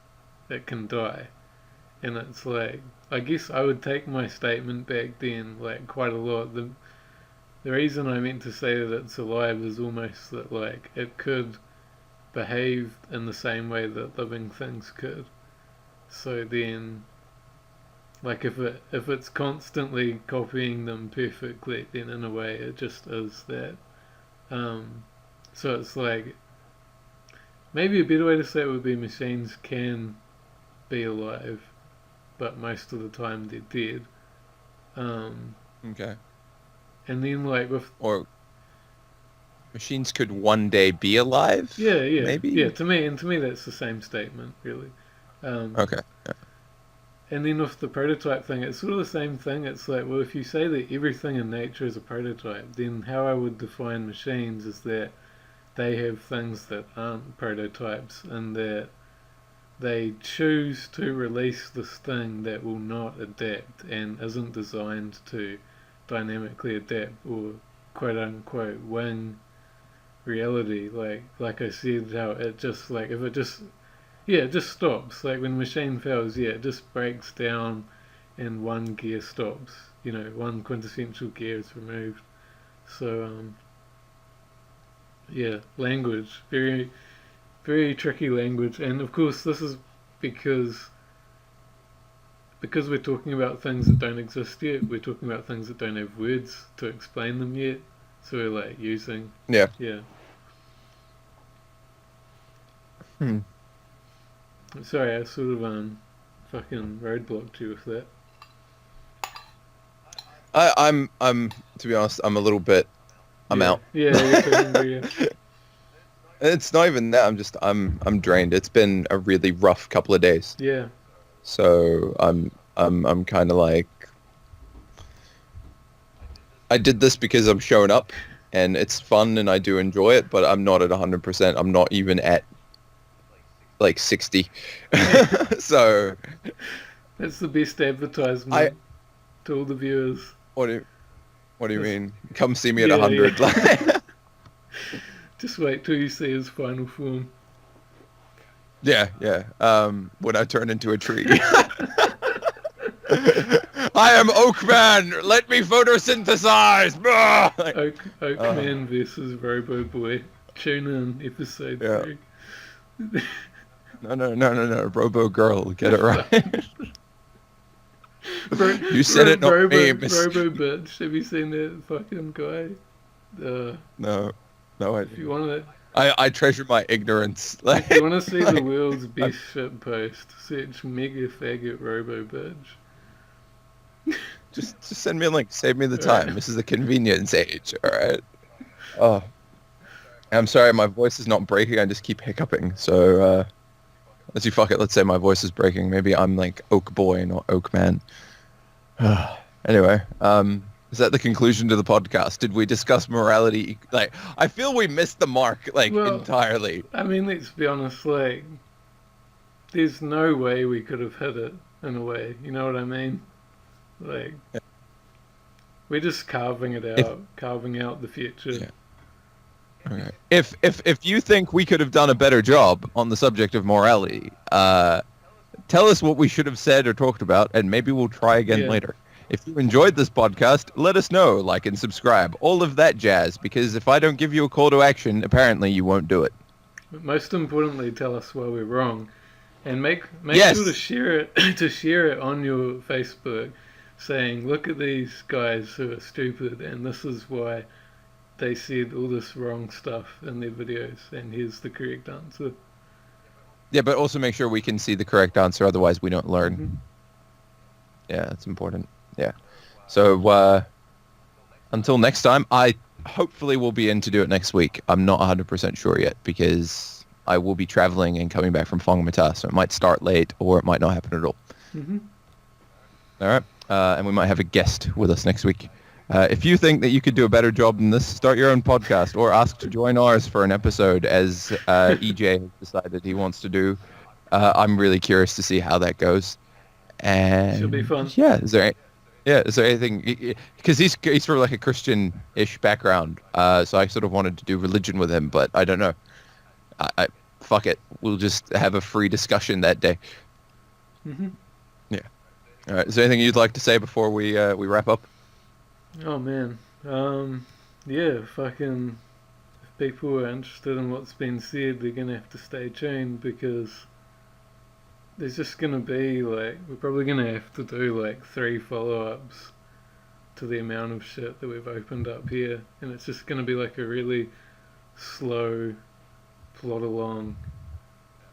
it can die, and it's like, I guess I would take my statement back then like quite a lot. The reason I meant to say that it's alive is almost that like it could behave in the same way that living things could. So then, like if it's constantly copying them perfectly, then in a way it just is that. Um, so it's like maybe a better way to say it would be machines can be alive, but most of the time they're dead. Um, Okay. and then like with Or machines could one day be alive, yeah. maybe? To me that's the same statement really. Um, Okay. And then with the prototype thing, it's sort of the same thing. It's like, well, if you say that everything in nature is a prototype, then how I would define machines is that they have things that aren't prototypes and that they choose to release this thing that will not adapt and isn't designed to dynamically adapt or quote unquote wing reality. Like I said, how it just like if it just yeah, it just stops. Like when a machine fails, yeah, it just breaks down and one gear stops. One quintessential gear is removed. So, yeah, language. Very, very tricky language. And of course, this is because because we're talking about things that don't exist yet, we're talking about things that don't have words to explain them yet. So we're like using, Yeah. yeah. Hmm. Sorry, I sort of fucking roadblocked you with that. I'm to be honest, I'm a little bit, I'm Yeah, out. yeah, you're talking, yeah. It's not even that. I'm drained. It's been a really rough couple of days. Yeah. So I'm kind of like, I did this because I'm showing up and it's fun and I do enjoy it, but I'm not at 100%. I'm not even at like 60. So That's the best advertisement to all the viewers. what do you Just- mean? Come see me at yeah, 100. yeah. Just wait till you see his final form. Yeah. When I turn into a tree. I am Oakman. Let me photosynthesize. Like, Oakman versus Robo Boy. Tune in episode 3. No. Robo girl, get it right. You said it, not Robo, me. Robo bitch. Have you seen that fucking guy? No, I If you didn't. want to, I treasure my ignorance. if you want to see the like, world's best shit post, search mega faggot Robo bitch. just send me a link. Save me the Alright. time. This is the convenience age. All right. Oh, I'm sorry. My voice is not breaking. I just keep hiccuping. So let's see. Fuck it. Let's say my voice is breaking. Maybe I'm like Oak Boy, not Oak Man. Anyway, is that the conclusion to the podcast? Did we discuss morality? Like, I feel we missed the mark, like, Well, entirely. I mean, let's be honest, like, there's no way we could have hit it in a way, you know what I mean? Like, we're just carving it If- out, carving out the future. Yeah. Okay. If you think we could have done a better job on the subject of morality, tell us what we should have said or talked about, and maybe we'll try again Yeah. later. If you enjoyed this podcast, let us know, like and subscribe, all of that jazz, because if I don't give you a call to action, apparently you won't do it. But most importantly, tell us where we're wrong, and make Yes. sure to share it to share it on your Facebook, saying, "Look at these guys who are stupid, and this is why they said all this wrong stuff in their videos, and here's the correct answer." Yeah, but also make sure we can see the correct answer, otherwise we don't learn. Mhm. Yeah, that's important. Yeah. So until next time, I hopefully will be in to do it next week. I'm not 100% sure yet because I will be traveling and coming back from Whangamata, so it might start late or it might not happen at all. Mm-hmm. All right. And we might have a guest with us next week. If you think that you could do a better job than this, start your own podcast or ask to join ours for an episode as EJ has decided he wants to do. I'm really curious to see how that goes. And Should be fun. yeah, is there anything? Because he's from like a Christian-ish background, so I sort of wanted to do religion with him, but I don't know. I fuck it. We'll just have a free discussion that day. Hmm. Yeah. All right. Is there anything you'd like to say before we wrap up? Oh man. Yeah, fucking. If people are interested in what's been said, they're gonna have to stay tuned because there's just gonna be like we're probably gonna have to do like 3 follow-ups to the amount of shit that we've opened up here, and it's just gonna be like a really slow plot along,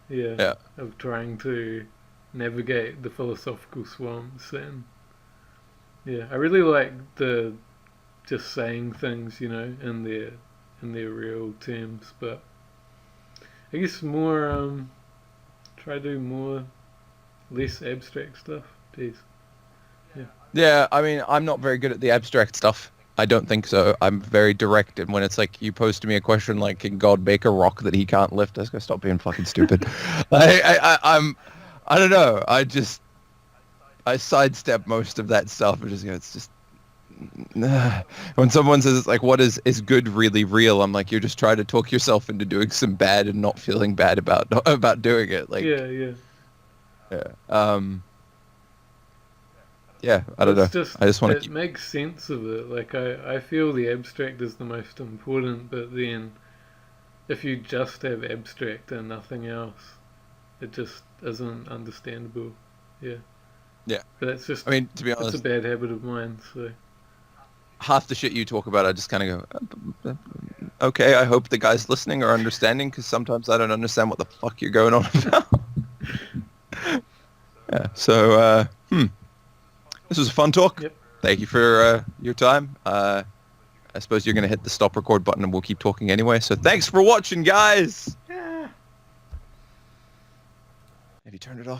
yeah, Yeah. of trying to navigate the philosophical swamps. And yeah, I really like the just saying things, in their real terms, but I guess more try to do more less abstract stuff. Jeez. Yeah. Yeah. I mean, I'm not very good at the abstract stuff. I don't think so. I'm very direct, and when it's like you pose to me a question like, "Can God make a rock that he can't lift?" I just go, "Stop being fucking stupid." I don't know. I sidestep most of that stuff. It's just when someone says it's like, "What is good really real?" I'm like, "You're just trying to talk yourself into doing some bad and not feeling bad about doing it." Like, Yeah, yeah. yeah, yeah. I Well, don't it's know. just I just want to it keep. makes sense of it. Like I feel the abstract is the most important, but then if you just have abstract and nothing else, it just isn't understandable. Yeah. Yeah. But it's just I mean, to be it's a honest, bad habit of mine, so half the shit you talk about, I just kind of go, okay, I hope the guys listening are understanding, because sometimes I don't understand what the fuck you're going on about. Yeah. So, this was a fun talk. yep. Thank you for your time. I suppose you're going to hit the stop record button and we'll keep talking anyway. So thanks for watching, guys. Yeah. Have you turned it off?